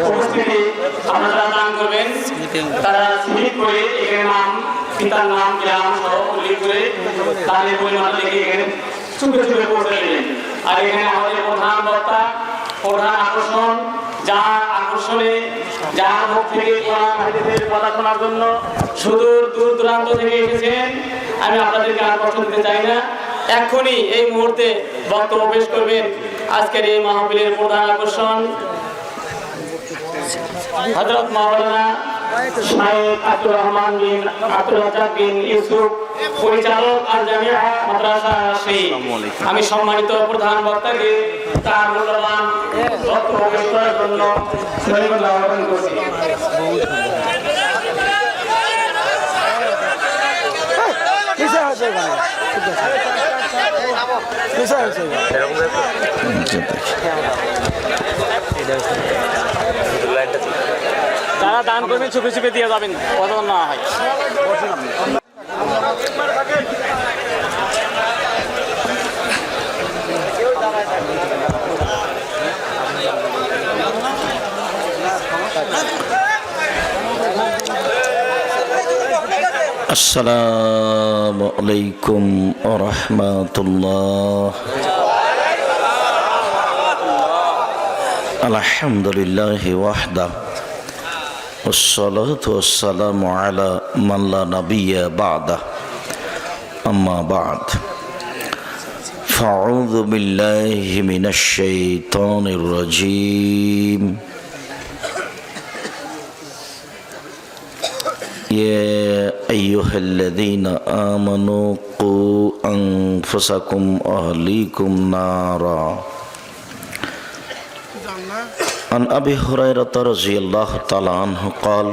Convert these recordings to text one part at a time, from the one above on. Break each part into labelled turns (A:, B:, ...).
A: উপস্থিতি আপনারা দান করবেন, তারা স্লিপ করে এখানে নাম, পিতার নাম, গ্রাম সহ উল্লেখ করে তাদের পরিমাণ লিখে এখানে চুপে চুপে পৌঁছে দেবেন। আর এখানে আমাদের প্রধান বক্তা, প্রধান আকর্ষণ, যার আকর্ষণে যার মুখ থেকে কোরআন হাদিসের কথা শোনার জন্য সুদূর দূর দূরান্ত থেকে এসেছেন, আমি আপনাদেরকে আর কষ্ট দিতে চাই না। এখনই এই মুহূর্তে বক্তব্য পেশ করবেন আজকের এই মাহফিলের প্রধান আকর্ষণ হযরত মাওলানা শাইখ আব্দুর রহমান বিন আব্দুল রাজ্জাক বিন ইউসুফ, পরিচালক আল জামিয়া মাদ্রাসা রাজশাহী। আমি সম্মানিত প্রধান বক্তাকে তার মূল্যবান বক্তব্য পেশ করার জন্য সবিনয় আহ্বান করছি। যারা দান করবেন চুপে চুপে দিয়ে যাবেন, কত না হয়।
B: আসসালামু আলাইকুম ওয়া রাহমাতুল্লাহ। আলহামদুলিল্লাহি ওয়াহদা والصلاة والسلام على من لا نبي بعده أما بعد فأعوذ بالله من الشيطان الرجيم يا أيها الذين آمنوا قوا أنفسكم وأهليكم نارا عن أبي هريرة رضي الله تعالى عنه قال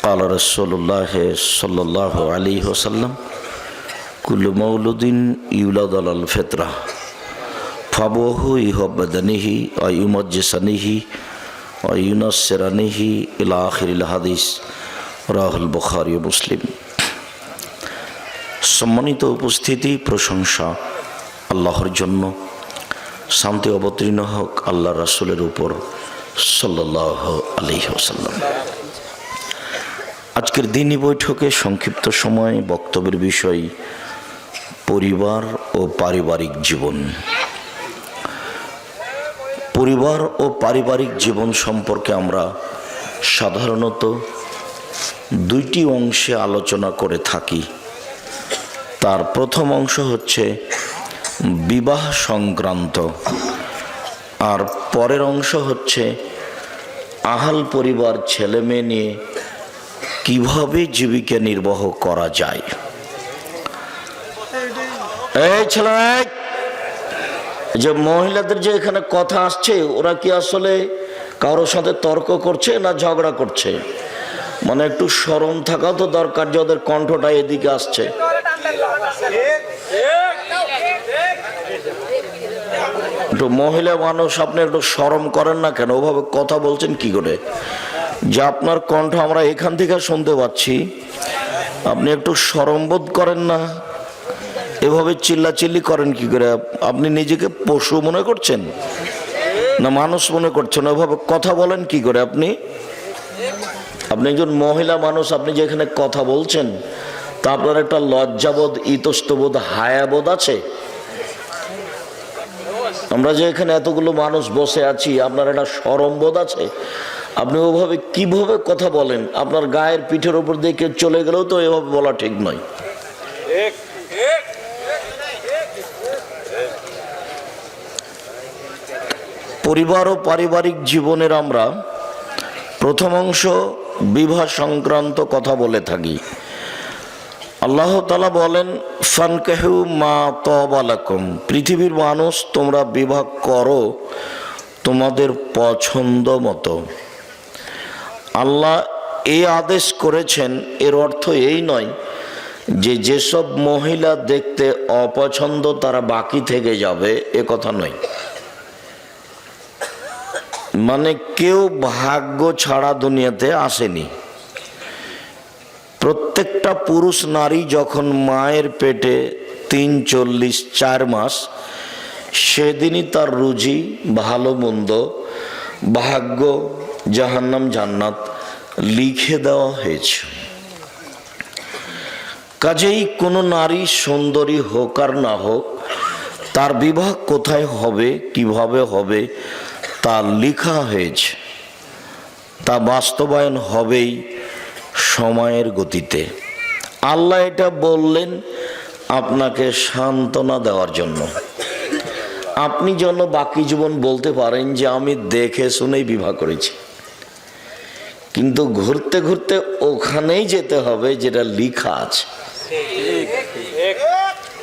B: قال رسول الله صلى الله عليه وسلم كل مولود يولد على الفطرة فأبوه يهودانه ويمجسانه وينصرانه إلى آخر الحديث রাহুল বুখারী ও মুসলিম। সম্মানিত উপস্থিতি, প্রশংসা আল্লাহর জন্য, শান্তি অবতীর্ণ হোক আল্লাহ রাসূলের উপর সাল্লাল্লাহু আলাইহি ওয়াসাল্লাম। আজকের দিনী বৈঠকে সংক্ষিপ্ত সময় বক্তব্যের বিষয় পরিবার ও পারিবারিক জীবন। পরিবার ও পারিবারিক জীবন সম্পর্কে আমরা সাধারণত দুইটি অংশে আলোচনা করে থাকি। তার প্রথম অংশ হচ্ছে বিবাহ সংক্রান্ত, আর পরের অংশ হচ্ছে আহাল পরিবার, ছেলে মেয়ে নিয়ে কিভাবে জীবিকা নির্বাহ করা যায়। এই ছেলে, যে মহিলাদের যে এখানে কথা আসছে, ওরা কি আসলে কারোর সাথে তর্ক করছে না ঝগড়া করছে? মানে একটু শরম থাকা তো দরকার যে ওদের কণ্ঠটা এদিকে আসছে। একটু মহিলা মানুষ, আপনি একটু শরম করেন না কেন? ওভাবে কথা বলছেন কি করে যে আপনার কণ্ঠ আমরা এখান থেকে শুনতে পাচ্ছি? আপনি একটু শরম বোধ করেন না? এভাবে চিল্লাচিল্লি করেন কি করে? আপনি নিজেকে পশু মনে করছেন না মানুষ মনে করছেন? ওভাবে কথা বলেন কি করে? আপনি একজন মহিলা মানুষ, আপনি যেখানে কথা বলছেন তা আপনার একটা লজ্জাবোধ, ইতস্তবোধ, হায়াবোধ আছে? আমরা যে এখানে এতগুলো মানুষ বসে আছি, আপনার একটা শরমবোধ আছে? আপনি ওভাবে কিভাবে কথা বলেন? আপনার গায়ের পিঠের উপর দিয়ে কেউ চলে গেলেও তো এভাবে বলা ঠিক নয়। পরিবার ও পারিবারিক জীবনের আমরা প্রথম অংশ বিবাহ সংক্রান্ত কথা বলে থাকি। আল্লাহ তাআলা বলেন, ফানকাহু মা তাবা লাকুম, পৃথিবীর মানুষ তোমরা বিবাহ করো তোমাদের পছন্দ মতো। আল্লাহ এই আদেশ করেছেন, এর অর্থ এই নয় যে যেসব মহিলা দেখতে অপছন্দ তারা বাকি থেকে যাবে, এ কথা নয়। মানে কেউ ভাগ্য ছাড়া দুনিয়াতে আসেনি। প্রত্যেকটা পুরুষ নারী যখন মায়ের পেটে ৩-৪ মাস, সেদিনই তার রুজি, ভালো মন্দ, ভাগ্য, জাহান্নাম, জান্নাত লিখে দেওয়া হয়েছে। কাজেই কোনো নারী সুন্দরী হোক আর না হোক, তার বিবাহ কোথায় হবে, কিভাবে হবে, তা লেখা হয়েছে। তা বাস্তবায়ন হবেই সময়ের গতিতে। আল্লাহ এটা বললেন আপনাকে সান্ত্বনা দেওয়ার জন্য, আপনি যেন বাকি জীবন বলতে পারেন যে আমি দেখে শুনেই বিবাহ করেছি। কিন্তু ঘুরতে ঘুরতে ওখানেই যেতে হবে যেটা লেখা আছে,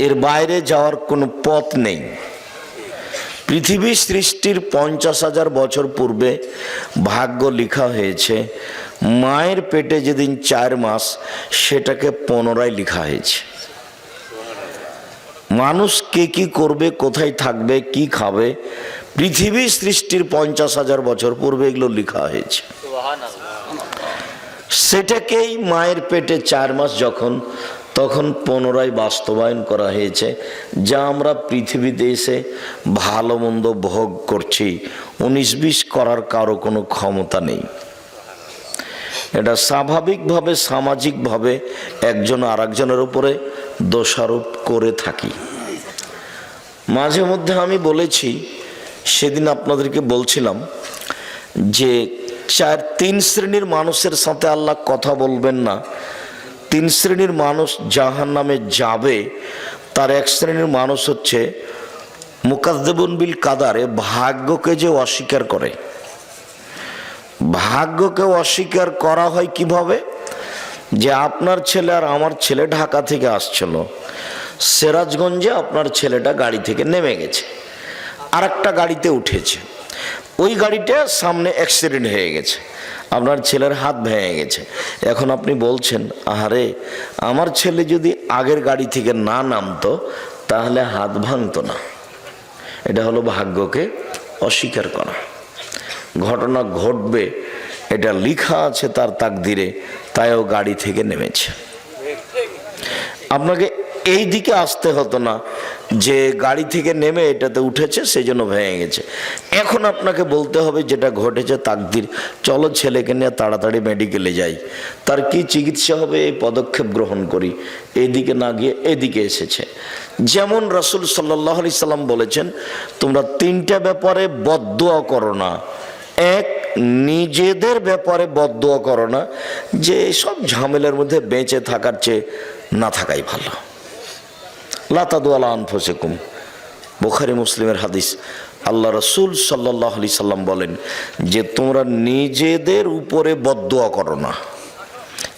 B: এর বাইরে যাওয়ার কোনো পথ নেই। পৃথিবী সৃষ্টির 50,000 বছর পূর্বে ভাগ্য লেখা হয়েছে। মায়ের পেটে যেদিন 4 মাস, সেটাকে পুনরায় লেখা হয়েছে। মানুষ কে কি করবে, কোথায় থাকবে, কি খাবে, পৃথিবী সৃষ্টির 50,000 বছর পূর্বে এগুলো লেখা হয়েছে। সেটাকেই মায়ের পেটে 4 মাস যখন, তখন পুনরায় বাস্তবায়ন করা হয়েছে। যা আমরা পৃথিবীতে এসে ভালো মন্দ ভোগ করছি, 19-20 করার কারো কোনো ক্ষমতা নেই। এটা স্বাভাবিকভাবে, সামাজিকভাবে একজন আর একজনের উপরে দোষারোপ করে থাকি। মাঝে মধ্যে আমি বলেছি, সেদিন আপনাদেরকে বলছিলাম যে 3 শ্রেণীর মানুষের সাথে আল্লাহ কথা বলবেন না। 3 শ্রেণীর মানুষ জাহান্নামে যাবে। তার 1 শ্রেণীর মানুষ হচ্ছে মুকাজ্জিবুন বিল কাদারে, ভাগ্যকে যে অস্বীকার করে। ভাগ্যকে অস্বীকার করা হয় কিভাবে? যে আপনার ছেলে আর আমার ছেলে ঢাকা থেকে আসছিল, সিরাজগঞ্জে আপনার ছেলেটা গাড়ি থেকে নেমে গেছে, আর একটা গাড়িতে উঠেছে। ওই গাড়িটা সামনে অ্যাক্সিডেন্ট হয়ে গেছে, আপনার ছেলের হাত ভেঙে গেছে। এখন আপনি বলছেন, আহারে আমার ছেলে যদি আগের গাড়ি থেকে না নামতো তাহলে হাত ভাঙতো না। এটা হলো ভাগ্যকে অস্বীকার করা। ঘটনা ঘটবে, এটা লেখা আছে তার তাকদিরে, তাইও গাড়ি থেকে নেমেছে। আপনাকে এই দিকে আসতে হতো না যে গাড়ি থেকে নেমে এটাতে উঠেছে সেই জন্য ভেঙে গেছে। এখন আপনাকে বলতে হবে যেটা ঘটেছে তাকদির, চলো ছেলেকে নিয়ে তাড়াতাড়ি মেডিকেলে যাই, তার কি চিকিৎসা হবে এই পদক্ষেপ গ্রহণ করি। এইদিকে না গিয়ে এদিকে এসেছে। যেমন রাসূল সাল্লাল্লাহু আলাইহি সাল্লাম বলেছেন, তোমরা 3টা ব্যাপারে বদদুয়া করো না। 1, নিজেদের ব্যাপারে বদদুয়া করো না, যে সব ঝামেলার মধ্যে বেঁচে থাকার চেয়ে না থাকাই ভালো। লা তাদু আলা আনফুসিকুম, বুখারী মুসলিমের হাদিস। আল্লাহ রাসূল সাল্লাল্লাহু আলাইহি সাল্লাম বলেন যে তোমরা নিজেদের উপরে বদদুয়া করো না,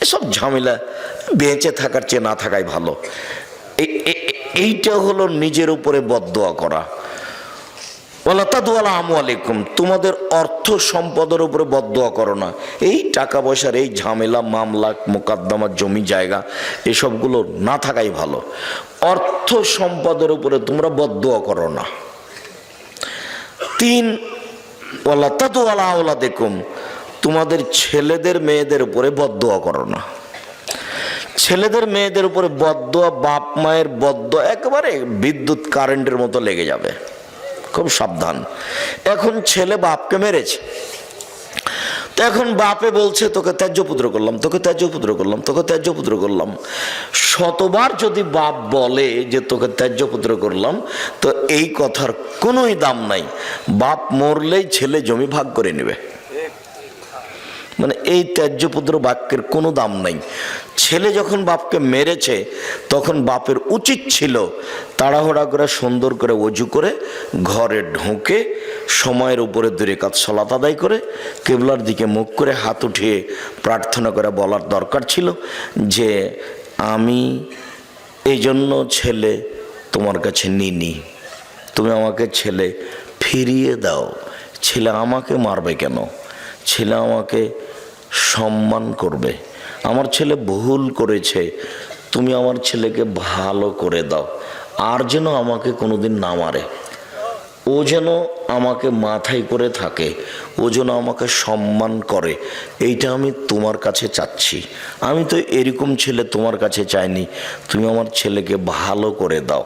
B: এসব ঝামেলা বেঁচে থাকার চেয়ে না থাকাই ভালো। এইটা হলো নিজের উপরে বদদুয়া করা। ওয়ালা তাদু আলা আমওয়ালিকুম, তোমাদের অর্থ সম্পদের উপরে বদদুয়া করো না। এই টাকা পয়সার এই ঝামেলা, মামলা, মোকদ্দমা, জমি জায়গা, এসবগুলো না থাকাই ভালো। অর্থ সম্পদের উপরে তোমরা বদদুয়া করো না। 3, ওয়ালা তাদু আলা আওলাদিকুম, তোমাদের ছেলেদের মেয়েদের উপরে বদদুয়া করো না। ছেলেদের মেয়েদের উপরে বদদুয়া, বাপ মায়ের বদদুয়া একেবারে বিদ্যুৎ কারেন্টের মতো লেগে যাবে, খুব সাবধান। এখন ছেলে বাপকে মেরেছে, তো এখন বাপে বলছে তোকে ত্যায্য পুত্র করলাম, তোকে ত্যায্য পুত্র করলাম, তোকে ত্যায্য পুত্র করলাম। শতবার যদি বাপ বলে যে তোকে ত্যায্য পুত্র করলাম, তো এই কথার কোনোই দাম নাই। বাপ মরলেই ছেলে জমি ভাগ করে নেবে। মানে এই ত্যায্য পুত্র বাক্যের কোনো দাম নাই। ছেলে যখন বাপকে মেরেছে, তখন বাপের উচিত ছিল তাড়াহুড়া করে সুন্দর করে ওযু করে ঘরে ঢুকে সময়ের উপরে 2 রাকাত সালাত আদায় করে কিবলার দিকে মুখ করে হাত উঠিয়ে প্রার্থনা করে বলার দরকার ছিল যে আমি এই জন্য ছেলে তোমার কাছে নিনি, তুমি আমাকে ছেলে ফিরিয়ে দাও। ছেলে আমাকে মারবে কেন? ছেলে আমাকে সম্মান করবে। আমার ছেলে ভুল করেছে, তুমি আমার ছেলেকে ভালো করে দাও, আর যেন আমাকে কোনোদিন না মারে। ও যেন আমাকে মাথায় করে থাকে, ও যেন আমাকে সম্মান করে, এইটা আমি তোমার কাছে চাচ্ছি। আমি তো এরকম ছেলে তোমার কাছে চাইনি, তুমি আমার ছেলেকে ভালো করে দাও।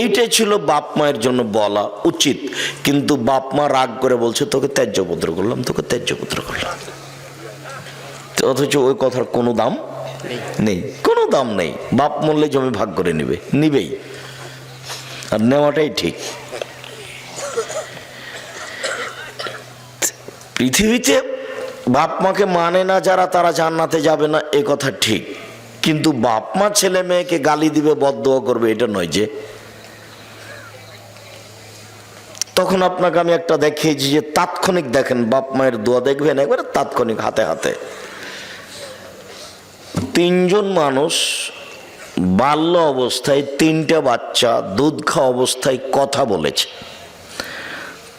B: এইটাই ছিল বাপ মায়ের জন্য বলা উচিত। কিন্তু বাপ মা রাগ করে বলছে তোকে ত্যায্যপুত্র করলাম, তোকে ত্যায্যপুত্র করলাম। অথচ ওই কথার কোনো দাম নেই, কোনো দাম নেই। বাপ মরলে জমি ভাগ করে নিবেই, আর নেওয়াটাই ঠিক। পৃথিবীতে বাপ মাকে মানে না যারা, তারা জান্নাতে যাবে না, এ কথা ঠিক। কিন্তু বাপ মা ছেলে মেয়েকে গালি দিবে, বদদোয়া করবে, এটা নয় যে। তখন আপনাকে আমি একটা দেখিয়েছি যে তাৎক্ষণিক দেখেন, বাপ মায়ের দোয়া দেখবেন একবারে তাৎক্ষণিক, হাতে হাতে। 3 জন মানুষ বাল্য অবস্থায় 3টা বাচ্চা দুধ খাওয়া অবস্থায় কথা বলেছে।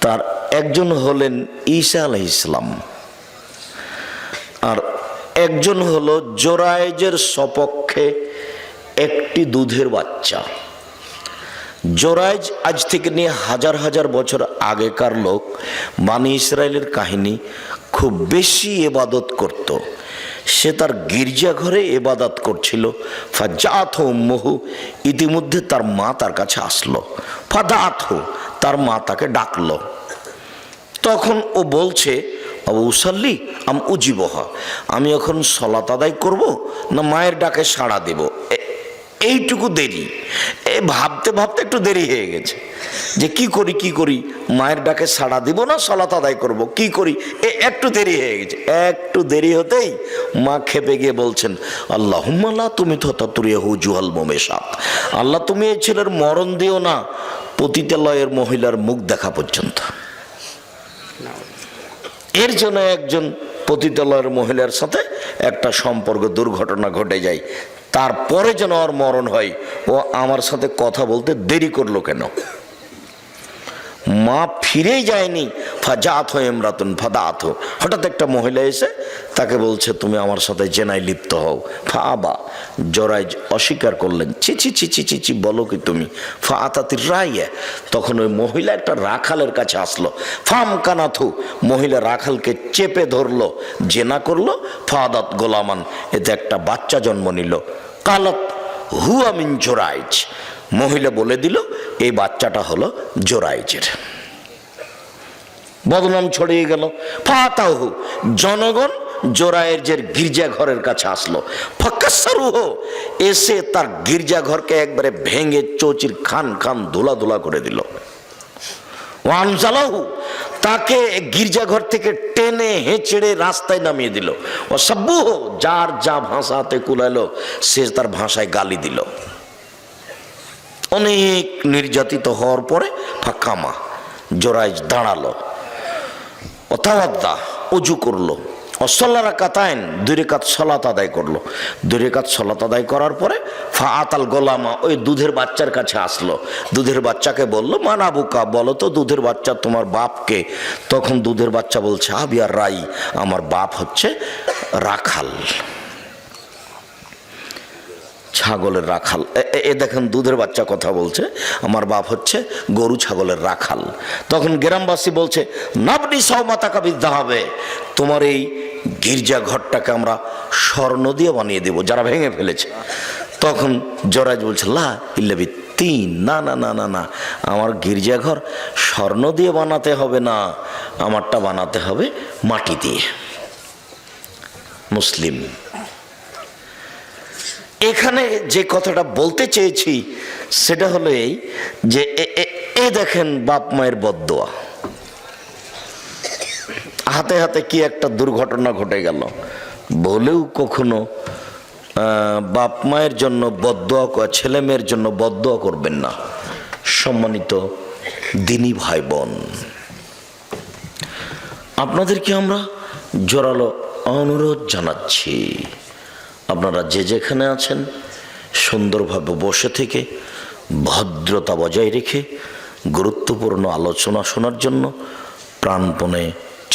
B: তার একজন হলেন ঈসা আলাইহিস সালাম, আর একজন হলো জোরায়েজের সপক্ষে একটি দুধের বাচ্চা। জোরায়েজ আজ থেকে নিয়ে হাজার হাজার বছর আগেকার লোক, বানি ইসরায়েলের কাহিনী, খুব বেশি ইবাদত করত। সে তার গির্জাঘরে ইবাদত করছিল। ফাজাত উম্মুহু, ইতিমধ্যে তার মা তার কাছে আসলো। ফাদাত, তার মা তাকে ডাকলো। তখন ও বলছে আবু উসাল্লি আম উজিবহা, আমি এখন সলাত আদায় করব না মায়ের ডাকে সাড়া দেব। এইটুকু দেরি, ভাবতে ভাবতে একটু দেরি হয়ে গেছে যে কি করি, মায়ের ডাকে সাড়া দিব না সলাত আদায় করব, কি করি, একটু দেরি হয়ে গেছে। একটু দেরি হতেই মা খেপে গিয়ে বলছেন আল্লাহুম্মা লা তুমি তাতুরিয়াহু জুহাল মুমেশাত, আল্লাহ তুমি এই ছেলের মরণ দিও না পতিতালয়ের মহিলার মুখ দেখা পর্যন্ত। এর জন্য একজন পতিতালয়ের মহিলার সাথে একটা সম্পর্ক, দুর্ঘটনা ঘটে যায়, তারপরে যেন ওর মরণ হয়। ও আমার সাথে কথা বলতে দেরি করলো কেন? মা ফিরেই যায়নি। ফাজাত ইমরাতুন ফাদাত, হঠাৎ একটা মহিলা এসে তাকে বলছে তুমি আমার সাথে জেনায় লিপ্ত হও। ফাআবা, জোরায়েজ অস্বীকার করলেন। ছি ছি ছি ছি ছি ছি, বলো কি তুমি? ফাআতাতির রাইয়া, তখন ওই মহিলা একটা রাখালের কাছে আসলো। ফাম কানাথু, মহিলা রাখালকে চেপে ধরলো, জেনা করলো। ফাদাত গোলামান, এতে একটা বাচ্চা জন্ম নিল। কালত হুয়া মিন জোরায়েজ, মহিলা বলে দিল এই বাচ্চাটা হলো জোরায়েজের। বদনাম ছড়িয়ে গেল। ফাতাহু, জনগণ জোরায়েজের গির্জাঘরের কাছে আসলো। ফাকাসসারুহু, এসে তার গির্জাঘরকে একবারে ভেঙে চৌচির খান খান ধুলা ধুলা করে দিল। ওয়ানজালাহু, তাকে গির্জাঘর থেকে টেনে হেঁচড়ে রাস্তায় নামিয়ে দিল। ও সাব্বুহু, যার যা ভাষাতে কুলালো সে তার ভাষায় গালি দিল। অনেক নির্যাতিত হওয়ার পরে ফাকামা, জোরায়েজ দাঁড়ালো। অতাওয়াদ্দা, অজু করলো। অসল্লারা কাতায়ন, 2 রাকাত সালাত আদায় করলো। 2 রাকাত সালাত আদায় করার পরে ফাআতাল গোলামা, ওই দুধের বাচ্চার কাছে আসলো। দুধের বাচ্চাকে বললো মান আবুকা, বলো তো দুধের বাচ্চা তোমার বাপকে? তখন দুধের বাচ্চা বলছে আবিয়ার রাই, আমার বাপ হচ্ছে রাখাল, ছাগলের রাখাল। দেখেন দুধের বাচ্চা কথা বলছে, আমার বাপ হচ্ছে গরু ছাগলের রাখাল। তখন গ্রামবাসী বলছে নাবনি সওমাতাকা বিদ্যাহাবে, তোমার এই গির্জা ঘরটাকে আমরা স্বর্ণ দিয়ে বানিয়ে দেব, যারা ভেঙে ফেলেছে। তখন জোরায়েজ বলছে লা ইল্লা তিন, না না না না না, আমার গির্জাঘর স্বর্ণ দিয়ে বানাতে হবে না, আমারটা বানাতে হবে মাটি দিয়ে। মুসলিম। এখানে যে কথাটা বলতে চেয়েছি সেটা হলো এই যে দেখেন বাপ মায়ের বদদোয়া, হাতে হাতে কি একটা দুর্ঘটনা ঘটে গেল। বলেও কখনো বাপ মায়ের জন্য বদদোয়া, ছেলে মেয়ের জন্য বদদোয়া করবেন না। সম্মানিত দিনী ভাই বোন, আপনাদেরকে আমরা জোরালো অনুরোধ জানাচ্ছি, আপনারা যে যেখানে আছেন সুন্দরভাবে বসে থেকে ভদ্রতা বজায় রেখে গুরুত্বপূর্ণ আলোচনা শোনার জন্য প্রাণপণে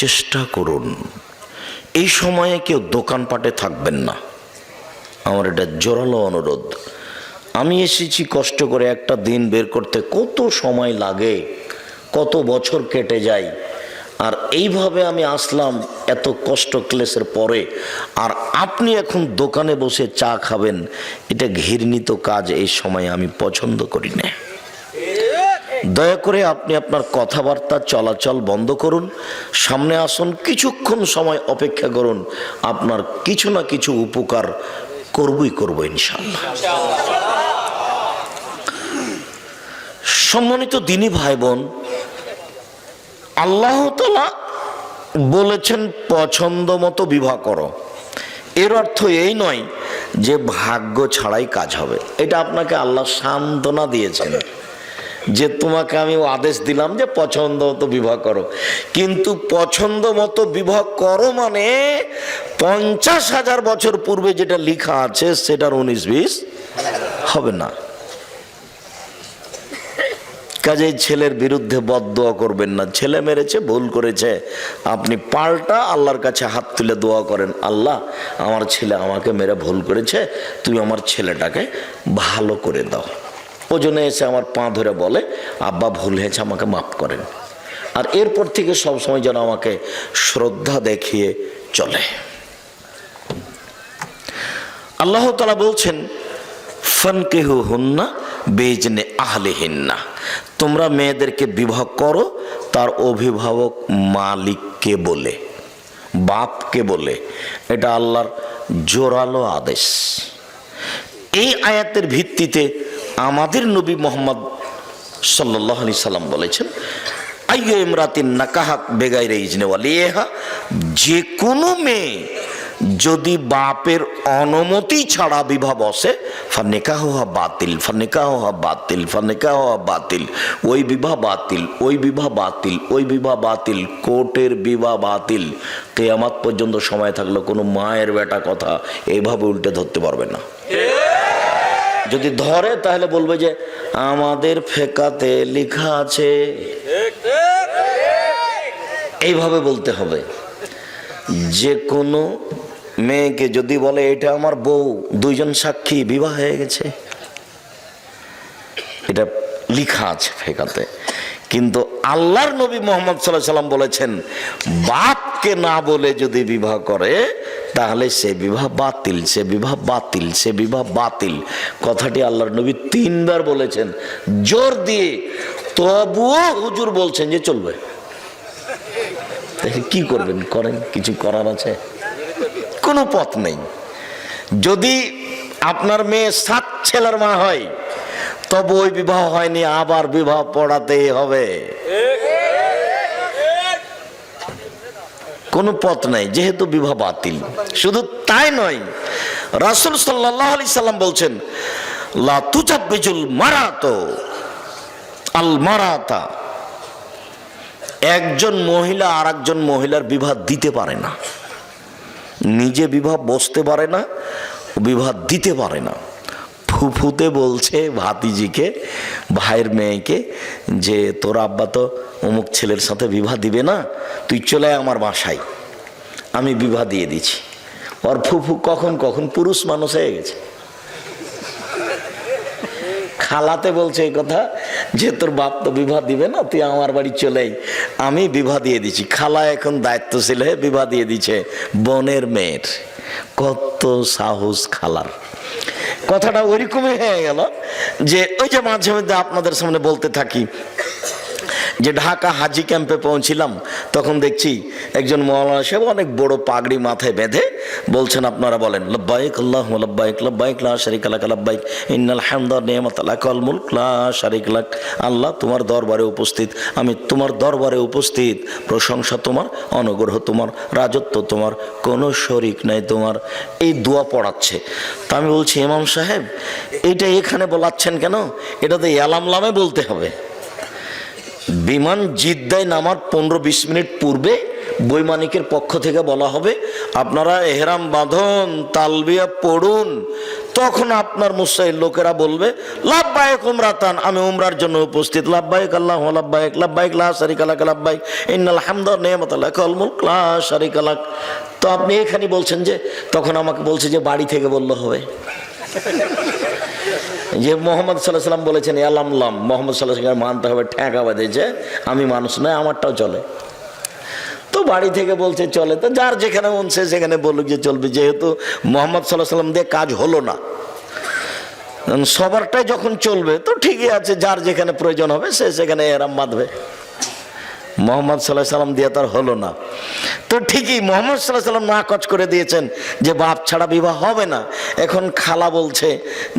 B: চেষ্টা করুন। এই সময়ে কেউ দোকানপাটে থাকবেন না, আমার এটা জোরালো অনুরোধ। আমি এসেছি কষ্ট করে, একটা দিন বের করতে কত সময় লাগে কত বছর কেটে যায়। আর এইভাবে আমি আসলাম এত কষ্ট ক্লেশের পরে, আর আপনি এখন দোকানে বসে চা খাবেন, এটা ঘৃণিত কাজ। এই সময় আমি পছন্দ করি না। দয়া করে আপনি আপনার কথাবার্তা চলাচল বন্ধ করুন, সামনে আসুন, কিছুক্ষণ সময় অপেক্ষা করুন, আপনার কিছু না কিছু উপকার করবই করব ইনশাআল্লাহ। সম্মানিত দিনী ভাই বোন, আল্লাহ তাআলা বলেছেন পছন্দ মতো বিবাহ করো। এর অর্থ এই নয় যে ভাগ্য ছাড়াই কাজ হবে। এটা আপনাকে আল্লাহ সান্ত্বনা দিয়েছেন যে তোমাকে আমি আদেশ দিলাম যে পছন্দ মতো বিবাহ করো, কিন্তু পছন্দ মতো বিবাহ করো মানে 50,000 বছর পূর্বে যেটা লেখা আছে সেটার 19-20 হবে না। কাজেই ছেলের বিরুদ্ধে বদদোয়া করবেন না। ছেলে মেরেছে, ভুল করেছে, আপনি পাল্টা আল্লাহর কাছে হাত তুলে দোয়া করেন, আল্লাহ আমার ছেলে আমাকে মেরে ভুল করেছে, তুমি আমার ছেলেটাকে ভালো করে দাও। ওজনে এসে আমার পা ধরে বলে, আব্বা ভুল হয়েছে, আমাকে মাফ করেন। আর এরপর থেকে সবসময় যেন আমাকে শ্রদ্ধা দেখিয়ে চলে। আল্লাহ তাআলা বলছেন ফানকিহুহুন্না বিইজনি আহলিহিন্না, তোমরা মেয়েদেরকে বিবাহ করো তার অভিভাবক মালিককে বলে, বাপকে বলে। এটা আল্লাহর জোরালো আদেশ। এই আয়াতের ভিত্তিতে আমাদের নবী মুহাম্মদ সাল্লাল্লাহু আলাইহি সাল্লাম বলেছেন, আইয়ু ইমরাতিন নাকাহাত বেগাইরে ইজনে ওয়ালিহা, যে কোনো মেয়ে যদি বাপের অনুমতি ছাড়া বিবাহ বসে, ফানিকাহুহা বাতিল, ফানিকাহুহা বাতিল, ফানিকাহুহা বাতিল, ওই বিবাহ বাতিল, ওই বিবাহ বাতিল, ওই বিবাহ বাতিল, কোর্টের বিবাহ বাতিল। কিয়ামত পর্যন্ত সময় থাকলে কোনো মায়ের বেটা কথা এইভাবে উল্টে ধরতে পারবে না। যদি ধরে তাহলে বলবে যে আমাদের ফেকাতে লেখা আছে, এইভাবে বলতে হবে। যে কোনো মেয়েকে যদি বলে এটা আমার বউ, দুইজন সাক্ষী, বিবাহ হয়ে গেছে, এটা লেখা আছে ফেকাতে। কিন্তু আল্লাহর নবী মুহাম্মদ সাল্লাল্লাহু আলাইহি সাল্লাম বলেছেন, বাপকে না বলে যদি বিবাহ করে তাহলে সে বিবাহ বাতিল, সে বিবাহ বাতিল, সে বিবাহ বাতিল। কথাটি আল্লাহর নবী 3 বার বলেছেন জোর দিয়ে। তবুও হুজুর বলছেন যে চলবে। কি করবেন, করেন, কিছু করার আছে? কোনো পথ নেই। যদি আপনার মেয়ে 7 ছেলের মা হয় তবে ওই বিবাহ হয়নি, আবার বিবাহ পড়াতেই হবে। কোনো পথ নাই, যেহেতু বিবাহ বাতিল। শুধু তাই নয়, রাসূল সাল্লাল্লাহু আলাইহি সাল্লাম বলছেন, লা তুজাব্বিজুল মারাতু আল মারাতা, একজন মহিলা আর একজন মহিলার বিবাহ দিতে পারে না, নিজে বিবাহ বসতে পারে না, বিবাহ দিতে পারে না। ফুফুতে বলছে ভাতিজিকে, ভাইয়ের মেয়েকে, যে তোর আব্বা তো অমুক ছেলের সাথে বিবাহ দিবে না, তুই চলে আয় আমার বাসায়, আমি বিবাহ দিয়ে দিচ্ছি। ওর ফুফু কখন কখন পুরুষ মানুষ হয়ে গেছে। খালাতে বলছে এই কথা যে তোর বাপ তো বিবাহ দিবে না, তুই আমার বাড়ি চলে আয়, আমি বিবাহ দিয়ে দিচ্ছি। খালা এখন দায়িত্বশীল হয়ে বিবাহ দিয়ে দিচ্ছে বোনের মেয়ের। কত সাহস খালার! কথাটা ওইরকমই হয়ে গেল যে ওই যে মাঝে মধ্যে আপনাদের সামনে বলতে থাকি যে ঢাকা হাজি ক্যাম্পে পৌঁছিলাম, তখন দেখছি একজন মাওলানা সাহেব অনেক বড় পাগড়ি মাথায় বেঁধে বলছেন, আপনারা বলেন লব্বাইক আল্লাহুম্মা লব্বাইক, লব্বাইক লা শারীকা লাক লব্বাইক, ইন্নাল হামদা ওয়া নি'মাতা লাক ওয়াল মুলক লা শারীকা লাক। আল্লাহ তোমার দরবারে উপস্থিত, আমি তোমার দরবারে উপস্থিত, প্রশংসা তোমার, অনুগ্রহ তোমার, রাজত্ব তোমার, কোনো শরীক নাই তোমার। এই দোয়া পড়াচ্ছে। তা আমি বলছি, ইমাম সাহেব এইটা এখানে বলাচ্ছেন কেন? এটা তো ইয়ালামলামে বলতে হবে। বিমান জিদ্দায় নামার 15-20 মিনিট পূর্বে বৈমানিকের পক্ষ থেকে বলা হবে আপনারা এহরাম বাঁধুন, তালবিয়া পড়ুন। তখন আপনার মুসাইল লোকেরা বলবে লাব্বাইক উমরাতান, আমি উমরার জন্য উপস্থিত, লাব্বাইক আল্লাহুম্মা লাব্বাইক, লাব্বাইক লা শারীকা লাক লাব্বাইক, ইন্নাল হামদা ওয়া নি'মাতা লাক ওয়াল মুলক লা শারীকা লাক। তো আপনি এখানে বলছেন যে, তখন আমাকে বলছে যে বাড়ি থেকে বললে হবে। যে মোহাম্মদ সাল্লাল্লাহু আলাইহি ওয়াসাল্লাম বলেছেন ইয়ালামলাম, মোহাম্মদ সাল্লাল্লাহু আলাইহি ওয়াসাল্লাম মানতে হবে, ঠেকা বাঁধেছে, আমি মানুষ নয়, আমারটাও চলে। তো বাড়ি থেকে বলছে চলে, তো যার যেখানে মন সে সেখানে বলুক যে চলবে, যেহেতু মোহাম্মদ সাল্লাল্লাহু আলাইহি ওয়াসাল্লাম দিয়ে কাজ হলো না, সবারটাই যখন চলবে তো ঠিকই আছে, যার যেখানে প্রয়োজন হবে সে সেখানে এহরাম বাঁধবে। মোহাম্মদ সাল্লাল্লাহু আলাইহি ওয়াসাল্লাম দিয়ে তার হলো না, তো ঠিকই মোহাম্মদ সাল্লাল্লাহু আলাইহি ওয়াসাল্লাম নাকচ করে দিয়েছেন যে বাপ ছাড়া বিবাহ হবে না। এখন খালা বলছে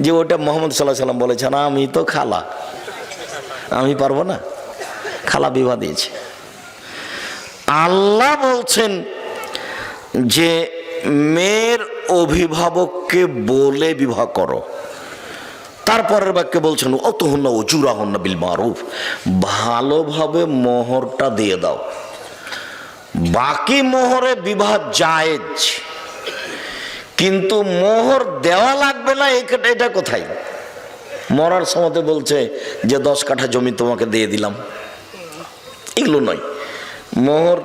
B: যে ওটা মোহাম্মদ সাল্লাল্লাহু আলাইহি ওয়াসাল্লাম বলেছে, না আমি তো খালা, আমি পারবো না, খালা বিবাহ দিয়েছে। আল্লাহ বলছেন যে মেয়ের অভিভাবককে বলে বিবাহ করো। তারপরের বাক্যে বলছেন অতহুন্না উজুরাহুন্না বিল মারুফ, ভালোভাবে মোহরটা দিয়ে দাও, বাকি মোহরে বিবাহ জায়েজ, কিন্তু মোহর দেওয়া লাগবে না এটা কোথায়? মরার সময় বলছে যে 10 কাঠা জমি তোমাকে দিয়ে দিলাম, এগুলো নয়। মোহর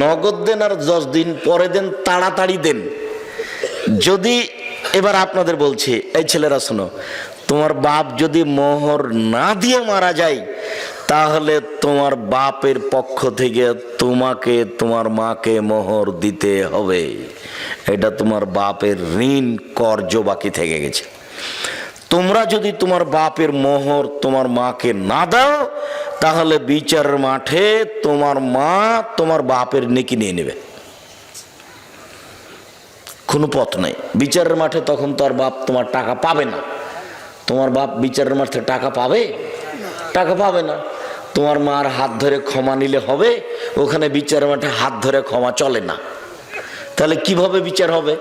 B: নগদ দেন আর 10 দিন পরে দেন, তাড়াতাড়ি দেন। যদি এবার আপনাদের বলছি, এই ছেলেরা শোনো, তোমার বাপ যদি মোহর না দিয়ে মারা যায় তাহলে তোমার বাপের পক্ষ থেকে তোমাকে তোমার মাকে মোহর দিতে হবে, এটা তোমার বাপের ঋণ কর্জ বাকি থেকে গেছে। তোমরা যদি তোমার বাপের মোহর তোমার মাকে না দাও তাহলে বিচারের মাঠে তোমার মা তোমার বাপের নেকি নিয়ে নেবে, কোনো পথ নেই। বিচারের মাঠে তখন তো আর বাপ তোমার টাকা পাবে না, তোমার বাপ বিচারের মাঠে টাকা পাবে? টাকা পাবে না। তোমার মার হাত ধরে ক্ষমা নিলে হবে? ওখানে বিচারের মাঠে হাত ধরে ক্ষমা চলে না। তাহলে কিভাবে বিচার হবে?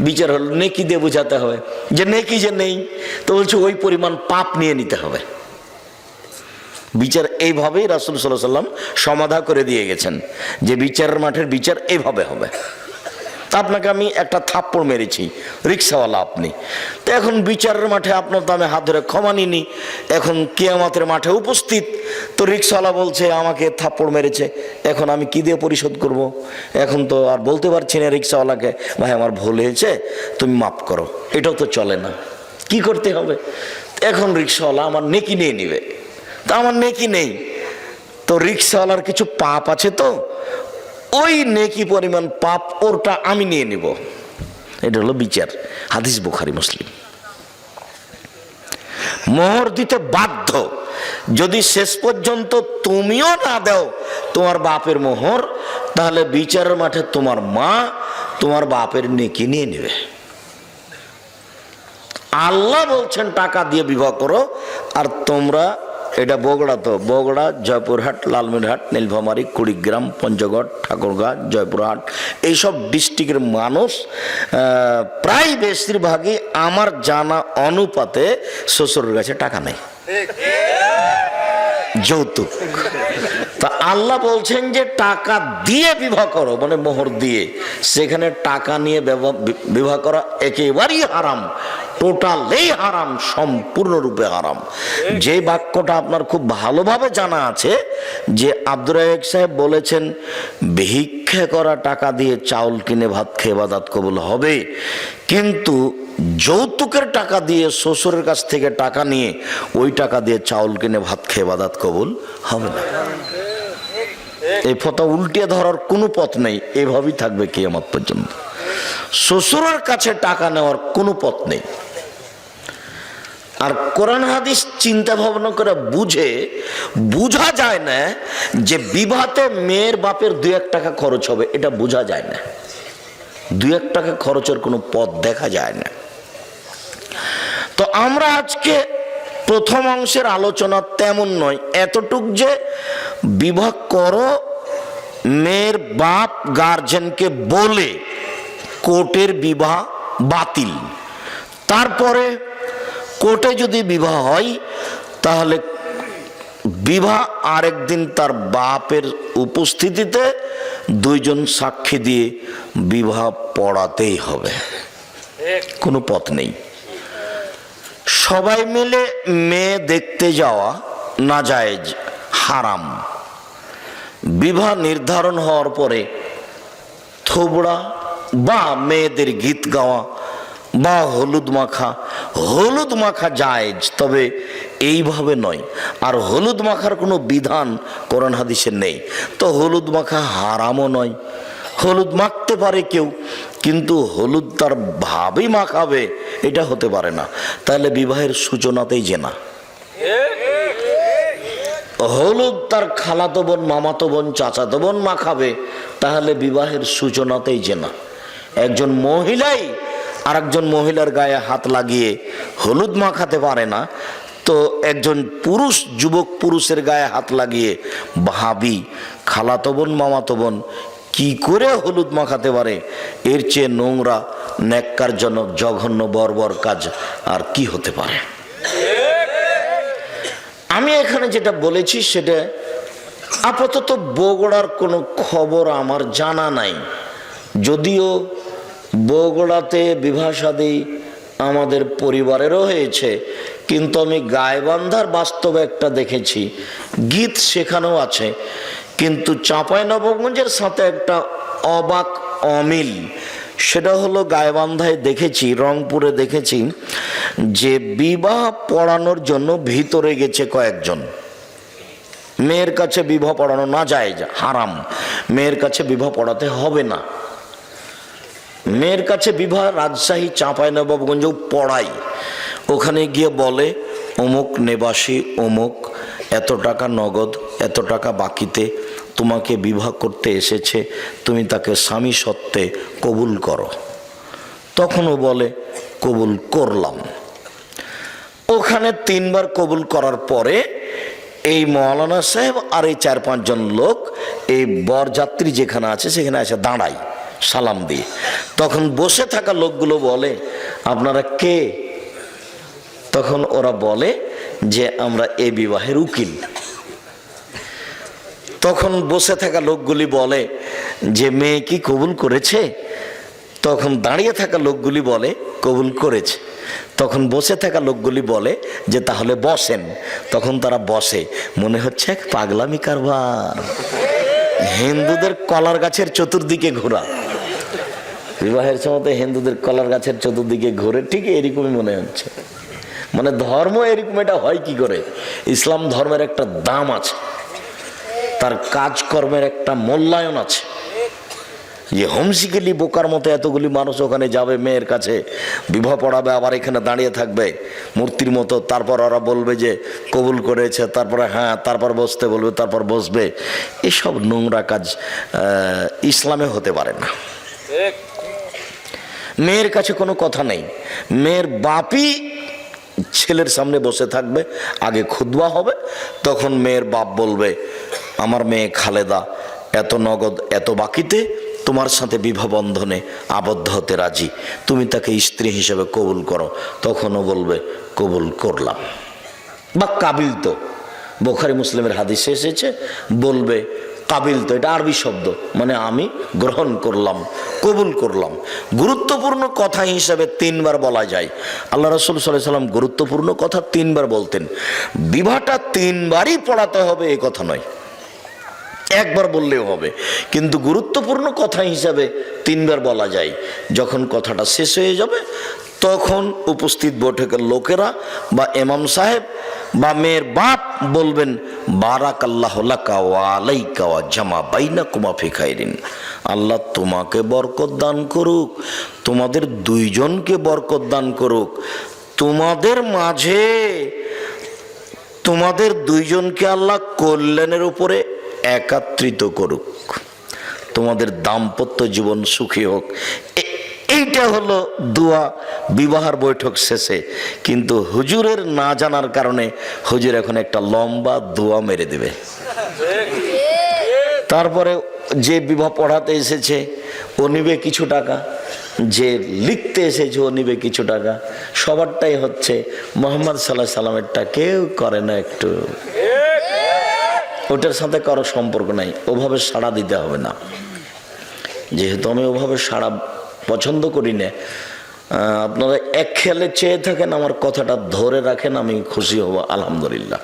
B: বিচার হলো নেকি দিয়ে বোঝাতে হবে যে নেকি যে নেই, তো বলছে ওই পরিমাণ পাপ নিয়ে নিতে হবে। বিচার এইভাবেই রাসূল সাল্লাল্লাহু আলাইহি ওয়াসাল্লাম সমাধা করে দিয়ে গেছেন যে বিচারের মাঠের বিচার এইভাবে হবে। আপনাকে আমি একটা থাপ্পড় মেরেছি, রিক্সাওয়ালা আপনি, তো এখন বিচারের মাঠে আপনার তো আমি হাত ধরে ক্ষমা নিনি, এখন কিয়ামতের মাঠে উপস্থিত, তো রিক্সাওয়ালা বলছে আমাকে থাপ্পড় মেরেছে, এখন আমি কি দিয়ে পরিশোধ করব? এখন তো আর বলতে পারছি না রিক্সাওয়ালাকে ভাই আমার ভুল হয়েছে তুমি মাফ করো, এটাও তো চলে না। কি করতে হবে? এখন রিক্সাওয়ালা আমার নেকি নিয়ে নিবে, তা আমার নেকি নেই, তো রিক্সাওয়ালার কিছু পাপ আছে, তো ওই নেকি পরিমাণ পাপ ওরটা আমি নিয়ে নিব। এটা হলো বিচার। হাদিস বুখারী মুসলিম। মোহর দিতে বাধ্য, যদি শেষ পর্যন্ত তুমিও না দাও তোমার বাপের মোহর, তাহলে বিচারের মাঠে তোমার মা তোমার বাপের নেকি নিয়ে নেবে। আল্লাহ বলছেন টাকা দিয়ে বিবাহ করো, আর তোমরা, এটা বগুড়া, তো বগুড়া, জয়পুরহাট, লালমনিরহাট, নীলফামারী, কুড়িগ্রাম, পঞ্চগড়, ঠাকুরগাঁ, জয়পুরহাট, এইসব ডিস্ট্রিক্টের মানুষ প্রায় বেশিরভাগই আমার জানা অনুপাতে শ্বশুরের কাছে টাকা নেই, যৌতুক। তা আল্লাহ বলছেন যে টাকা দিয়ে বিবাহ করো, মানে মোহর দিয়ে। সেখানে টাকা নিয়ে বিবাহ করা একেবারেই হারাম, টোটালি হারাম, সম্পূর্ণরূপে হারাম। যে বাক্যটা আপনার খুব ভালোভাবে জানা আছে যে আব্দুর রাজ্জাক সাহেব বলেছেন ভিক্ষা করা টাকা দিয়ে চাউল কিনে ভাত খেয়ে ইবাদত কবুল হবে, কিন্তু যৌতুকের টাকা দিয়ে শ্বশুরের কাছ থেকে টাকা নিয়ে ওই টাকা দিয়ে চাউল কিনে ভাত খেয়ে ইবাদত কবুল হবে না। এই ফতোয়া উল্টিয়ে ধরার কোনো পথ নেই, এভাবেই থাকবে কিয়ামত পর্যন্ত। শ্বশুরের কাছে টাকা নেওয়ার কোনো পথ নেই। আর কোরআন হাদিস চিন্তা ভাবনা করে বুঝা যায় না যে বিবাহতে মেয়ের বাপের 2-1 টাকা খরচ হবে, এটা বোঝা যায় না। 2-1 টাকা খরচের কোনো পথ দেখা যায় না। তো আমরা আজকে প্রথম অংশের আলোচনা তেমন নয়, এতটুক যে বিবাহ করো, মেয়ের বাপ গার্জেনকে বলে কোর্টের বিবাহ বাতিল। তারপরে কোর্টে যদি বিবাহ হয় তাহলে বিবাহ আরেকদিন তার বাপের উপস্থিতিতে 2 জন সাক্ষী দিয়ে বিবাহ পড়াতেই হবে, কোনো পথ নেই। সবাই মিলে মেয়ে দেখতে যাওয়া নাজায়েজ, হারাম। বিবাহ নির্ধারণ হওয়ার পরে থোবড়া বা মেয়েদের গীত গাওয়া বা হলুদ মাখা হলুদ মাখা জায়েজ, তবে এইভাবে নয়। আর হলুদ মাখার কোনো বিধান কোরআন হাদিসে নেই, তো হলুদ মাখা হারামও নয়। হলুদ মাখতে পারে কেউ, কিন্তু হলুদ তার ভাবেই মাখাবে এটা হতে পারে না। তাহলে বিবাহের সূচনাতেই জেনা। হলুদ তার খালাতো বোন, মামাতো বোন, চাচাতো বোন মাখাবে, তাহলে বিবাহের সূচনাতেই জেনা। একজন মহিলাই আর একজন মহিলার গায়ে হাত লাগিয়ে হলুদ মাখাতে পারে না, তো একজন পুরুষ যুবক পুরুষের গায়ে হাত লাগিয়ে ভাবি, খালাতো বোন, মামাতো বোন কি করে হলুদ মাখাতে পারে? এর চেয়ে নোংরা, ন্যাক্কারজনক, জঘন্য, বর্বর কাজ আর কি হতে পারে? আমি এখানে যেটা বলেছি সেটা আপাতত বগুড়ার কোনো খবর আমার জানা নাই, যদিও বগুড়াতে বিবাহ শাদী আমাদের পরিবারেরও হয়েছে, কিন্তু আমি গাইবান্ধার বাস্তবে একটা দেখেছি, গীত সেখানেও আছে। কিন্তু চাঁপাইনবাবগঞ্জের সাথে একটা অবাক অমিল, সেটা হলো গাইবান্ধায় দেখেছি, রংপুরে দেখেছি যে বিবাহ পড়ানোর জন্য ভিতরে গেছে কয়েকজন। মেয়ের কাছে বিবাহ পড়ানো না যায়, হারাম, মেয়ের কাছে বিবাহ পড়াতে হবে না। মেয়ের কাছে বিবাহ রাজশাহী, চাঁপাইনবাবগঞ্জেও পড়াই। ওখানে গিয়ে বলে অমুক নিবাসী অমুক এত টাকা নগদ, এত টাকা বাকিতে তোমাকে বিবাহ করতে এসেছে, তুমি তাকে স্বামী সত্ত্বে কবুল করো। তখনও বলে কবুল করলাম। ওখানে 3 বার কবুল করার পরে এই মৌলানা সাহেব আর এই 4-5 জন লোক এই বরযাত্রী যেখানে আছে সেখানে এসে দাঁড়ায় সালাম দিয়ে। তখন বসে থাকা লোকগুলো বলে আপনারা কে? তখন ওরা বলে যে আমরা এই বিবাহের উকিল। তখন বসে থাকা লোকগুলি বলে যে মেয়ে কি কবুল করেছে? তখন দাঁড়িয়ে থাকা লোকগুলি বলে কবুল করেছে। তখন বসে থাকা লোকগুলি বলে যে তাহলে বসেন। তখন তারা বসে, মনে হচ্ছে এক পাগলামি কারবার, হিন্দুদের কলার গাছের চতুর্দিকে ঘোরা। বিবাহের সময় হিন্দুদের কলার গাছের চতুর্দিকে ঘুরে, ঠিক এরকমই মনে হচ্ছে। মানে ধর্ম এরকম এটা হয় কি করে? ইসলাম ধর্মের একটা দাম আছে, তার কাজকর্মের একটা মূল্যায়ন আছে। যে হোমসিকেলি বোকার মতো এতগুলি মানুষ ওখানে যাবে, মেয়ের কাছে বিবাহ পড়াবে, আবার এখানে দাঁড়িয়ে থাকবে মূর্তির মতো, তারপর ওরা বলবে যে কবুল করেছে, তারপরে হ্যাঁ, তারপর বসতে বলবে, তারপর বসবে। এসব নোংরা কাজ ইসলামে হতে পারে না। মেয়ের কাছে কোনো কথা নেই, মেয়ের বাপই ছেলের সামনে বসে থাকবে, আগে খুতবা হবে, তখন মেয়ের বাপ বলবে আমার মেয়ে খালেদা এত নগদ এত বাকিতে তোমার সাথে বিবাহ বন্ধনে আবদ্ধ হতে রাজি, তুমি তাকে স্ত্রী হিসেবে কবুল করো। তখনও বলবে কবুল করলাম বা কাবিল তো, বুখারী মুসলিমের হাদিসে এসেছে, বলবে কাবিল তো, এটা আরবি শব্দ, মানে আমি গ্রহণ করলাম, কবুল করলাম। গুরুত্বপূর্ণ কথা হিসেবে 3 বার বলা যায়। আল্লাহ রাসূল সাল্লাল্লাহু আলাইহি ওয়াসাল্লাম গুরুত্বপূর্ণ কথা 3 বার বলতেন। বিবাহটা 3 বারই পড়াতে হবে এ কথা নয়, 1 বার বললেও হবে, কিন্তু গুরুত্বপূর্ণ কথা হিসাবে 3 বার বলা যায়। যখন কথাটা শেষ হয়ে যাবে তখন উপস্থিত বৈঠকের লোকেরা বা ইমাম সাহেব বা মেয়ের বাপ বলবেন বারাকাল্লাহু লাকা ওয়া আলাইকা ওয়া জামা বাইনাকুমা ফি খাইরিন। আল্লাহ তোমাকে বরকত দান করুক, তোমাদের 2 জনকে বরকত দান করুক, তোমাদের মাঝে তোমাদের 2 জনকে আল্লাহ কল্যাণের উপরে একত্রিত করুক, তোমাদের দাম্পত্য জীবন সুখী হোক। এইটা হলো দোয়া বিবাহের বৈঠক শেষে। কিন্তু হুজুরের না জানার কারণে হুজুর এখন একটা লম্বা দোয়া মেরে দেবে। তারপরে যে বিবাহ পড়াতে এসেছে ও নিবে কিছু টাকা, যে লিখতে এসেছে ও নিবে কিছু টাকা। সবারটাই হচ্ছে মুহাম্মদ সাল্লাল্লাহু আলাইহি সাল্লামেরটা কেউ করে না, একটু ওটার সাথে কারো সম্পর্ক নাই, ওভাবে সাড়া দিতে হবে না। যেহেতু আমি ওভাবে সাড়া পছন্দ করি না, আপনারা এক খেয়ালে চেয়ে থাকেন, আমার কথাটা ধরে রাখেন, আমি খুশি হব, আলহামদুলিল্লাহ।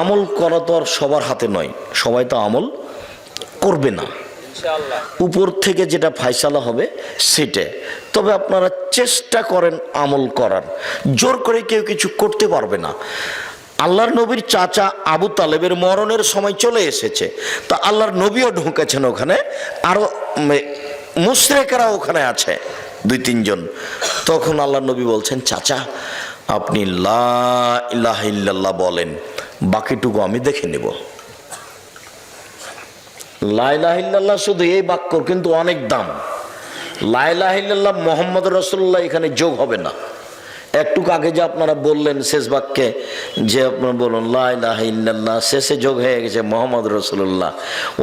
B: আমল করা তো আর সবার হাতে নয়, সবাই তো আমল করবে না, উপর থেকে যেটা ফায়সালা হবে সেটা। তবে আপনারা চেষ্টা করেন আমল করার, জোর করে কেউ কিছু করতে পারবে না। আল্লাহর নবীর চাচা আবু তালেবের মরণের সময় চলে এসেছে, তা আল্লাহর নবীও ঢুকেছেন ওখানে, আরো মুশরিকরা ওখানে আছে 2-3 জন। তখন আল্লাহর নবী বলছেন, চাচা আপনি লা ইলাহা ইল্লাল্লাহ বলেন, বাকিটুকু আমি দেখে নেব। লা ইলাহা ইল্লাল্লাহ শুধু এই বাক্য কিন্তু অনেক দাম। লা ইলাহা ইল্লাল্লাহ মুহাম্মদ রাসূলুল্লাহ এখানে যোগ হবে না। একটু আগে যে আপনারা বললেন শেষ বাক্যে যে আপনারা বলুন লা ইলাহা ইল্লাল্লাহ, শেষে যোগ হয়ে গেছে মুহাম্মদ রাসূলুল্লাহ,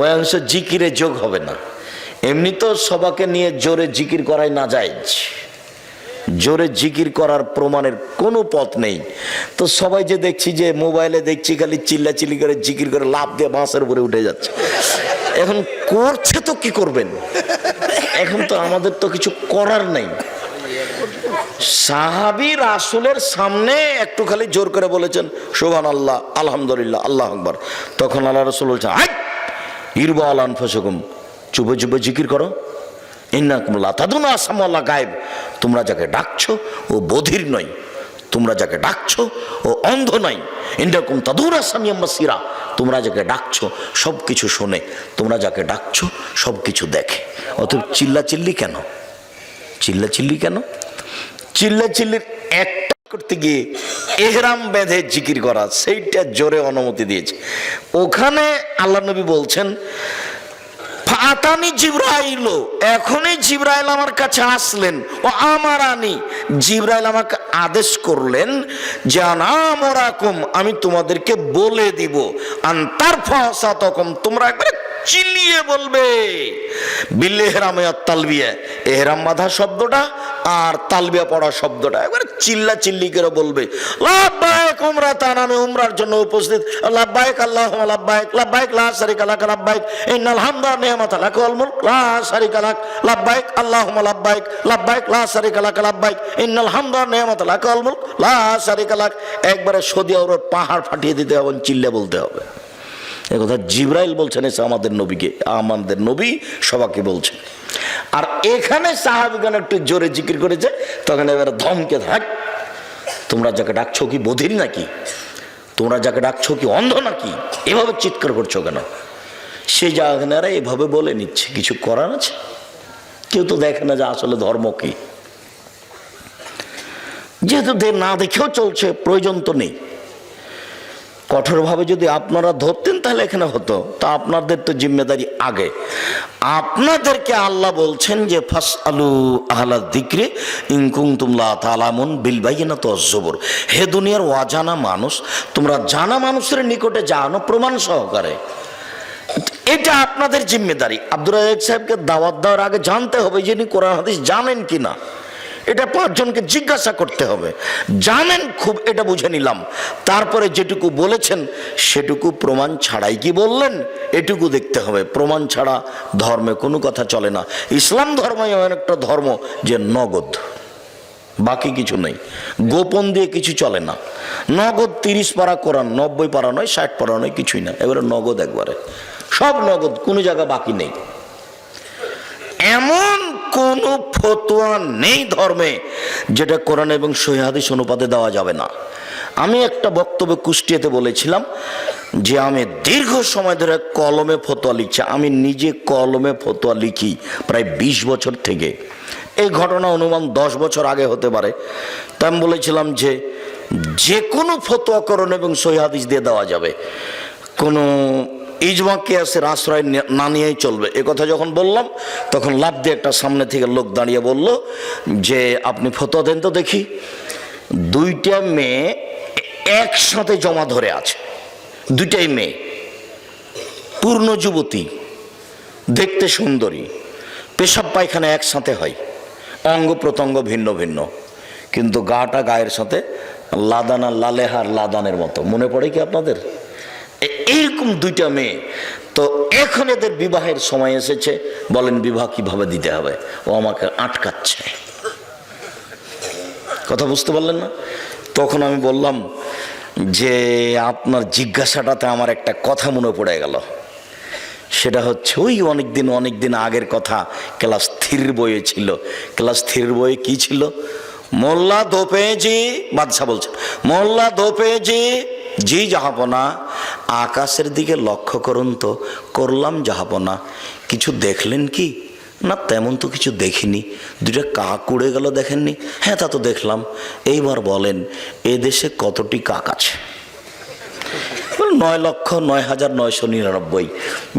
B: ওই অংশ জিকিরে যোগ হবে না। এমনি তো সবাকে নিয়ে জোরে জিকির করাই না যায়, জোরে জিকির করার প্রমাণের কোনো পথ নেই। তো সবাই যে দেখছি যে মোবাইলে দেখছি খালি চিল্লাচিল্লি করে জিকির করে লাফ দিয়ে বাঁশের উপরে উঠে যাচ্ছে। এখন করছে তো কি করবেন, এখন তো আমাদের তো কিছু করার নেই। সাহাবী রাসূলের সামনে একটু খালি জোর করে বলেছেন সুবহানাল্লাহ, আলহামদুলিল্লাহ, আল্লাহু আকবার। তখন আল্লাহ রাসূল বলছেন, আই ইরবা আলা আনফুসিকুম, চুপে চুপে জিকির করো। ইন্নাকুম লা তাদুনা আসামাল্লাহ গায়েব, তোমরা যাকে ডাকছো ও বধির নয়, তোমরা যাকে ডাকছো ও অন্ধ নয়। ইন্নাকুম তাদুনা সামিয়াম বাসীরা, তোমরা যাকে ডাকছো সব কিছু শোনে, তোমরা যাকে ডাকছো সব কিছু দেখে। অতএব চিল্লাচিল্লি কেন, চিল্লাচিল্লি কেন? চিল্লাচিল্লির একটা করতে গিয়ে ইহরাম বেঁধে জিকির করা, সেইটা জোরে অনুমতি দিয়েছে। ওখানে আল্লাহ নবী বলছেন, ফাতানি জিবরাইল, এখনই জিবরাইল আমার কাছে আসলেন, ও আমার আনি, জিবরাইল আমাকে আদেশ করলেন যে আনামরাকুম, আমি তোমাদেরকে বলে দিব, আনতার ফাসাতকুম, তোমরা একবারে চিল্লিয়ে বলবে বিল ইহরামে আর তালবিয়া, ইহরাম বাঁধা শব্দটা আর তালবিয়া পড়া শব্দটা একবারে চিল্লা চিল্লি করে বলবে। লাব্বাইক উমরাতান, আমি উমরার জন্য উপস্থিত। লাব্বাইক আল্লাহুম্মা লাব্বাইক, লাব্বাইক লা শারীকা লাক, লাব্বাইক ইন্নাল হামদা ওয়ান নি'মাতা লাক ওয়াল মুলক লা শারীকা লাক, লাব্বাইক আল্লাহুম্মা লাব্বাইক, লাব্বাইক লা শারীকা লাক, লাব্বাইক ইন্নাল হামদা ওয়ান নি'মাতা লাক ওয়াল মুলক লা শারীকা লাক। একবারে সৌদি আরবের পাহাড় ফাটিয়ে দিতে হবে, চিল্লে বলতে হবে। এই কথা জিবরাইল বলছেন, এসে আমাদের নবীকে, আমাদের নবী সবাইকে বলছেন। আর এখানে সাহাবীগণ একটু জোরে জিকির করেছে, তখন এবারে ধমকে থাক, তোমরা যাকে ডাকছো কি বধির নাকি, তোমরা যাকে ডাকছো কি অন্ধ নাকি, এভাবে চিৎকার করছো কেন? সেই জায়গারা এভাবে বলে নিচ্ছে, কিছু করার আছে? কেউ তো দেখে না যে আসলে ধর্ম কি। যেহেতু না দেখেও চলছে, প্রয়োজন তো নেই। কঠোরভাবে যদি আপনারা ধরতেন তাহলে এখানে হতো, তা আপনাদের তো জিম্মেদারি আগে। আপনাদেরকে আল্লাহ বলছেন যে ফাসআলু আহলা যিকরি ইন কুনতুম লা তা'লামুন বিল বায়িনাতি ওয়াজ জুবুর, হে দুনিয়ার অজানা মানুষ, তোমরা জানা মানুষের নিকটে জানো প্রমাণ সহকারে। এটা আপনাদের জিম্মেদারি। আব্দুর রাজ্জাক সাহেবকে দাওয়াত দেওয়ার আগে জানতে হবে যিনি কোরআন হাদিস জানেন কিনা, এটা 5 জনকে জিজ্ঞাসা করতে হবে। জানেন খুব, এটা বুঝে নিলাম। তারপরে যেটুকু বলেছেন সেটুকু প্রমাণ ছাড়াই কি বললেন, এটুকু দেখতে হবে। প্রমাণ ছাড়া ধর্মে কোনো কথা চলে না। ইসলাম ধর্ম এমন একটা ধর্ম যে নগদ, বাকি কিছু নেই, গোপন দিয়ে কিছু চলে না। নগদ 30 পারা কোরআন, 90 পারা নয়, 60 পারা নয়, কিছুই না, এবারে নগদ, একবারে সব নগদ, কোনো জায়গা বাকি নেই। এমন কোন ফতোয়া নেই ধর্মে যেটা কোরআন এবং সহিহ হাদিস অনুপাতে দেওয়া যাবে না। আমি একটা বক্তব্যে কুষ্টিয়াতে বলেছিলাম যে আমি দীর্ঘ সময় ধরে কলমে ফতোয়া লিখছি। আমি নিজে কলমে ফতোয়া লিখি প্রায় 20 বছর থেকে। এই ঘটনা অনুমান 10 বছর আগে হতে পারে। তাই আমি বলেছিলাম যে কোনো ফতোয়া কোরআন এবং সহিহ হাদিস দিয়ে দেওয়া যাবে, কোনো ইজমা কিয়াসের আশ্রয় না নিয়েই চলবে। এ কথা যখন বললাম তখন লাফ দিয়ে একটা সামনে থেকে লোক দাঁড়িয়ে বলল যে আপনি ফতোয়া দেন তো দেখি। 2টা মেয়ে একসাথে জমা ধরে আছে, 2টাই মেয়ে, পূর্ণ যুবতী, দেখতে সুন্দরী, পেশাব পায়খানা একসাথে হয়, অঙ্গ প্রত্যঙ্গ ভিন্ন ভিন্ন, কিন্তু গাটা গায়ের সাথে লাদানা লালেহার লাদানের মতো। মনে পড়ে কি আপনাদের? এইরকম 2টা মেয়ে। তো এখন এদের বিবাহের সময় এসেছে, বলেন বিবাহ কিভাবে দিতে হবে, ও আমাকে আটকাচ্ছে। কথা বুঝতে পারলেন না? তখন আমি বললাম যে আপনার জিজ্ঞাসাটাতে আমার একটা কথা মনে পড়ে গেল। সেটা হচ্ছে ওই অনেক দিন আগের কথা। ক্লাস 3 বইয়ে ছিল। ক্লাস 3 বইয়ে কি ছিল? মোল্লা দোপেজি, বাদশাহ বলছে, মোল্লা দোপেজি জি জাহাপনা, আকাশের দিকে লক্ষ্য করুন তো। করলাম জাহাপনা। কিছু দেখলেন কি? না তেমন তো কিছু দেখিনি। দুইটা কাক উড়ে গেল, দেখেননি? হ্যাঁ তা তো দেখলাম। এইবার বলেন এ দেশে কতটি কাক আছে? 9,09,999।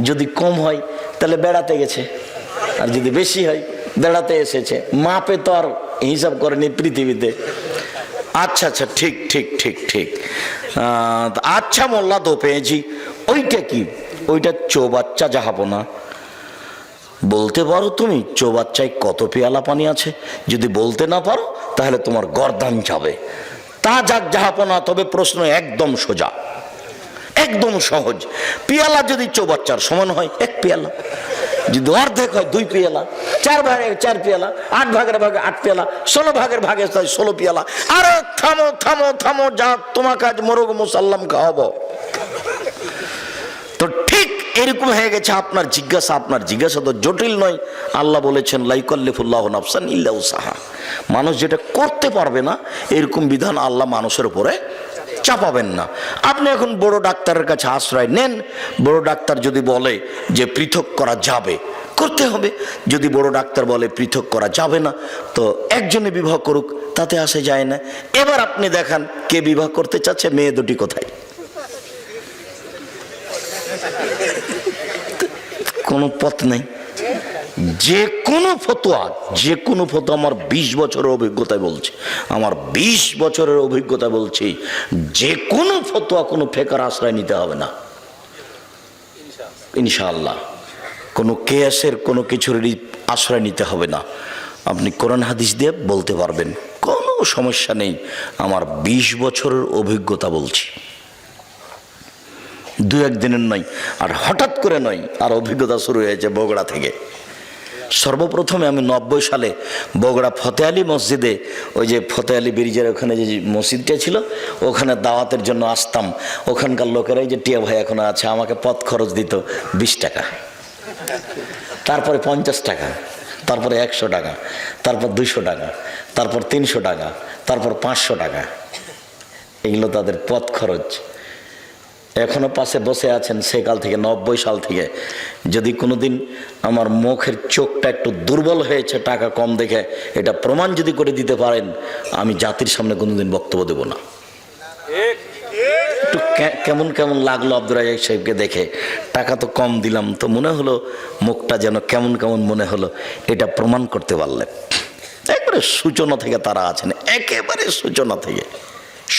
B: যদি কম হয় তাহলে বেড়াতে গেছে, আর যদি বেশি হয় বেড়াতে এসেছে। মাপে তো আর হিসাব করেনি পৃথিবীতে। আচ্ছা আচ্ছা, ঠিক ঠিক ঠিক ঠিক। আচ্ছা মোল্লা দোপেজি, ওইটা কি? ওইটা চৌবাচ্চা জাহাপনা। বলতে পারো তুমি চৌবাচ্চায় কত পেয়ালা পানি আছে? যদি বলতে না পারো তাহলে তোমার গর্দান যাবে। তা যাক জাহাপনা, তবে প্রশ্ন একদম সোজা, একদম সহজ। পেয়ালা যদি চৌবাচ্চার সমান হয় 1 পেয়ালা, যদি অর্ধেক হয় 2 পেয়ালা, 4 ভাগে 4 পেয়ালা, 8 ভাগের ভাগে 8 পেয়ালা, 16 ভাগের ভাগে 16 পেয়ালা। আরে থামো থামো থামো, যা তোমাকে আজ মোরগ মুসাল্লাম খাওয়াবো। তো ঠিক এরকম হয়ে গেছে আপনার জিজ্ঞাসা। আপনার জিজ্ঞাসা তো জটিল নয়। আল্লাহ বলেছেন লা ইউকাল্লিফুল্লাহু নাফসান ইল্লা উসাহা। মানুষ যেটা করতে পারবে না এরকম বিধান আল্লাহ মানুষের উপরে চাপাবেন না। আপনি এখন বড় ডাক্তারের কাছে আশ্রয় নেন। বড় ডাক্তার যদি বলে যে পৃথক করা যাবে, করতে হবে। যদি বড় ডাক্তার বলে পৃথক করা যাবে না, তো একজনে বিবাহ করুক, তাতে আসে যায় না। এবার আপনি দেখান কে বিবাহ করতে চাচ্ছে, মেয়ে দুটি কোথায়? কোনো পথ নেই। যে কোনো ফতোয়া আমার 20 বছরের অভিজ্ঞতায় বলছি, আমার 20 বছরের অভিজ্ঞতা বলছি, যে কোনো ফতোয়া কোনো ফেকার আশ্রয় নিতে হবে না ইনশাআল্লাহ। কোনো কেয়াসের কোনো কিছুর আশ্রয় নিতে হবে না। আপনি কোরআন হাদিস দিয়ে বলতে পারবেন, কোনো সমস্যা নেই। আমার 20 বছরের অভিজ্ঞতা বলছি, 2-1 দিনের নয়, আর হঠাৎ করে নয়। আর অভিজ্ঞতা শুরু হয়েছে বগুড়া থেকে। সর্বপ্রথমে আমি 90 সালে বগুড়া ফতে আলী মসজিদে, ওই যে ফতে আলী ব্রিজের ওখানে যে মসজিদটা ছিল, ওখানে দাওয়াতের জন্য আসতাম। ওখানকার লোকেরাই যে টিয়া ভাই এখনো আছে, আমাকে পথ খরচ দিত 20 টাকা, তারপরে 50 টাকা, তারপরে 100 টাকা, তারপর 200 টাকা, তারপর 300 টাকা, তারপর 500 টাকা। এগুলো তাদের পথ খরচ। এখনো পাশে বসে আছেন সেকাল থেকে, 90 সাল থেকে। যদি কোনোদিন আমার মুখের চোখটা একটু দুর্বল হয়েছে টাকা কম দেখে, এটা প্রমাণ যদি করে দিতে পারেন, আমি জাতির সামনে কোনোদিন বক্তব্য দেব না। একটু কেমন কেমন লাগলো আব্দুর রাজ্জাক সাহেবকে দেখে। টাকা তো কম দিলাম, তো মনে হলো মুখটা যেন কেমন কেমন মনে হলো। এটা প্রমাণ করতে পারলে, একবারে সূচনা থেকে তারা আছেন, একেবারে সূচনা থেকে।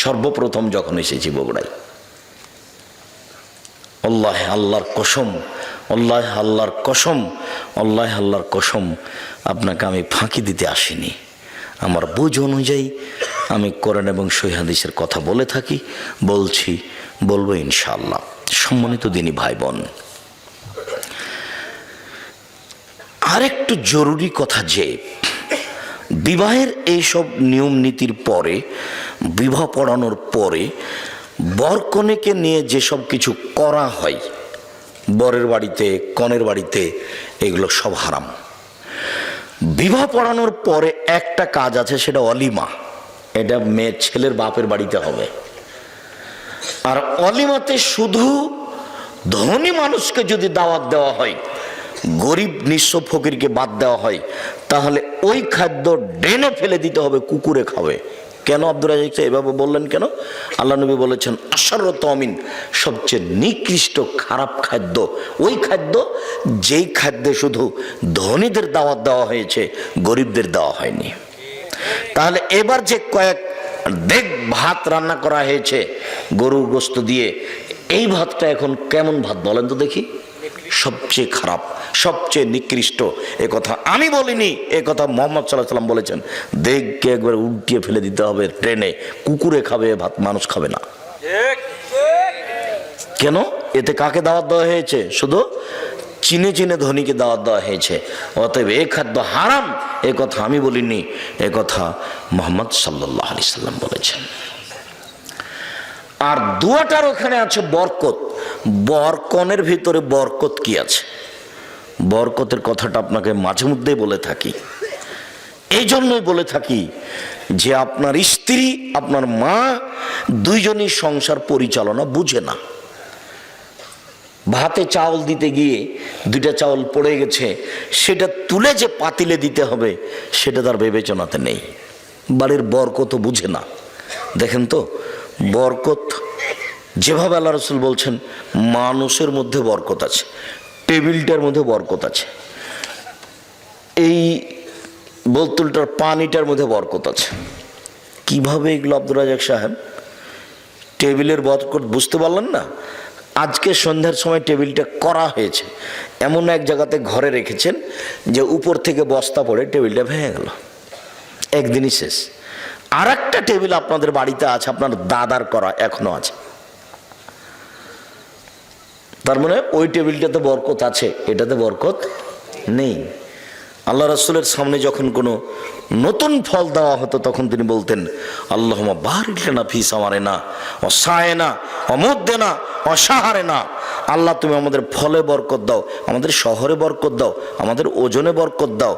B: সর্বপ্রথম যখন এসেছি বগুড়ায়, আল্লাহ আল্লাহর কসম, আল্লাহ আল্লাহর কসম, আল্লাহ আল্লাহর কসম, আপনাকে আমি ফাঁকি দিতে আসিনি। আমার বুঝ অনুযায়ী আমি কোরআন এবং সহিহ হাদিসের কথা বলে থাকি, বলবো ইনশাআল্লাহ। সম্মানিত দিনী ভাই বোন, আরেকটু জরুরি কথা যে বিবাহের এইসব নিয়ম নীতির পরে, বিবাহ পড়ানোর পরে বরকনেকে নিয়ে যেসব কিছু করা হয় বরের বাড়িতে কনের বাড়িতে, এগুলো সব হারাম। বিবাহ পড়ানোর পরে একটা কাজ আছে, সেটা অলিমা। এটা মেয়ে ছেলের বাপের বাড়িতে হবে। আর অলিমাতে শুধু ধনী মানুষকে যদি দাওয়াত দেওয়া হয়, গরিব নিঃস্ব ফকিরকে বাদ দেওয়া হয়, তাহলে ওই খাদ্য ড্রেনে ফেলে দিতে হবে, কুকুরে খাবে। কেন আব্দুর রাজ্জাক এভাবে বললেন কেন? আল্লাহ নবী বলেছেন আশারত আমিন, সবচেয়ে নিকৃষ্ট খারাপ খাদ্য ওই খাদ্য যেই খাদ্যে শুধু ধনীদের দাওয়াত দেওয়া হয়েছে, গরিবদের দেওয়া হয়নি। তাহলে এবার যে কয়েক দেগ ভাত রান্না করা হয়েছে গরুর গোশত দিয়ে, এই ভাতটা এখন কেমন ভাত বলেন তো দেখি? সবচেয়ে খারাপ, সবচেয়ে নিকৃষ্ট। এ কথা আমি বলিনি, এ কথা মুহাম্মদ সাল্লাল্লাহু আলাইহি ওয়াসাল্লাম বলেছেন। দেখকে একবার উল্টিয়ে ফেলে দিতে হবে ট্রেনে, কুকুরে খাবে ভাত, মানুষ খাবে না। কেন? এতে কাকে দাওয়াত দেওয়া হয়েছে? শুধু চিনে চিনে ধনীকে দাওয়াত দেওয়া হয়েছে। অতএব এই খাদ্য হারাম, এ কথা আমি বলিনি, এ কথা মুহাম্মদ সাল্লাল্লাহু আলাইহি ওয়াসাল্লাম বলেছেন। আর দুয়াটার ওখানে আছে বরকত। বরকনের ভিতরে বরকত কি আছে? বরকতের কথাটা আপনাকে মাঝে মধ্যেই বলে থাকি। এই জন্যই বলে থাকি যে আপনার স্ত্রী, আপনার মা দুইজনই সংসার পরিচালনা বুঝে না। ভাতে চাউল দিতে গিয়ে দুইটা চাউল পড়ে গেছে, সেটা তুলে যে পাতিলে দিতে হবে সেটা তার বিবেচনাতে নেই। বাড়ির বরকত বুঝে না। দেখেন তো, বরকত যেভাবে আল্লাহ রসুল বলছেন, মানুষের মধ্যে বরকত আছে, টেবিলটার মধ্যে বরকত আছে, এই বোতলটার পানিটার মধ্যে বরকত আছে। কিভাবে এগুলো আব্দুর রাজাক সাহেব? টেবিলের বরকত বুঝতে পারলেন না? আজকে সন্ধ্যার সময় টেবিলটা করা হয়েছে, এমন এক জায়গাতে ঘরে রেখেছেন যে উপর থেকে বস্তা পড়ে টেবিলটা ভেঙে গেল, একদিনই শেষ। আর একটা টেবিল আপনাদের বাড়িতে আছে, আপনার দাদার করা, এখনো আছে। তার মানে ওই টেবিলটাতে বরকত আছে, এটাতে বরকত নেই। আল্লাহ রাসূলের সামনে যখন কোনো নতুন ফল দেওয়া হতো তখন তিনি বলতেন, আল্লাহুম্মা বারিক লানা ফি সামারিনা ওয়া সায়না ওয়া মুদ্দিনা ওয়া শাহরিনা। আল্লাহ তুমি আমাদের ফলে বরকত দাও, আমাদের শহরে বরকত দাও, আমাদের ওজনে বরকত দাও,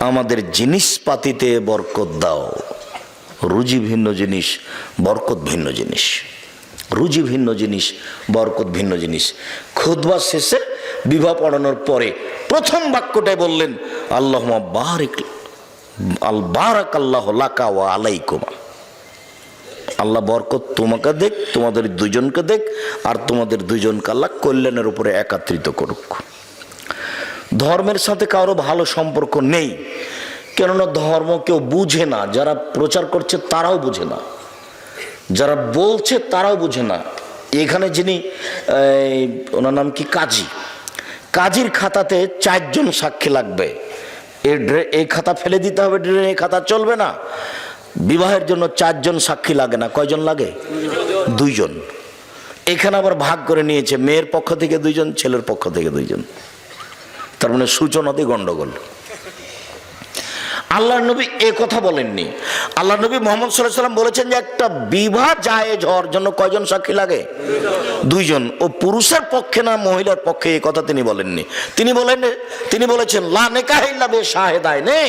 B: আমাদের জিনিসপাতিতে বরকত দাও। রুজি ভিন্ন জিনিস, বরকত ভিন্ন জিনিস। রুজি ভিন্ন জিনিস, বরকত ভিন্ন জিনিস। খুতবা শেষে বিবাহ পড়ানোর পরে প্রথম বাক্যটাই বললেন, আল্লাহুম্মা বারিক বারাকাল্লাহু লাকা ওয়া আলাইকুমা। আল্লাহ বরকত তোমাকে দেখ, তোমাদের দুজনকে দেখ, আর তোমাদের দুজনকে আল্লাহ কল্যাণের উপরে একাত্রিত করুক। ধর্মের সাথে কারো ভালো সম্পর্ক নেই, কেননা ধর্ম কেউ বুঝে না। যারা প্রচার করছে তারাও বুঝে না, যারা বলছে তারাও বুঝে না। এখানে যিনি ওনার নাম কি, কাজী, কাজীর খাতাতে 4 জন সাক্ষী লাগবে। এই খাতা ফেলে দিতে হবে, এই খাতা চলবে না। বিবাহের জন্য 4 জন সাক্ষী লাগে না, কয়জন লাগে? 2 জন। এখানে আবার ভাগ করে নিয়েছে, মেয়ের পক্ষ থেকে 2 জন, ছেলের পক্ষ থেকে 2 জন। তার মানে সূচনাতেই গন্ডগোল। আল্লাহ নবী এ কথা বলেননি। আল্লাহ নবী মুহাম্মদ সাল্লাল্লাহু আলাইহি ওয়াসাল্লাম বলেছেন যে একটা বিবাহ জায়েজ হওয়ার জন্য কয়জন সাক্ষী লাগে? 2 জন। ও পুরুষের পক্ষে না মহিলার পক্ষে, এই কথা তিনি বলেননি। তিনি বলেছেন লা নিকাহ ইল্লা বি শাহিদাইনি,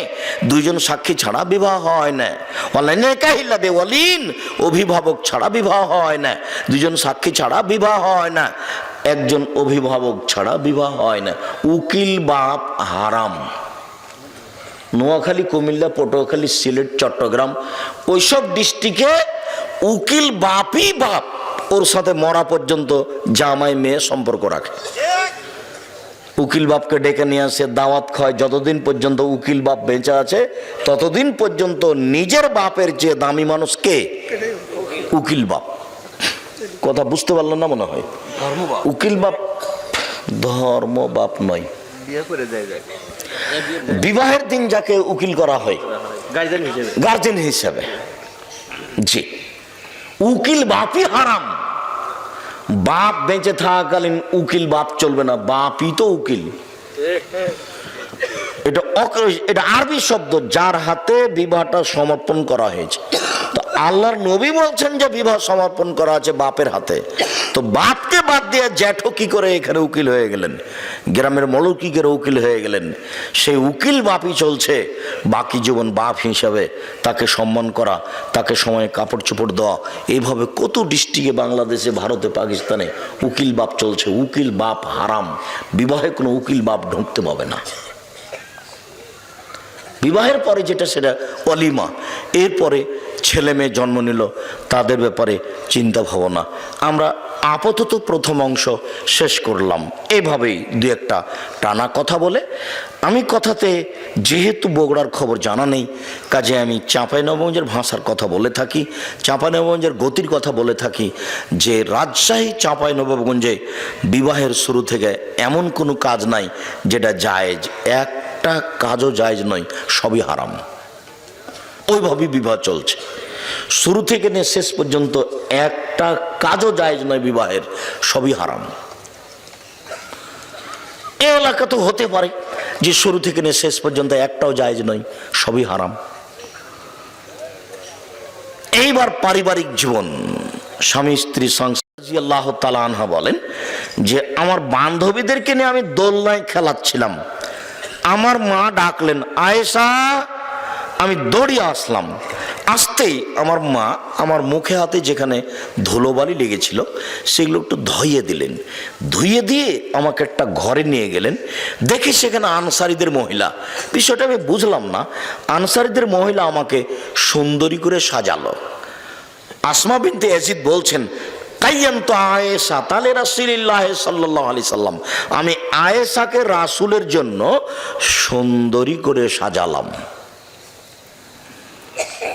B: 2 জন সাক্ষী ছাড়া বিবাহ হয় না। ওয়ালা নিকাহ ইল্লা বি ওয়ালিন, অভিভাবক ছাড়া বিবাহ হয় না। 2 জন সাক্ষী ছাড়া বিবাহ হয় না। 1 জন অভিভাবক ছাড়া বিবাহ হয় না। উকিল বাপ হারাম। নোয়াখালী, কুমিল্লা, পটুয়াখালী, সিলেট, চট্টগ্রাম, ওইসব ডিস্ট্রিক্টে উকিল বাপই বাপ, ওর সাথে মরা পর্যন্ত জামাই মেয়ে সম্পর্ক রাখে। উকিল বাপকে ডেকে নিয়ে আসে, দাওয়াত খায়। যতদিন পর্যন্ত উকিল বাপ বেঁচে আছে ততদিন পর্যন্ত নিজের বাপের যে দামি মানুষ কে? উকিল বাপ। কথা বুঝতে পারলেন না মনে হয়? উকিল বাপ ধর্ম বাপ নয়। বিবাহের দিন যাকে উকিল করা হয় গার্জেন হিসেবে, জি, উকিল বাপই হারাম। বাপ বেঁচে থাকাকালীন উকিল বাপ চলবে না, বাপই তো উকিল। এটা আরবি শব্দ, যার হাতে বিবাহটা সমর্পণ করা হয়েছে। তো আল্লাহর নবী বলছেন যে বিবাহ সমর্পণ করা আছে বাপের হাতে। তো বাপকে বাদ দিয়ে জ্যাঠো কি করে এখানে উকিল হয়ে গেলেন? গ্রামের মলক কি করে উকিল হয়ে গেলেন? সেই উকিল বাপই চলছে। বাকি জীবন বাপ হিসাবে তাকে সম্মান করা, তাকে সময়ে কাপড় চোপড় দেওয়া, এইভাবে কত ডিস্ট্রিক্টে, বাংলাদেশে, ভারতে, পাকিস্তানে উকিল বাপ চলছে। উকিল বাপ হারাম। বিবাহে কোনো উকিল বাপ ঢুকতে পাবে না। বিবাহের পরে যেটা সেটা অলিমা। এরপরে ছেলে মেয়ে জন্ম নিল, তাদের ব্যাপারে চিন্তা ভাবনা। আমরা আপাতত প্রথম অংশ শেষ করলাম। এভাবেই 2-1টা টানা কথা বলে, আমি কথাতে যেহেতু বগুড়ার খবর জানা নেই, কাজে আমি চাঁপাইনবাবগঞ্জের ভাষার কথা বলে থাকি, চাঁপাইনবাবগঞ্জের গতির কথা বলে থাকি। যে রাজশাহী, চাঁপাইনবাবগঞ্জে বিবাহের শুরু থেকে এমন কোনো কাজ নাই যেটা জায়েজ। একটা কাজও জায়েজ নয়, সবই হারাম। ওইভাবেই বিবাহ চলছে শুরু থেকে নিয়ে শেষ পর্যন্ত। একটা কাজও জায়েজ নয় বিবাহের, সবই হারাম। এই এলাকা তো হতে পারে যে শুরু থেকে নিয়ে শেষ পর্যন্ত একটাও জায়েজ নয়, সবই হারাম। এইবার পারিবারিক জীবন, স্বামী স্ত্রী সংসার, আল্লাহ তাআলা আনহা বলেন যে আমার বান্ধবীদেরকে নিয়ে আমি দোলনায় খেলাচ্ছিলাম, আমার মা ডাকলেন আয়েশা, আমি দৌড়িয়ে আসলাম। আসতেই আমার মা আমার মুখে হাতে যেখানে ধুলোবালি লেগেছিল সেগুলো একটু ধুইয়ে দিলেন, ধুইয়ে দিয়ে আমাকে একটা ঘরে নিয়ে গেলেন। দেখি সেখানে আনসারীদের মহিলা, বিষয়টা আমি বুঝলাম না, আনসারীদের মহিলা আমাকে সুন্দরী করে সাজালো। আসমা বিনতে ইয়াজিদ বলছেন কাইয়ামতু আয়েশা তালে রাসূলুল্লাহ সাল্লাল্লাহু আলাইহি সাল্লাম, আমি আয়েশাকে রাসূলের জন্য সুন্দরী করে সাজালাম।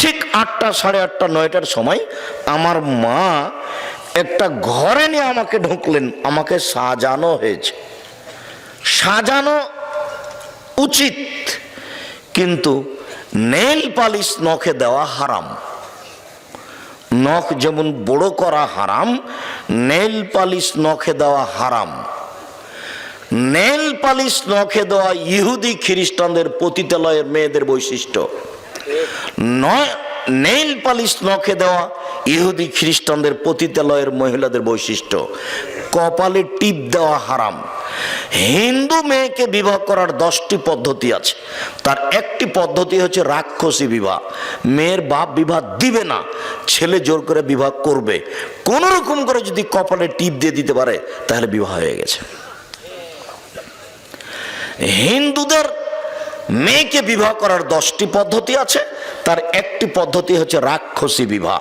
B: ঠিক 8টা, 8:30, 9টার সময় আমার মা একটা ঘরে নিয়ে আমাকে ঢুকলেন, আমাকে সাজানো হয়েছে। সাজানো উচিত, কিন্তু নেল পালিশ নখে দেওয়া হারাম। নখ যেমন বড় করা হারাম, নেল পালিশ নখে দেওয়া হারাম। নেল পালিশ নখে দেওয়া ইহুদি খ্রিস্টানদের পতিতালয়ের মেয়েদের বৈশিষ্ট্য নয়। নেল পালিশ নখে দেওয়া ইহুদি খ্রিস্টানদের পতিতালয়ের মহিলাদের বৈশিষ্ট্য। কপালে টিপ দেওয়া হারাম। হিন্দু মেয়েকে বিবাহ করার 10টি পদ্ধতি আছে, তার একটি পদ্ধতি হচ্ছে রাক্ষসী বিবাহ। মেয়ের বাপ বিবাহ দিবে না, ছেলে জোর করে বিবাহ করবে। কোন রকম করে যদি কপালে টিপ দিয়ে দিতে পারে তাহলে বিবাহ হয়ে গেছে। হিন্দুদের মেয়েকে বিবাহ করার 10টি পদ্ধতি আছে, তার একটি পদ্ধতি হচ্ছে রাক্ষসী বিবাহ,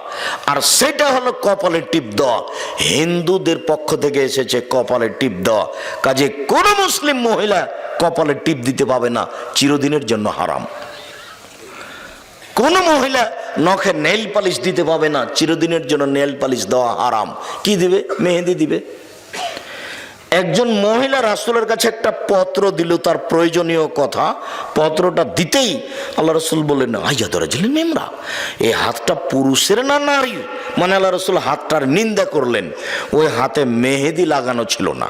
B: আর সেটা হলো কপালে টিপ দেওয়া। হিন্দুদের পক্ষ থেকে এসেছে কপালে টিপ দেওয়া, কাজে কোন মুসলিম মহিলা কপালে টিপ দিতে পাবে না, চিরদিনের জন্য হারাম। কোন মহিলা নখে নেল পালিশ দিতে পাবে না, চিরদিনের জন্য নেল পালিশ দেওয়া হারাম। কি দিবে? মেহেদি দিবে। একজন মহিলা রাসূলের কাছে একটা পত্র দিল, তার প্রয়োজনীয় কথা। পত্রটা দিতেই আল্লাহ রাসূল বললেন আইয়াদু রাজুলিন মিমরা, এই হাতটা পুরুষের না নারীর? মানে আল্লাহ রাসূল হাতটার নিন্দা করলেন। ওই হাতে মেহেদি লাগানো ছিল না।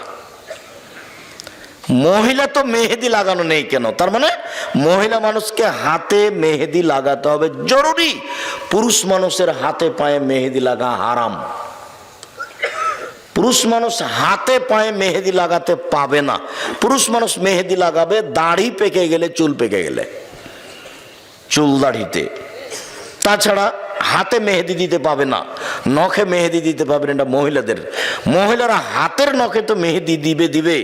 B: মহিলা তো মেহেদি লাগানো নেই কেন? তার মানে মহিলা মানুষকে হাতে মেহেদি লাগাতে হবে জরুরি, পুরুষ মানুষের হাতে পায়ে মেহেদি লাগা হারাম। পুরুষ মানুষ হাতে পায়ে মেহেদি লাগাতে পাবে না। পুরুষ মানুষ মেহেদি লাগাবে দাড়ি পেকে গেলে, চুল পেকে গেলে, চুল দাড়িতে। তাছাড়া হাতে মেহেদি দিতে পাবে না, নখে মেহেদি দিতে পাবে না, এটা মহিলাদের। মহিলারা হাতের নখে তো মেহেদি দিবে,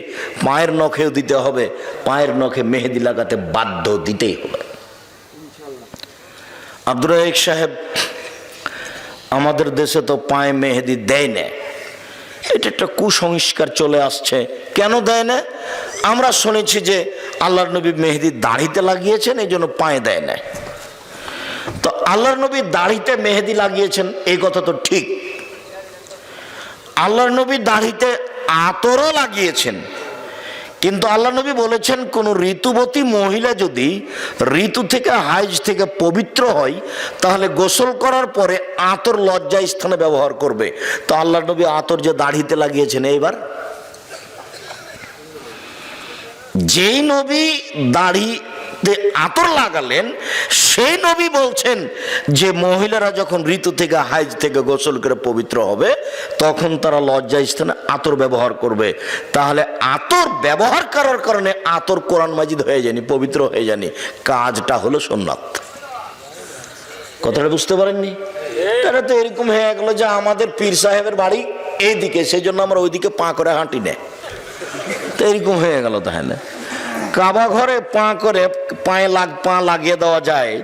B: পায়ের নখেও দিতে হবে। পায়ের নখে মেহেদি লাগাতে বাধ্য, দিতেই হবে। আব্দুর রাজ্জাক সাহেব, আমাদের দেশে তো পায়ে মেহেদি দেয় না, এটা একটা কুসংস্কার চলে আসছে। কেন দেয় না? আমরা শুনেছি যে আল্লাহর নবী মেহেদি দাড়িতে লাগিয়েছেন, এই জন্য পায়ে দেয় না। তো আল্লাহর নবী দাড়িতে মেহেদি লাগিয়েছেন এই কথা তো ঠিক। আল্লাহর নবী দাড়িতে আতরও লাগিয়েছেন, কিন্তু আল্লাহ নবী বলেছেন কোন ঋতুবতী মহিলা যদি ঋতু থেকে, হাইজ থেকে পবিত্র হয় তাহলে গোসল করার পরে আতর লজ্জা স্থানে ব্যবহার করবে। তো আল্লাহ নবী আতর যে দাড়িতে লাগিয়েছেন, এইবার যেই নবী দাড়িতে আতর লাগালেন সেই নবী বলছেন যে মহিলারা যখন ঋতু থেকে, হাইজ থেকে গোসল করে পবিত্র হবে তখন তারা লজ্জা স্থানে আতর ব্যবহার করবে। তাহলে আতর ব্যবহার করার কারণে আতর কোরআন মাজিদ হয়ে যায়নি, পবিত্র হয়ে যায়নি, কাজটা হলো সুন্নাত। কথাটা বুঝতে পারেননি? তারা তো এরকম হয়ে গেল যে আমাদের পীর সাহেবের বাড়ি এইদিকে, সেই জন্য আমরা ওইদিকে পা করে হাঁটি না, তো এরকম হয়ে গেল। তাহলে কাবা ঘরে পা করে পা লাগিয়ে দেওয়া যায়,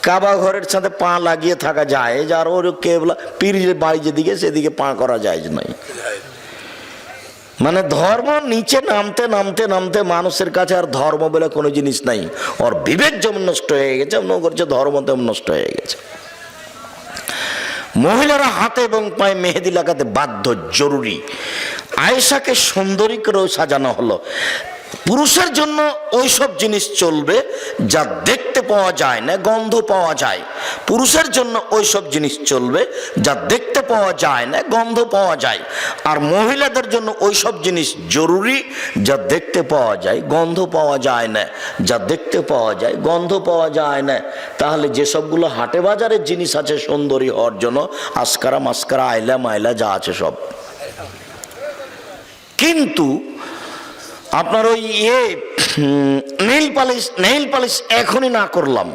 B: কাবা ঘরের সাথে পা লাগিয়ে থাকা যায়, আর ওর কেবলা পীরের বাড়ি যেদিকে সেদিকে পা করা যায় নাই। মানে ধর্ম নিচে নামতে নামতে নামতে মানুষের কাছে আর ধর্ম বলে কোনো জিনিস নাই। ওর বিবেক যেমন নষ্ট হয়ে গেছে, মনে করছে ধর্ম তেমন নষ্ট হয়ে গেছে। মহিলারা হাতে এবং পায়ে মেহেদি লাগাতে বাধ্য, জরুরি। আয়েশাকে সুন্দরী করেও সাজানো হলো। পুরুষের জন্য ওইসব জিনিস চলবে যা দেখতে পাওয়া যায় না, গন্ধ পাওয়া যায়। পুরুষের জন্য ওইসব জিনিস চলবে যা দেখতে পাওয়া যায় না, গন্ধ পাওয়া যায়। আর মহিলাদের জন্য ওইসব জিনিস জরুরি যা দেখতে পাওয়া যায়, গন্ধ পাওয়া যায় না, যা দেখতে পাওয়া যায়, গন্ধ পাওয়া যায় না। তাহলে যেসবগুলো হাটে বাজারের জিনিস আছে সুন্দরী হওয়ার জন্য, আসকারা মাস্কারা আইলা মাইলা যা আছে সব, কিন্তু আপনার ওই নেইল পালিশ এখনই না করলাম,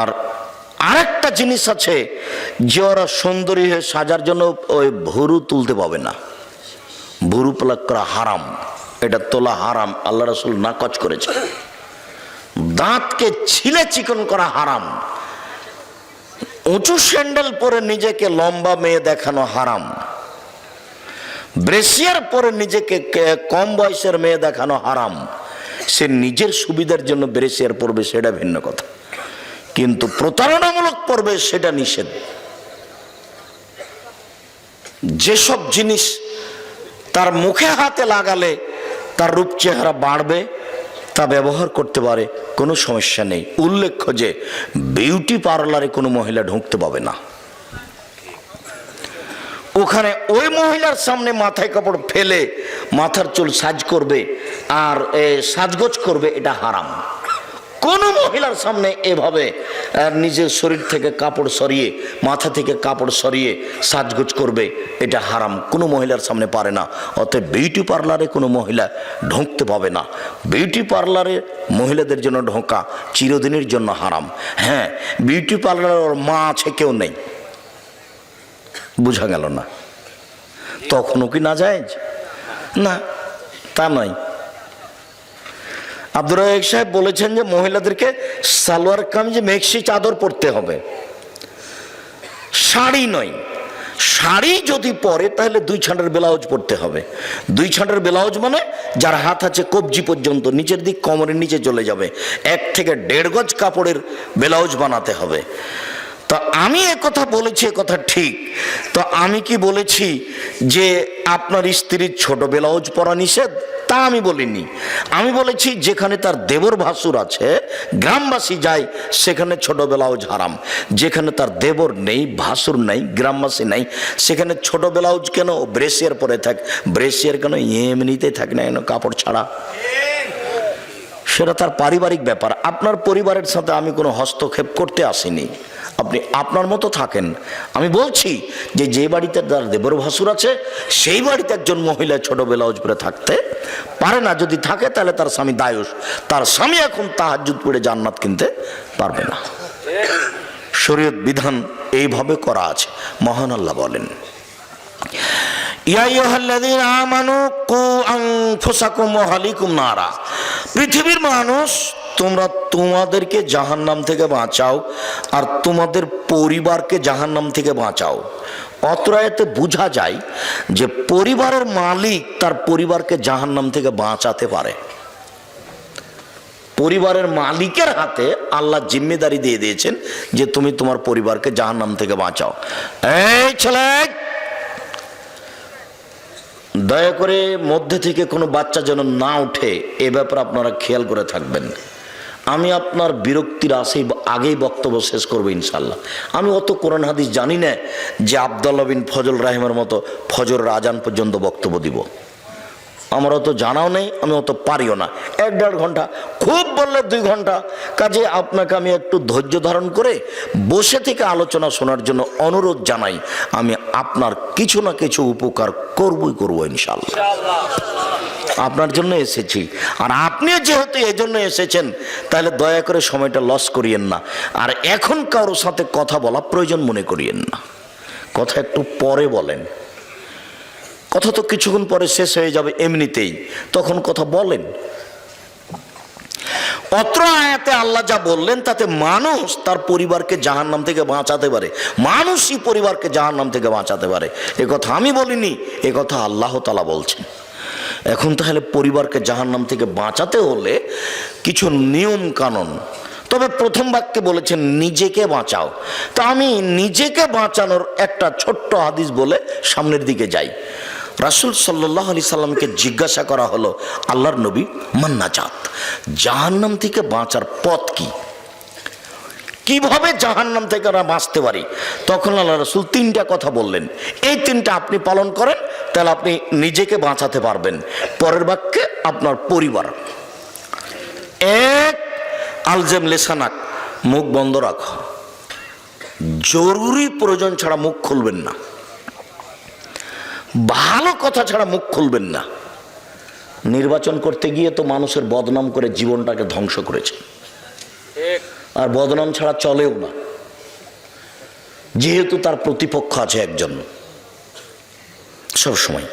B: আর আরেকটা জিনিস আছে যে ওরা সুন্দরী হয়ে সাজার জন্য ওই ভুরু তুলতে পাবে না। ভুরু প্লাক করা হারাম, এটা তোলা হারাম, আল্লাহ রাসূল নাকচ করেছে। দাঁতকে ছিলে চিকন করা হারাম। উঁচু স্যান্ডেল পরে নিজেকে লম্বা মেয়ে দেখানো হারাম। ব্রেসিয়ার পরে নিজেকে কম বয়সের মেয়ে দেখানো হারাম। সে নিজের সুবিধার জন্য ব্রেসিয়ার পরবে সেটা ভিন্ন কথা, কিন্তু প্রতারণামূলক পরবে সেটা নিষেধ। যেসব জিনিস তার মুখে হাতে লাগালে তার রূপ চেহারা বাড়বে তা ব্যবহার করতে পারে, কোনো সমস্যা নেই। উল্লেখ্য যে বিউটি পার্লারে কোনো মহিলা ঢুকতে পাবে না। ওখানে ওই মহিলার সামনে মাথায় কাপড় ফেলে মাথার চুল সাজ করবে আর সাজগোজ করবে, এটা হারাম। কোন মহিলার সামনে এভাবে নিজের শরীর থেকে কাপড় সরিয়ে, মাথা থেকে কাপড় সরিয়ে সাজগোজ করবে, এটা হারাম। কোনো মহিলার সামনে পারে না। অতএব বিউটি পার্লারে কোনো মহিলা ঢুকতে পাবে না। বিউটি পার্লারে মহিলাদের জন্য ঢোকা চিরদিনের জন্য হারাম। হ্যাঁ, বিউটি পার্লারের মা আছে কেউ নেই, বুঝা গেল না? তখনও কি না যায়? না, তা নয়। আব্দুর রাজ্জাক সাহেব বলেছেন যে মহিলাদেরকে সালোয়ার কামিজ মেক্সি চাদর পরতে হবে, শাড়ি নয়। শাড়ি যদি পরে তাহলে 2 ছাঁটের ব্লাউজ পরতে হবে। 2 ছাঁটের ব্লাউজ মানে যার হাত আছে কবজি পর্যন্ত, নিচের দিক কোমরের নিচে চলে যাবে, 1 থেকে 1.5 গজ কাপড়ের ব্লাউজ বানাতে হবে। তো আমি কথা বলেছি, কথা ঠিক। তো আমি কি বলেছি যে আপনার স্ত্রীর ছোট ব্লাউজ পরা নিষেধ? তা আমি বলিনি। আমি বলেছি যেখানে তার দেবর ভাসুর আছে, গ্রামবাসী যায়, সেখানে ছোট ব্লাউজ হারাম। যেখানে তার দেবর নেই, ভাসুর নেই, গ্রামবাসী নেই, সেখানে ছোট ব্লাউজ কেন? ব্রেসিয়ার পরে থাক। ব্রেসিয়ার কেন? এমনিতেই থাকে না কেন কাপড় ছাড়া? সেটা তার পারিবারিক ব্যাপার। আপনার পরিবারের সাথে আমি কোনো হস্তক্ষেপ করতে আসিনি। আপনি আপনার মতো থাকেন। আমি বলছি যে যে বাড়িতে তার দেবর ভাসুর আছে সেই বাড়িতে একজন মহিলা ছোট ব্লাউজ পরে থাকতে পারে না। যদি থাকে তাহলে তার স্বামী দায়ুস। তার স্বামী এখন তাহাজ্জুদ পড়ে জান্নাত কিনতে পারবে না। শরীয়ত বিধান এইভাবে করা আছে। মহান আল্লাহ বলেন, ইয়া আইয়ুহাল্লাযীনা আমানু কু আনফুসাকুম ওয়া আহলিকুম নারা। পৃথিবীর মানুষ, তোমরা তোমাদেরকে জাহান্নাম থেকে বাঁচাও আর তোমাদের পরিবারকে জাহান্নাম থেকে বাঁচাও। অত্র আয়াতে বোঝা যায় যে পরিবারের মালিক তার পরিবারকে জাহান্নাম থেকে বাঁচাতে পারে। পরিবারের মালিকের হাতে আল্লাহ জিম্মেদারি দিয়ে দিয়েছেন যে তুমি তোমার পরিবারকে জাহান্নাম থেকে বাঁচাও। এই ছেলে, দয়া করে মধ্যে থেকে কোনো বাচ্চা যেন না উঠে, এ ব্যাপারে আপনারা খেয়াল করে থাকবেন। আমি আপনার বিরক্তির আগেই বক্তব্য শেষ করবো ইনশাল্লাহ। আমি অত কোরআন হাদিস জানি না যে আব্দুল্লাহ বিন ফজল রাহিমের মতো ফজরের আজান পর্যন্ত বক্তব্য দিব। আমার অত জানাও নেই, আমি অত পারিও না। 1-1.5 ঘন্টা, খুব বললে 2 ঘন্টা। কাজে আপনাকে আমি একটু ধৈর্য ধারণ করে বসে থেকে আলোচনা শোনার জন্য অনুরোধ জানাই। আমি আপনার কিছু না কিছু উপকার করবো ইনশাল্লাহ। আপনার জন্য এসেছি, আর আপনি যেহেতু এজন্য এসেছেন তাহলে দয়া করে সময়টা লস করিয়েন না। আর এখন কারোর সাথে কথা বলা প্রয়োজন মনে করিয়েন না। কথা একটু পরে বলেন। কথা তো কিছুক্ষণ পরে শেষ হয়ে যাবে এমনিতেই, তখন কথা বলেন। অত্র আয়াতে আল্লাহ যা বললেন তাতে মানুষ তার পরিবারকে জাহান্নাম থেকে বাঁচাতে পারে। মানুষই পরিবারকে জাহান্নাম থেকে বাঁচাতে পারে। এ কথা আমি বলিনি, এ কথা আল্লাহ তাআলা বলছেন। এখন তাহলে পরিবারকে জাহান্নাম থেকে বাঁচাতে হলে কিছু নিয়ম কানুন। তবে প্রথম বাক্যে বলেছেন নিজেকে বাঁচাও। তা আমি নিজেকে বাঁচানোর একটা ছোট্ট হাদিস বলে সামনের দিকে যাই। রাসূল সাল্লাল্লাহু আলাইহি সাল্লামকে জিজ্ঞাসা করা হলো, আল্লাহর নবী, মান্নাজাত, জাহান্নাম থেকে বাঁচার পথ কি, কিভাবে জাহান্নাম থেকে আমরা বাঁচতে পারি? তখন আল্লাহ রাসূল তিনটা কথা বললেন, এই তিনটা আপনি পালন করেন তাহলে আপনি নিজেকে বাঁচাতে পারবেন। পরের বাক্যে আপনার পরিবার। এক, আলজেম লেসানাক, মুখ বন্ধ রাখো, জরুরি প্রয়োজন ছাড়া মুখ খুলবেন না, ভালো কথা ছাড়া মুখ খুলবেন না। নির্বাচন করতে গিয়ে তো মানুষের বদনাম করে জীবনটাকে ধ্বংস করেছে, আর বদনাম ছাড়া চলেও না, যেহেতু তার প্রতিপক্ষ আছে একজন সব সময়।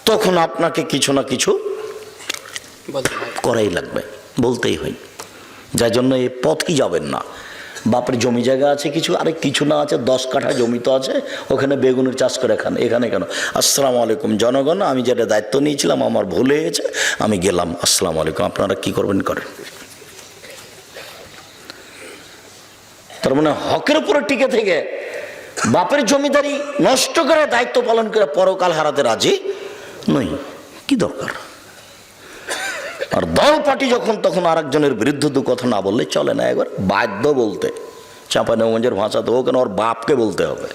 B: তখন আপনাকে কিছু না কিছু করাই লাগবে, বলতেই হয়। যার জন্য এই পথই যাবেন না। বাপের জমি জায়গা আছে কিছু, আরে কিছু না আছে 10 কাঠা জমি তো আছে, ওখানে বেগুনের চাষ করে খান, এখানে কেন? আসসালামু আলাইকুম জনগণ, আমি যেটা দায়িত্ব নিয়েছিলাম আমার ভুল হয়ে গেছে, আমি গেলাম, আসসালামু আলাইকুম, আপনারা কি করবেন করেন। তার মানে হকের উপরে টিকে থেকে বাপের জমিদারি নষ্ট করে দায়িত্ব পালন করে পরকাল হারাতে রাজি নই, কি দরকার? আর দল পার্টি যখন তখন আরেকজনের বিরুদ্ধে দু কথা না বললে চলে না, একবার বাধ্য বলতে। চাঁপাইনবাবগঞ্জের ভাষা তো ওখানে ওর বাপকে বলতে হবে,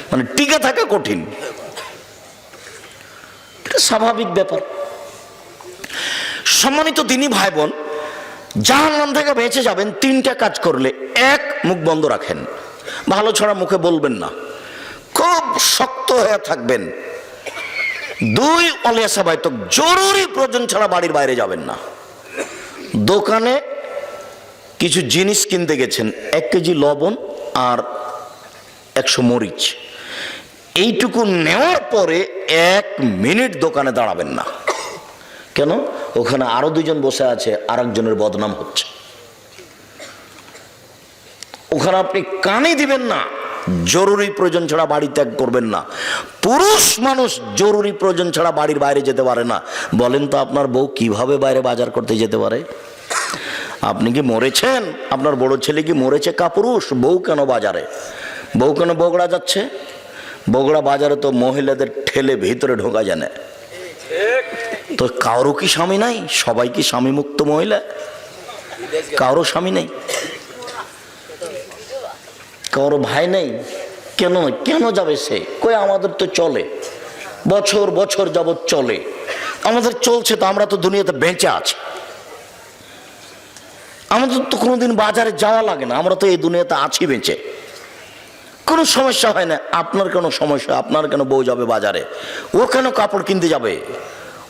B: মানে টিকে থাকা কঠিন, এটা স্বাভাবিক ব্যাপার। সম্মানিত দিনী ভাই বোন, জাহান্নাম থেকে বেঁচে যাবেন তিনটা কাজ করলে। এক, মুখ বন্ধ রাখেন, ভালো ছড়া মুখে বলবেন না, খুব শক্ত হয়ে থাকবেন। দুই, অলিয়াসা বাইতক, জরুরি প্রয়োজন ছাড়া বাড়ির বাইরে যাবেন না। দোকানে কিছু জিনিস কিনতে গেছেন, 1 কেজি লবণ আর 100 মরিচ, এইটুকু নেওয়ার পরে 1 মিনিট দোকানে দাঁড়াবেন না। কেন? ওখানে আরো 2 জন বসে আছে, আরেকজনের বদনাম হচ্ছে, ওখানে আপনি কানে দিবেন না। জরুরি প্রয়োজন ছাড়া বাড়ি ত্যাগ করবেন না। পুরুষ মানুষ জরুরি প্রয়োজন ছাড়া বাড়ির বাইরে যেতে পারে না। বলেন তো আপনার বউ কিভাবে বাইরে বাজার করতে যেতে পারে? আপনি কি মরেছেন? আপনার বড় ছেলে কি মরেছে কাপুরুষ? বউ কেন বাজারে? বউ কেন বগুড়া যাচ্ছে? বগুড়া বাজারে তো মহিলাদের ঠেলে ভিতরে ঢোকা যায় না। তো কারো কি স্বামী নাই? সবাই কি স্বামী মুক্ত মহিলা? কারো স্বামী নেই, কারো ভাই নেই। কেন কেন যাবে সে? কই আমাদের তো চলে, বছর বছর যাবৎ চলে, আমাদের চলছে তো, আমরা তো দুনিয়াতে বেঁচে আছি, আমাদের তো কোনোদিন বাজারে যাওয়া লাগে না, আমরা তো এই দুনিয়াতে আছি বেঁচে, কোনো সমস্যা হয় না। আপনার কেন সমস্যা? আপনার কেন বউ যাবে বাজারে? ও কেন কাপড় কিনতে যাবে?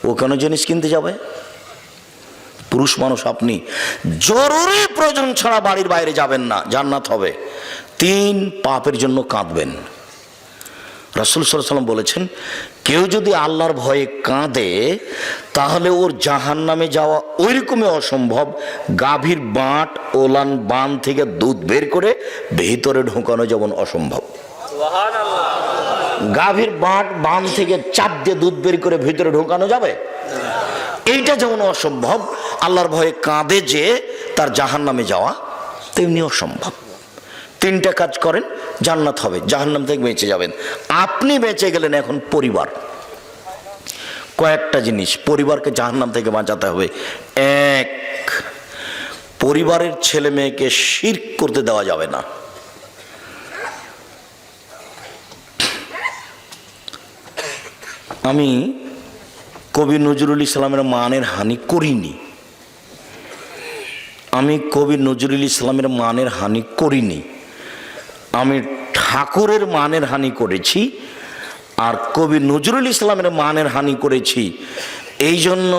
B: ও কেন জিনিস কিনতে যাবে? পুরুষ মানুষ আপনি জরুরি প্রয়োজন ছাড়া বাড়ির বাইরে যাবেন না, জান্নাত হবে। 3, পাপের জন্য কাঁদবেন। রাসূল সাল্লাল্লাহু আলাইহি ওয়াসাল্লাম বলেছেন, কেউ যদি আল্লাহর ভয়ে কাঁদে তাহলে ওর জাহান্নামে যাওয়া ওইরকমই অসম্ভব গাভীর বাঁট ওলান বান থেকে দুধ বের করে ভিতরে ঢোকানো যেমন অসম্ভব। গাভীর বাঁট বান থেকে চাপ দিয়ে দুধ বের করে ভিতরে ঢোকানো যাবে? এইটা যেমন অসম্ভব, আল্লাহর ভয়ে কাঁদে যে তার জাহান্নামে যাওয়া তেমনি অসম্ভব। 3টা কাজ করেন, জান্নাত হবে, জাহান্নাম থেকে বেঁচে যাবেন। আপনি বেঁচে গেলেন। এখন পরিবার, কয়েকটা জিনিস পরিবারকে জাহান্নাম থেকে বাঁচাতে হবে। 1, পরিবারের ছেলে মেয়েকে শিরক করতে দেওয়া যাবে না। আমি কবি নজরুল ইসলামের মানের হানি করিনি, আমি কবি নজরুল ইসলামের মানের হানি করিনি, আমি ঠাকুরের মানের হানি করেছি, আর কবি নজরুল ইসলামের মানের হানি করেছি। এই জন্য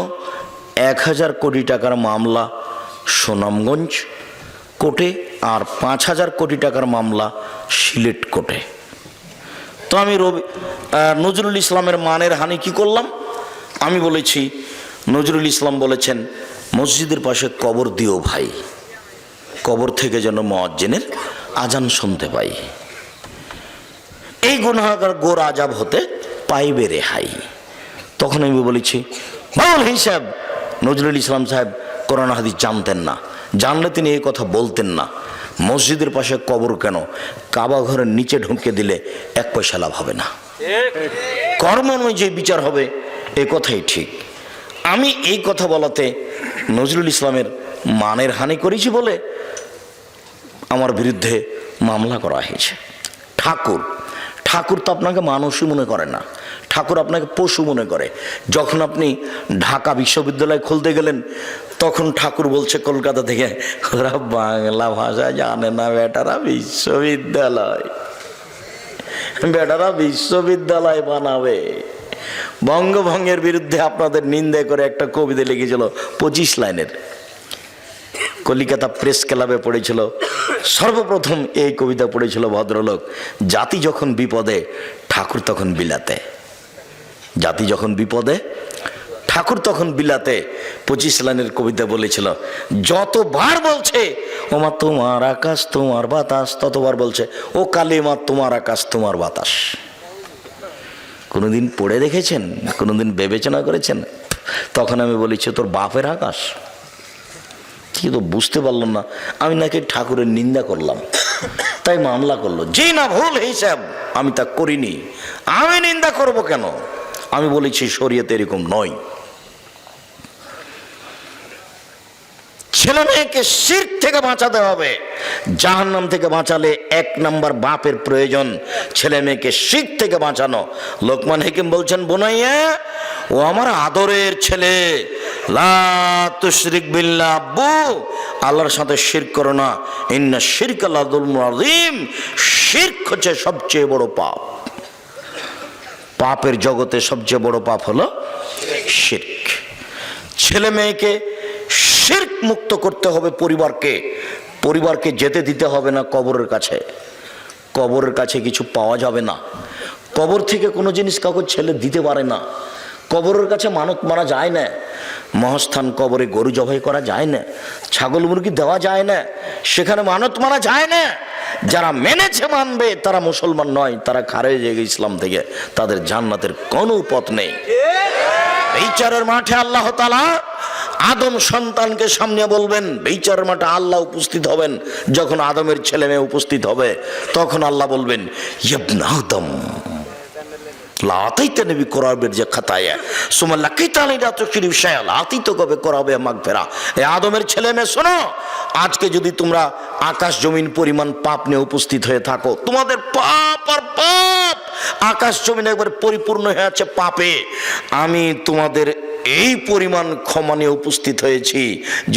B: 1000 কোটি টাকার মামলা সুনামগঞ্জ কোর্টে আর 5000 কোটি টাকার মামলা সিলেট কোর্টে। তো আমি নজরুল ইসলামের মানের হানি কি করলাম? আমি বলেছি, নজরুল ইসলাম বলেছেন, মসজিদের পাশে কবর দিও ভাই, কবর থেকে যেন মুয়াজ্জিনের আজান শুনতে পাই, এই গুনাহগার গোর আজাব হতে পাইবে রেহাই। তখন আমি বলেছি, মাওলানা হিসাব নজরুল ইসলাম সাহেব কোরআন হাদিস জানতেন না, জানলে তিনি এই কথা বলতেন না। মসজিদের পাশে কবর কেন? কাবা ঘরের নিচে ঢুকে দিলে 1 পয়সা লাভ হবে না। কর্ম অনুযায়ী বিচার হবে, এ কথাই ঠিক। আমি এই কথা বলাতে নজরুল ইসলামের মানের হানি করেছি বলে আমার বিরুদ্ধে মামলা করা হয়েছে। ঠাকুর তো আপনাকে মানুষই মনে করে না, ঠাকুর আপনাকে পশু মনে করে। যখন আপনি ঢাকা বিশ্ববিদ্যালয় খুলতে গেলেন, তখন ঠাকুর বলছে কলকাতা থেকে, ওরা বাংলা ভাষা জানে না, বেটারা বিশ্ববিদ্যালয় বানাবে। বঙ্গভঙ্গের বিরুদ্ধে আপনাদের নিন্দা করে একটা কবিতা লিখেছিল 25 লাইনের, কলিকাতা প্রেস ক্লাবে পড়েছিল। সর্বপ্রথম এই কবিতা পড়েছিল ভদ্রলোক, জাতি যখন বিপদে ঠাকুর তখন বিলাতে। জাতি যখন বিপদে ঠাকুর তখন বিলাতে 25 লাইনের কবিতা বলেছিল। যতবার বলছে ওমা তোমার আকাশ তোমার বাতাস, ততবার বলছে ও কালিমা তোমার আকাশ তোমার বাতাস। কোনোদিন পড়ে দেখেছেন? কোনোদিন বিবেচনা করেছেন? তখন আমি বলেছি তোর বাপের আকাশ। কি তো বুঝতে পারলাম না, আমি নাকি ঠাকুরের নিন্দা করলাম, তাই মামলা করলো। যে না ভুল হিসাব, আমি তা করিনি, আমি নিন্দা করব কেন? আমি বলেছি শরীয়তে এরকম নয়। ছেলে মেয়েকে শিরক থেকে বাঁচাতে হবে। জাহান্নাম থেকে বাঁচালে 1 নম্বর বাপের প্রয়োজন, ছেলে মেয়েকে শিরক থেকে বাঁচানো। লোকমান হাকিম বলছেন, বোনাইয়া ও আমার আদরের ছেলে, লা তুশরিক বিল্লাহ, আব্বু আল্লাহর সাথে শিরক করো না, ইন্না শিরকা লাযুলমুন আযীম, শিরক হচ্ছে সবচেয়ে বড় পাপ। পাপের জগতে সবচেয়ে বড় পাপ হলো শিরক। ছেলে মেয়েকে শিরক মুক্ত করতে হবে। পরিবারকে যেতে দিতে হবে না কবরের কাছে। কবরের কাছে কিছু পাওয়া যাবে না। কবর থেকে কোনো জিনিস কাউকে ছেলে দিতে পারে না। কবরের কাছে মানত মারা যায় না। মহাস্থান কবরে গরু জবাই করা যায় না, ছাগল মুরগি দেওয়া যায় না, সেখানে মানত মারা যায় না। যারা মেনেছে মানবে তারা মুসলমান নয়, তারা খারেজ হয়ে গেছে ইসলাম থেকে, তাদের জান্নাতের কোনো পথ নেই। বিচারের মাঠে আল্লাহ তাআলা আদম সন্তানকে সামনে বলবেন, বিচারের মাঠে আল্লাহ উপস্থিত হবেন। যখন আদমের ছেলে মেয়ে উপস্থিত হবে, তখন আল্লাহ বলবেন, ইবনা আদম লাতাইতে নবী করাবের যে খাতায়া সুমা লাকিতা আলাইনা তুশরিফ শায়া লাতিত কবে করাবে মাগফিরা। এ আদমের ছেলে মেয়ে শোনো, আজকে যদি তোমরা আকাশ জমিন পরিমাণ পাপ নিয়ে উপস্থিত হয়ে থাকো, তোমাদের পাপ আর পাপ, আকাশ জমিন একবার পরিপূর্ণ হয়ে আছে পাপে, আমি তোমাদের এই পরিমাণ ক্ষমা নিয়ে উপস্থিত হয়েছি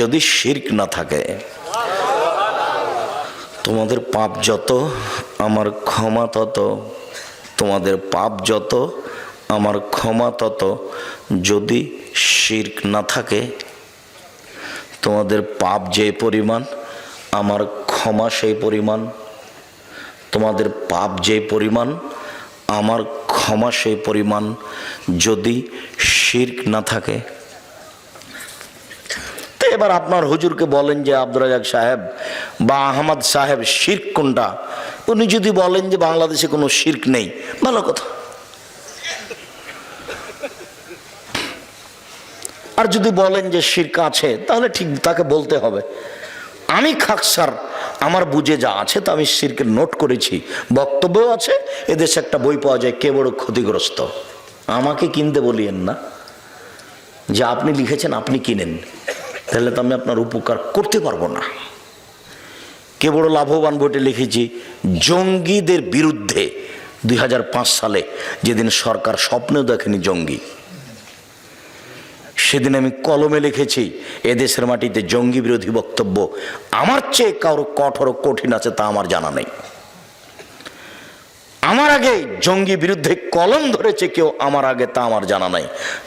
B: যদি শিরক না থাকে। তোমাদের পাপ যত আমার ক্ষমা তত, তোমাদের পাপ যত আমার ক্ষমা তত, যদি শিরক না থাকে। তোমাদের পাপ যে পরিমাণ আমার ক্ষমা সেই পরিমাণ, তোমাদের পাপ যে পরিমাণ আমার ক্ষমা সেই পরিমাণ, যদি শিরক না থাকে। তো এবার আপনার হুজুরকে বলেন যে আব্দুর রাজ্জাক সাহেব বা আহমদ সাহেব শিরক কোনটা? উনি যদি বলেন যে বাংলাদেশে কোনো শিরক নেই, ভালো কথা। আর যদি বলেন যে শিরক আছে, তাহলে ঠিক তাকে বলতে হবে আমি খাকসার, আমার বুঝে যা আছে তা আমি শিরকের নোট করেছি, বক্তব্যও আছে। এদেশে একটা বই পাওয়া যায়, কে বড় ক্ষতিগ্রস্ত। আমাকে কিনতে বলিয়েন না, যে আপনি লিখেছেন আপনি কিনেন, তাহলে তো আমি আপনার উপকার করতে পারবো না। কে বড় লাভবান বইটা লিখেছি জঙ্গিদের বিরুদ্ধে 2005 সালে, যেদিন সরকার স্বপ্নেও দেখেনি জঙ্গি, সেদিন আমি কলমে লিখেছি এদেশের মাটিতে জঙ্গি বিরোধী বক্তব্য আমার চেয়ে কারো কঠোর কঠিন আছে তা আমার জানা নেই। আমার আগে জঙ্গি বিরুদ্ধে কলম ধরেছে কেউ আমার আগে, তা আমার জানা নাই।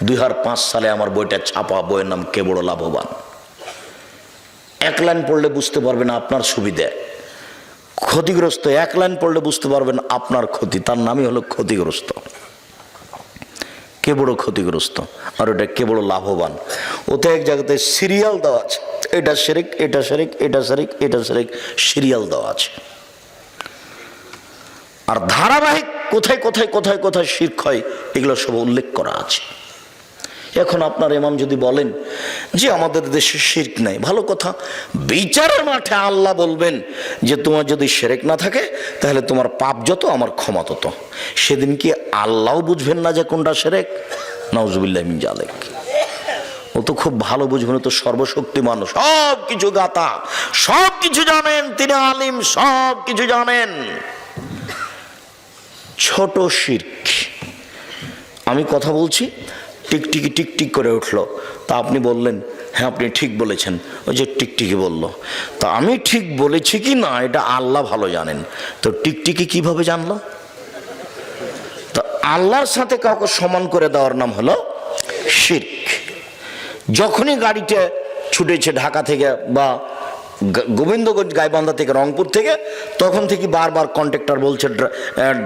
B: 2005 সালে আমার বইটা ছাপা, বইয়ের নাম কে বড় লাভবান। 1 লাইন পড়লে বুঝতে পারবেন আপনার সুবিধা। ক্ষতিগ্রস্ত 1 লাইন পড়লে বুঝতে পারবেন আপনার ক্ষতি, তার নামই হলো ক্ষতিগ্রস্ত। কে বড় ক্ষতিগ্রস্ত আর ওটা কে বড় লাভবান। ওতে এক জায়গাতে সিরিয়াল দেওয়া আছে, এটা শিরক, এটা শিরক, এটা শিরক, এটা শিরক, সিরিয়াল দেওয়া আছে। আর ধারাবাহিক কোথায় কোথায় কোথায় কোথায় শিরক হয় এগুলো সব উল্লেখ করা আছে। এখন আপনার ইমাম যদি বলেন যে আমাদের দেশে শিরক নাই, ভালো কথা, বিচারের মাঠে আল্লাহ বলবেন যে তোমার যদি শিরক না থাকে তাহলে তোমার পাপ যত আমার ক্ষমা তত। সেদিন কি আল্লাহও বুঝবেন না যে কোনটা শিরক? নাউজুবিল্লাহ মিন জালিক। ও তো খুব ভালো বুঝবেন, তো সর্বশক্তি মানুষ, সব কিছু গাতা, সব কিছু জানেন, তিনি আলিম, সব কিছু জানেন। ছোট শিরক, আমি কথা বলছি, টিকটিকি টিকটিক করে উঠলো, তা আপনি বললেন হ্যাঁ আপনি ঠিক বলেছেন, ওই যে টিকটিকি বলল, তা আমি ঠিক বলেছি কি না এটা আল্লাহ ভালো জানেন। তো টিকটিকি কিভাবে জানলো? তো আল্লাহর সাথে কাউকে সমান করে দেওয়ার নাম হলো শিরক। যখনই গাড়িটা ছুটেছে ঢাকা থেকে বা গোবিন্দগঞ্জ গাইবান্ধা থেকে রংপুর থেকে, তখন থেকে বারবার কন্ট্রাক্টর বলছে,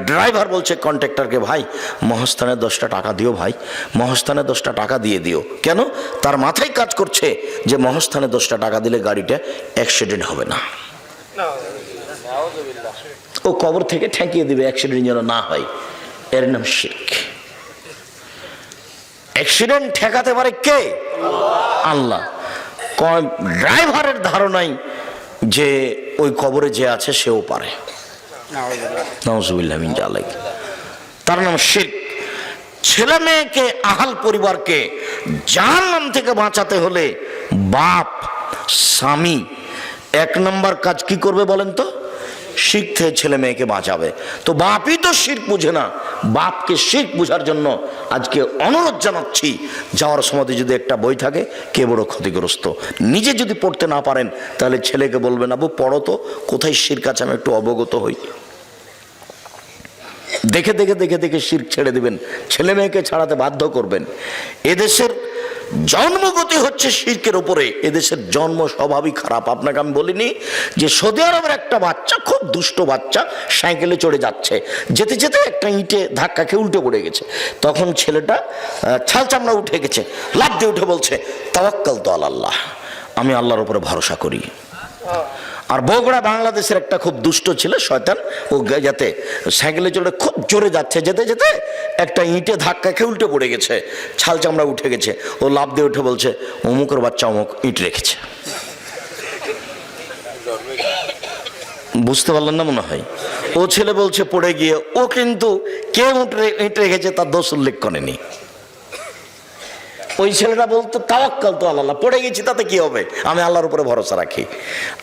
B: ড্রাইভার বলছে কন্ট্রাক্টরকে, ভাই মহাস্থানে 10টা টাকা দিও, ভাই মহাস্থানে 10টা টাকা দিয়ে দিও। কেন? তার মাথায় কাজ করছে যে মহাস্থানে 10টা টাকা দিলে গাড়িটা অ্যাক্সিডেন্ট হবে না, ও কবর থেকে ঠেকিয়ে দিবে অ্যাক্সিডেন্ট যেন না হয়। এর নাম শিরক। অ্যাক্সিডেন্ট ঠেকাতে পারে কে? আল্লাহ। ড্রাইভারের ধারণাই যে ওই কবরে যে আছে সেও পারে। নাউজুবিল্লাহ মিন জালিক। তার নাম শিরক। ছেলে মেয়েকে, আহাল পরিবারকে জাহান্নাম থেকে বাঁচাতে হলে বাপ, স্বামী 1 নম্বর কাজ কি করবে বলেন তো? শিরক থেকে ছেলে মেয়েকে বাঁচাবে। তো বাপই তো শিরক বুঝে না, বাপকে শিরক বোঝার জন্য আজকে অনুরোধ জানাচ্ছি, যাওয়ার সময় যদি একটা বই থাকে, কে বড় ক্ষতিগ্রস্ত, নিজে যদি পড়তে না পারেন তাহলে ছেলেকে বলবেন আবু পড়ো তো, কোথায় শিরক আছে আমি একটু অবগত হই। দেখে দেখে দেখে দেখে শিরক ছেড়ে দিবেন, ছেলে মেয়েকে ছাড়াতে বাধ্য করবেন। এদেশের জন্মগতি হচ্ছে শিরকের উপরে, এদেশের জন্ম স্বভাবই খারাপ। আপনাকে আমি বলিনি যে সৌদি আরবের একটা বাচ্চা, খুব দুষ্ট বাচ্চা, সাইকেলে চড়ে যাচ্ছে, যেতে যেতে একটা ইঁটে ধাক্কা খেয়ে উল্টে পড়ে গেছে। তখন ছেলেটা ছাল চামড়া উঠে গেছে, লাফ দিয়ে উঠে বলছে তাওয়াক্কাল তো আল্লাহ, আমি আল্লাহর উপরে ভরসা করি। আর বগুড়া বাংলাদেশের একটা খুব দুষ্ট ছিল শয়তান, ও যাতে সাইকেলে চড়ে খুব জোরে যাচ্ছে, যেতে যেতে একটা ইঁটে ধাক্কা খেয়ে উল্টে পড়ে গেছে, ছাল চামড়া উঠে গেছে। ও লাফ দিয়ে উঠে বলছে অমুকের বাচ্চা অমুক ইঁট রেখেছে। বুঝতে পারলেন না মনে হয়? ও ছেলে বলছে পড়ে গিয়ে, ও কিন্তু কে ইঁট রেখেছে তার দোষ উল্লেখ করেনি। ওই ছেলেটা বলতো তাওয়াক্কাল তো আল্লাহ, পড়ে গেছি তাতে কি হবে, আমি আল্লাহর উপরে ভরসা রাখি।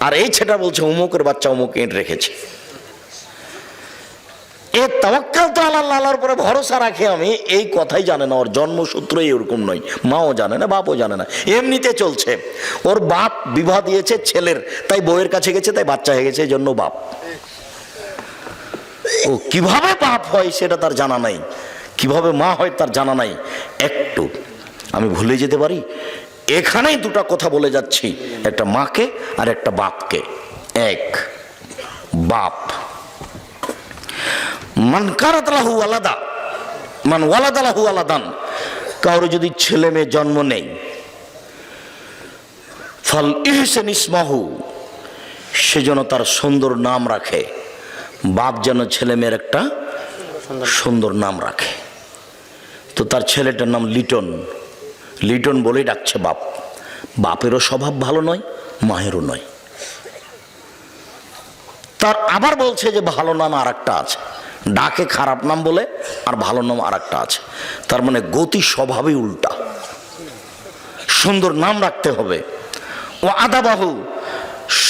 B: আর এই ছেলেটা বলছে অমুকের বাচ্চা অমুক ইঁট রেখেছে। এ তাওয়াক্কাল তো আল্লাহ, আল্লাহর উপরে ভরসা রাখে আমি, এই কথাই জানে না, ওর জন্মসূত্রই এরকম নয়, মাও জানে না, বাপও জানে না, এমনিতে চলছে। ওর বাপ বিবাহ দিয়েছে ছেলের, তাই বউয়ের কাছে গেছে, তাই বাচ্চা হয়ে গেছে, এই জন্য বাপ। ও কিভাবে বাপ হয় সেটা তার জানা নাই, কিভাবে মা হয় তার জানা নাই। একটু আমি ভুলে যেতে পারি, এখানেই 2টা কথা বলে যাচ্ছি, একটা মাকে আর একটা বাপকে। এক, বাপ। মান কারাতালাহু আলাদা, মান ওয়ালাদালাহু আলাদান, কারো যদি ছেলে মেয়ে জন্ম নেই, ফল ইহসান ইসমাহু, সেজন্য তার সুন্দর নাম রাখে। বাপ যেন ছেলে মেয়ের একটা সুন্দর নাম রাখে। তো তার ছেলেটার নাম লিটন, লিটন বলেই ডাকছে বাপ। বাপেরও স্বভাব ভালো নয়, মায়েরও নয়। তার আবার বলছে যে ভালো নাম আর একটা আছে, ডাকে খারাপ নাম বলে, আর ভালো নাম আর একটা আছে। তার মানে গতি স্বভাবই উল্টা। সুন্দর নাম রাখতে হবে। ও আদাবাহু,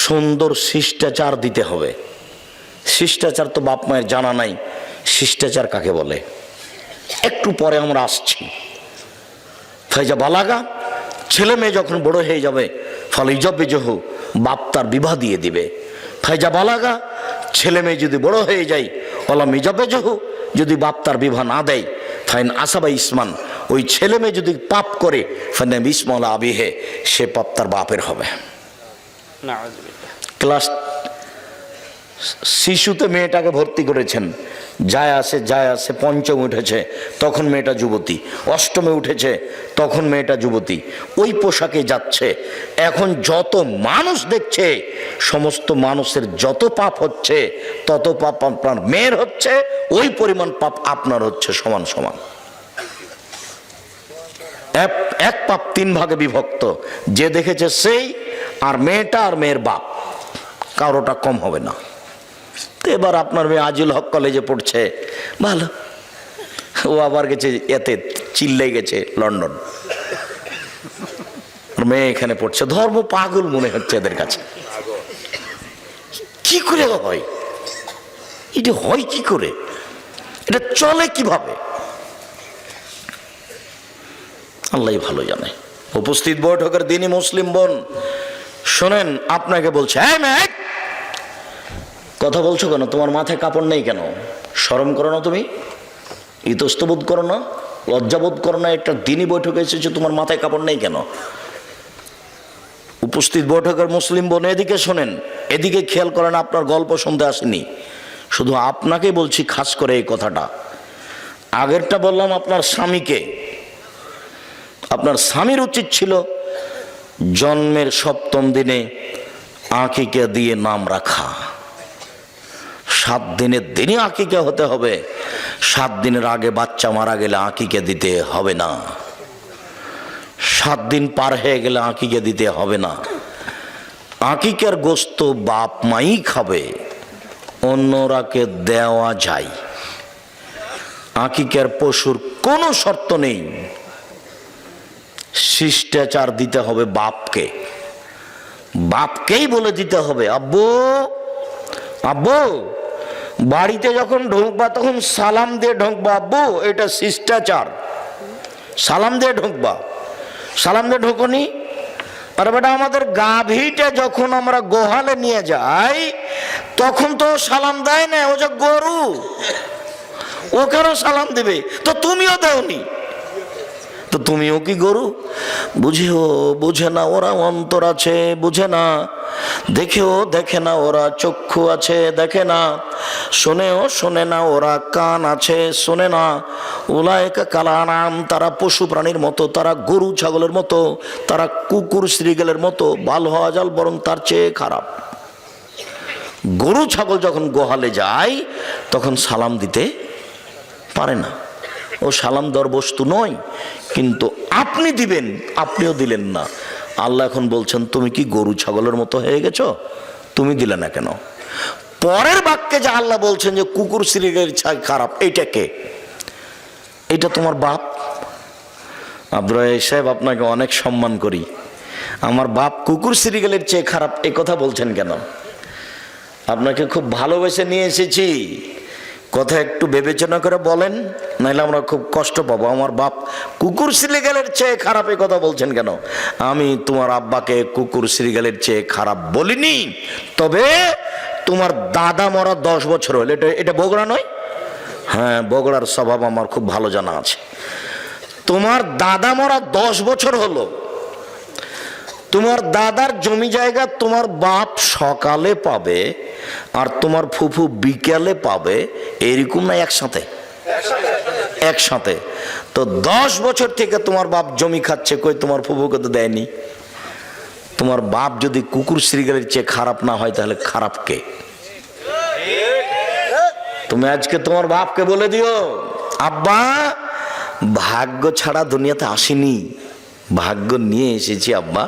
B: সুন্দর শিষ্টাচার দিতে হবে। শিষ্টাচার তো বাপ মায়ের জানা নাই, শিষ্টাচার কাকে বলে একটু পরে আমরা আসছি। ফাইজা বালাগা, ছেলে মেয়ে যখন বড় হয়ে যাবে, ফলে ইজবে জহু, বাপ তার বিবাহ দিয়ে দিবে। ফাইজা বালাগা, ছেলে মেয়ে যদি বড় হয়ে যায়, ওলা মিজাবে জহু, যদি বাপ তার বিবাহ না দেয়, ফাইন আসাবা ইসমান, ওই ছেলে মেয়ে যদি পাপ করে, ফাইন ইসমলা আবিহে, সে পাপ তার বাপের হবে। ক্লাস শিশুতে মেয়েটাকে ভর্তি করেছেন, যায় আসে, পঞ্চমে উঠেছে তখন মেয়েটা যুবতী, অষ্টমে উঠেছে তখন মেয়েটা যুবতী, ওই পোশাকে যাচ্ছে। এখন যত মানুষ দেখছে, সমস্ত মানুষের যত পাপ হচ্ছে, তত পাপ আপনার মেয়ের হচ্ছে, ওই পরিমাণ পাপ আপনার হচ্ছে, সমান সমান। এক পাপ 3 ভাগে বিভক্ত। যে দেখেছে সেই, আর মেয়েটা আর মেয়ের বাপ, কারোটা কম হবে না। তো এবার আপনার মেয়ে আজিল হক কলেজে পড়ছে, ভালো, ও আবার গেছে এতে চিল্লে গেছে লন্ডন, মেয়ে এখানে পড়ছে। ধর্ম পাগল মনে হচ্ছে এদের কাছে। কি করে হয় এটা? হয় কি করে? এটা চলে কিভাবে? আল্লাহ ভালো জানে। উপস্থিত বৈঠকের দিনই মুসলিম বোন শোনেন, আপনাকে বলছে, হ্যাঁ মেয়ে, কথা বলছো কেন? তোমার মাথায় কাপড় নেই কেন? শরম করো না? তুমি ইতস্তবোধ করো না? লজ্জাবোধ করো না? একটা দিনই বৈঠকে এসেছে, তোমার মাথায় কাপড় নেই কেন? উপস্থিত বৈঠকের মুসলিম বোন এদিকে শোনেন, এদিকে খেয়াল করেন। আপনার গল্প শুনতে আসেনি, শুধু আপনাকে বলছি খাস করে এই কথাটা। আগেরটা বললাম আপনার স্বামীকে। আপনার স্বামীর উচিত ছিল জন্মের 7ম দিনে আকিকা দিয়ে নাম রাখা। 7 দিনের দিনই আকিকা হতে হবে। 7 দিনের আগে বাচ্চা মারা গেলে আকিকা দিতে হবে না। 7 দিন পার হয়ে গেলে আকিকা দিতে হবে না। আকিকার গোশত বাপ মাই খাবে, অন্যরাকে দেওয়া যায়। আকিকার পশুর কোনো শর্ত নেই, শিষ্টাচার দিতে হবে বাপকে। বাপকেই বলে দিতে হবে, আব্বু আব্বু, বাড়িতে যখন ঢুকবা তখন সালাম দিয়ে ঢুকবা, আব্বু, এটা শিষ্টাচার, সালাম দিয়ে ঢুকবা। সালাম দিয়ে ঢুকুনি? আর বেটা, আমাদের গাভীটা যখন আমরা গোহালে নিয়ে যাই তখন তো সালাম দেয় না, ও যে গরু, ওখানেও সালাম দেবে। তো তুমিও দেওনি, তো তুমিও কি গরু? বুঝেও বুঝে না ওরা, অন্তর আছে বুঝে না, দেখেও দেখে না ওরা, চক্ষু আছে দেখে না, শোনেও শোনে না ওরা, কান আছে শোনে না। উলায়েকা কালানাম, তারা পশু প্রাণীর মতো, তারা গরু ছাগলের মতো, তারা কুকুর শ্রীগেলের মতো, ভালো হওয়া যাল বরং তার চেয়ে খারাপ। গরু ছাগল যখন গোহালে যায় তখন সালাম দিতে পারে না, ও সালাম দেওয়ার বস্তু নয়। কিন্তু আপনি দিবেন, আপনিও দিলেন না। আল্লাহ এখন বলছেন, তুমি কি গরু ছাগলের মতো হয়ে গেছো? তুমি দিলে না কেন? পরের বাক্যে যে আল্লাহ বলছেন যে কুকুর শ্রীগেলের ছাই খারাপ, এইটা কে? এটা তোমার বাপ। আব্দুর রাজ্জাক সাহেব, আপনাকে অনেক সম্মান করি, আমার বাপ কুকুর শ্রীগেলের চেয়ে খারাপ, এই কথা বলছেন কেন? আপনাকে খুব ভালোবেসে নিয়ে এসেছি, কথা একটু বিবেচনা করে বলেন, নাহলে আমরা খুব কষ্ট পাবো। আমার বাপ কুকুর শ্রীগেলের চেয়ে খারাপ, এই কথা বলছেন কেন? আমি তোমার আব্বাকে কুকুর শ্রীগেলের চেয়ে খারাপ বলিনি, তবে তোমার দাদা মরা 10 বছর হলো। এটা বগুড়া নয়? হ্যাঁ, বগুড়ার স্বভাব আমার খুব ভালো জানা আছে। তোমার দাদা মরা 10 বছর হলো, তোমার দাদার জমি জায়গা তোমার বাপ সকালে পাবে আর তোমার ফুফু বিকেলে পাবে, এরকম না? একসাথে একসাথে। তো 10 বছর থেকে তোমার বাপ জমি খাচ্ছে, কই তোমার ফুফুকে তো দেয়নি। তোমার বাপ যদি কুকুর শ্রীগেলের চেয়ে খারাপ না হয় তাহলে খারাপ কে? তুমি আজকে তোমার বাপকে বলে দিও, আব্বা, ভাগ্য ছাড়া দুনিয়াতে আসিনি, ভাগ্য নিয়ে এসেছি আব্বা।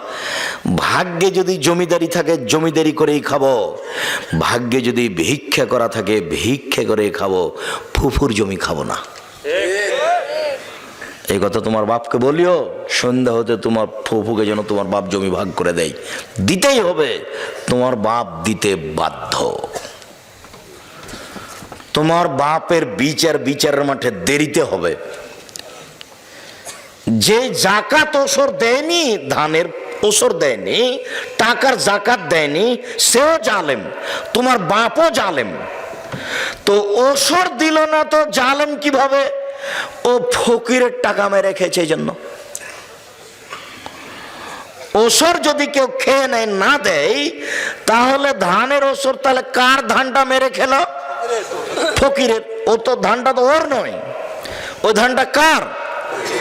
B: ভাগ্যে যদি জমিদারি থাকে জমিদারি করেই খাবো, ভাগ্যে যদি ভিক্ষা করা থাকে ভিক্ষা করেই খাবো, ফুফুর জমি খাবো না। এই কথা তোমার বাপকে বলিও, সন্ধ্যা হতে তোমার ফুফুকে যেন তোমার বাপ জমি ভাগ করে দেয়। দিতেই হবে, তোমার বাপ দিতে বাধ্য। তোমার বাপের বিচারের মাঠে দেরিতে হবে। যে জাকাত ওসর দেয়নি, ধানের ওসর দেয়নি, টাকার জাকাত দেয়নি, সেও জালেম, তোমার বাপও জালেম। তো ওসর দিল না তো জালেম কিভাবে? ও ফকিরের টাকা মেরে খেয়েছে, এই জন্য। ওসর যদি কেউ খেয়ে নেয়, না দেয়, তাহলে ধানের ওসর তাহলে কার ধানটা মেরে খেলো? ফকিরের। ও তো ধানটা তো ওর নয়, ওই ধানটা কার?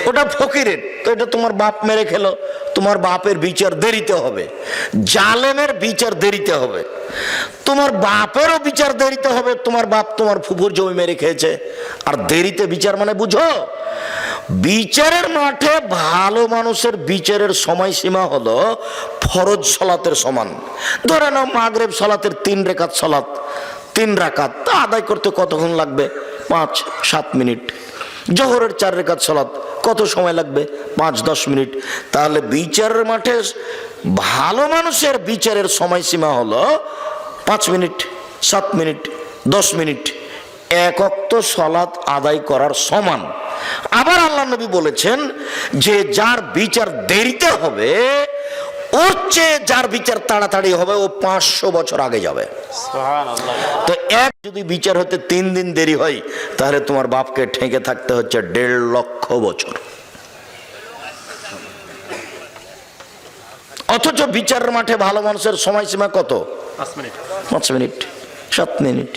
B: ওটা ফকিরের। তো এটা তোমার বাপ মেরে খেলো, তোমার বাপের বিচার দেরিতে হবে, জালেমের বিচার দেরিতে হবে, তোমার বাপেরও বিচার দেরিতে হবে। তোমার বাপ তোমার ফুফুর জমি মেরে খেয়েছে, আর দেরিতে বিচার মানে বুঝো, বিচারের মাঠে ভালো মানুষের বিচারের সময়সীমা হলো ফরজ সালাতের সমান। ধরে নাও মাগরিব সালাতের 3 রাকাত সালাত, 3 রাকাত তা আদায় করতে কতক্ষণ লাগবে? 5-7 মিনিট। জোহরের 4 রাকাত সালাত কত সময় লাগবে? 5-10 মিনিট। তাহলে বিচারের মাঠে ভালো মানুষের বিচারের সময়সীমা হলো 5 মিনিট, 7 মিনিট, 10 মিনিট, 1 ওয়াক্ত সালাত আদায় করার সমান। আবার আল্লাহ নবী বলেছেন যে যার বিচার দেরিতে হবে ওর চেয়ে যার বিচার তাড়াতাড়ি হবে ও 500 বছর আগে যাবে। তো এক যদি বিচার হতে 3 দিন দেরি হয় তাহলে তোমার বাপকে ঠেকে থাকতে হচ্ছে 1.5 লক্ষ বছর। অথচ বিচারের মাঠে ভালো মানুষের সময়সীমা কত? 5 মিনিট, 7 মিনিট,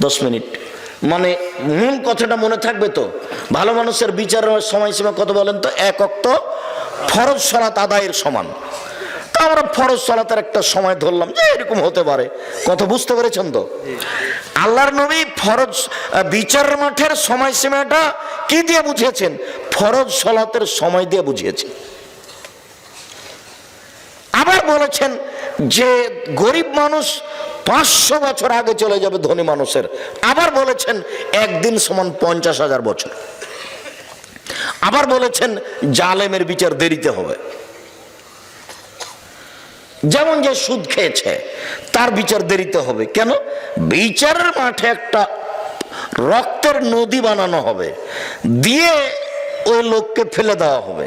B: 10 মিনিট। মানে মূল কথাটা মনে থাকবে তো? ভালো মানুষের বিচারের সময়সীমা কত বলেন তো? 1 ওয়াক্ত ফরজ সালাত আদায়ের সমান। তা আমরা ফরজ সালাতের একটা সময় ধরলাম যে এরকম হতে পারে। কথা বুঝতে পেরেছেন তো? আল্লাহর নবী ফরজ বিচারের মাঠের সময়সীমাটা কি দিয়ে বুঝিয়েছেন? ফরজ সালাতের সময় দিয়ে বুঝিয়েছেন। আবার বলেছেন যে গরিব মানুষ 500 বছর আগে চলে যাবে ধনী মানুষের। আবার বলেছেন একদিন সমান 50,000 বছর। আবার বলেছেন জালেমের বিচার দেরিতে হবে। যেমন যে সুদ খেয়েছে তার বিচার দেরিতে হবে। কেন? বিচারের মাঠে একটা রক্তের নদী বানানো হবে, দিয়ে ওই লোককে ফেলে দেওয়া হবে,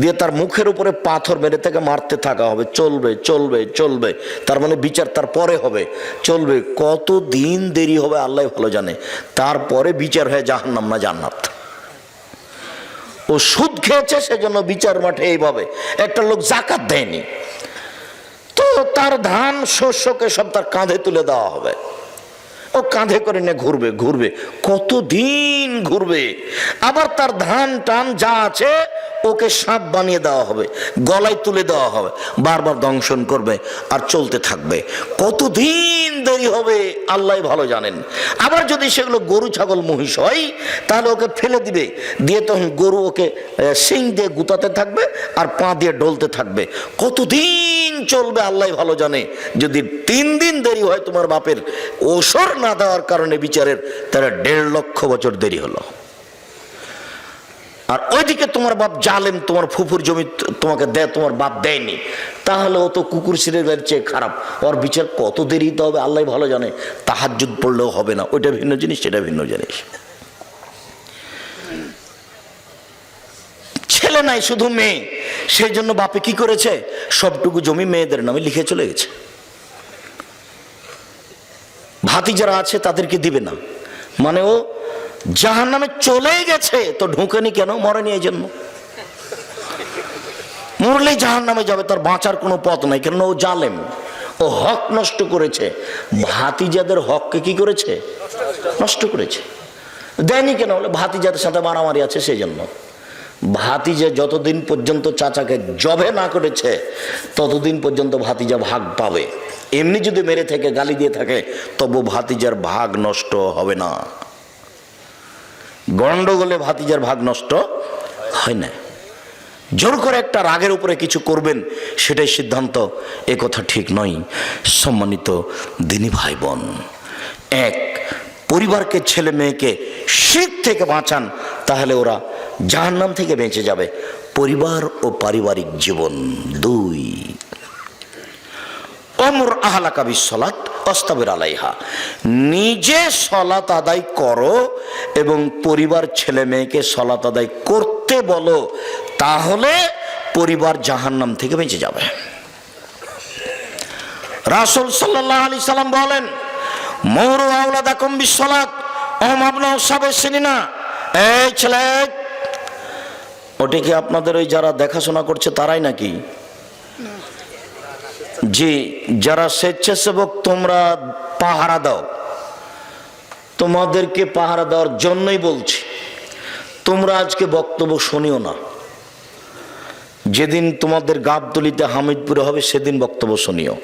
B: দিয়ে তার মুখের উপরে পাথর মেরে থেকে মারতে থাকা হবে। চলবে চলবে চলবে, তার মানে বিচার তার পরে হবে, চলবে। কত দিন দেরি হবে আল্লাহ ভালো জানে। তারপরে বিচার হয়ে জাহান্নাম না জান্নাত। ও সুদ খেয়েছে সেজন্য বিচার মাঠে এইভাবে। একটা লোক যাকাত দেয়নি, তো তার ধান শস্যকে সব তার কাঁধে তুলে দেওয়া হবে। ও কাঁধে করে নিয়ে ঘুরবে ঘুরবে, কতদিন ঘুরবে। আবার তার ধান টান যা আছে ওকে সাপ বানিয়ে দেওয়া হবে, গলায় তুলে দেওয়া হবে, বারবার দংশন করবে আর চলতে থাকবে। কতদিন দেরি হবে আল্লাহ ভালো জানেন। আবার যদি সেগুলো গরু ছাগল মহিষ হয় তাহলে ওকে ফেলে দিবে, দিয়ে তখন গরু ওকে শিং দিয়ে গুতাতে থাকবে আর পা দিয়ে ডলতে থাকবে। কতদিন চলবে আল্লাহ ভালো জানে। যদি 3 দিন দেরি হয় তোমার বাপের ওসর না দেওয়ার কারণে বিচারের, তারা 1.5 লক্ষ বছর দেরি হলো। আর ওইদিকে তোমার বাপ জালেম, তোমার ফুফুর জমি তোমাকে দেয়, তোমার বাপ দেয়নি, তাহলে ও তো কুকুর সিরিয়ালের চেয়ে খারাপ। ওর বিচার কত দেরিতে হবে আল্লাহ ভালো জানে। তাহাজ্জুদ পড়লেও হবে না। ওইটা ভিন্ন জিনিস, সেটা ভিন্ন জিনিস। ছেলে নাই, শুধু মেয়ে, সেই জন্য বাপে কি করেছে? সবটুকু জমি মেয়েদের নামে লিখে চলে গেছে। ভাতি যারা আছে তাদেরকে দিবে না, মানে ও জাহান্নামে চলে গেছে। তো ঢুকেনি কেন? মরেনি এই জন্য। মরলেই জাহান্নামে যাবে, তার বাঁচার কোনো পথ নাই। কেন? ও জালেম, ও হক নষ্ট করেছে। ভাতিজাদের হককে কি করেছে? নষ্ট করেছে। দেয়নি কেন? বলে ভাতিজাদের সাথে মারামারি আছে সেই জন্য। ভাতিজা যতদিন পর্যন্ত চাচাকে জবে না করেছে ততদিন পর্যন্ত ভাতিজা ভাগ পাবে। এমনি যদি মেরে থেকে গালি দিয়ে থাকে তবু ভাতিজার ভাগ নষ্ট হবে না। গন্ডগোলে ভাতিজার ভাগ নষ্ট হয় না। জোর করে একটা রাগের উপরে কিছু করবেন সেটাই সিদ্ধান্ত, এ কথা ঠিক নয়। সম্মানিত দিনী ভাই বোন, এক, পরিবারকে, ছেলে মেয়েকে শিরক থেকে বাঁচান, তাহলে ওরা জাহান্নাম থেকে বেঁচে যাবে। পরিবার ও পারিবারিক জীবন। 2, অমর আহলাকা বিসসালাত ওয়াসতাবির আলাইহা, নিজে সালাত আদায় করো এবং পরিবার ছেলে মেয়েকে সালাত আদায় করতে বলো, তাহলে পরিবার জাহান্নাম থেকে বেঁচে যাবে। রাসূল সাল্লাল্লাহু আলাইহি সাল্লাম বলেন, মুরু আওলাদাকুম বিসসালাত ওহুম আবনাউ সাবঈ সিনিনা। এই ছেলে, ওটা কি আপনাদের ওই যারা দেখাশোনা করছে তারাই নাকি? জি, যারা স্বেচ্ছাসেবক তোমরা পাহারা দাও, তোমাদেরকে পাহারা দেওয়ার জন্যই বলছি। তোমরা আজকে বক্তব্য শুনিও না। যেদিন তোমাদের গাবতলিতে হামিদপুরে হবে সেদিন বক্তব্য শুনিও।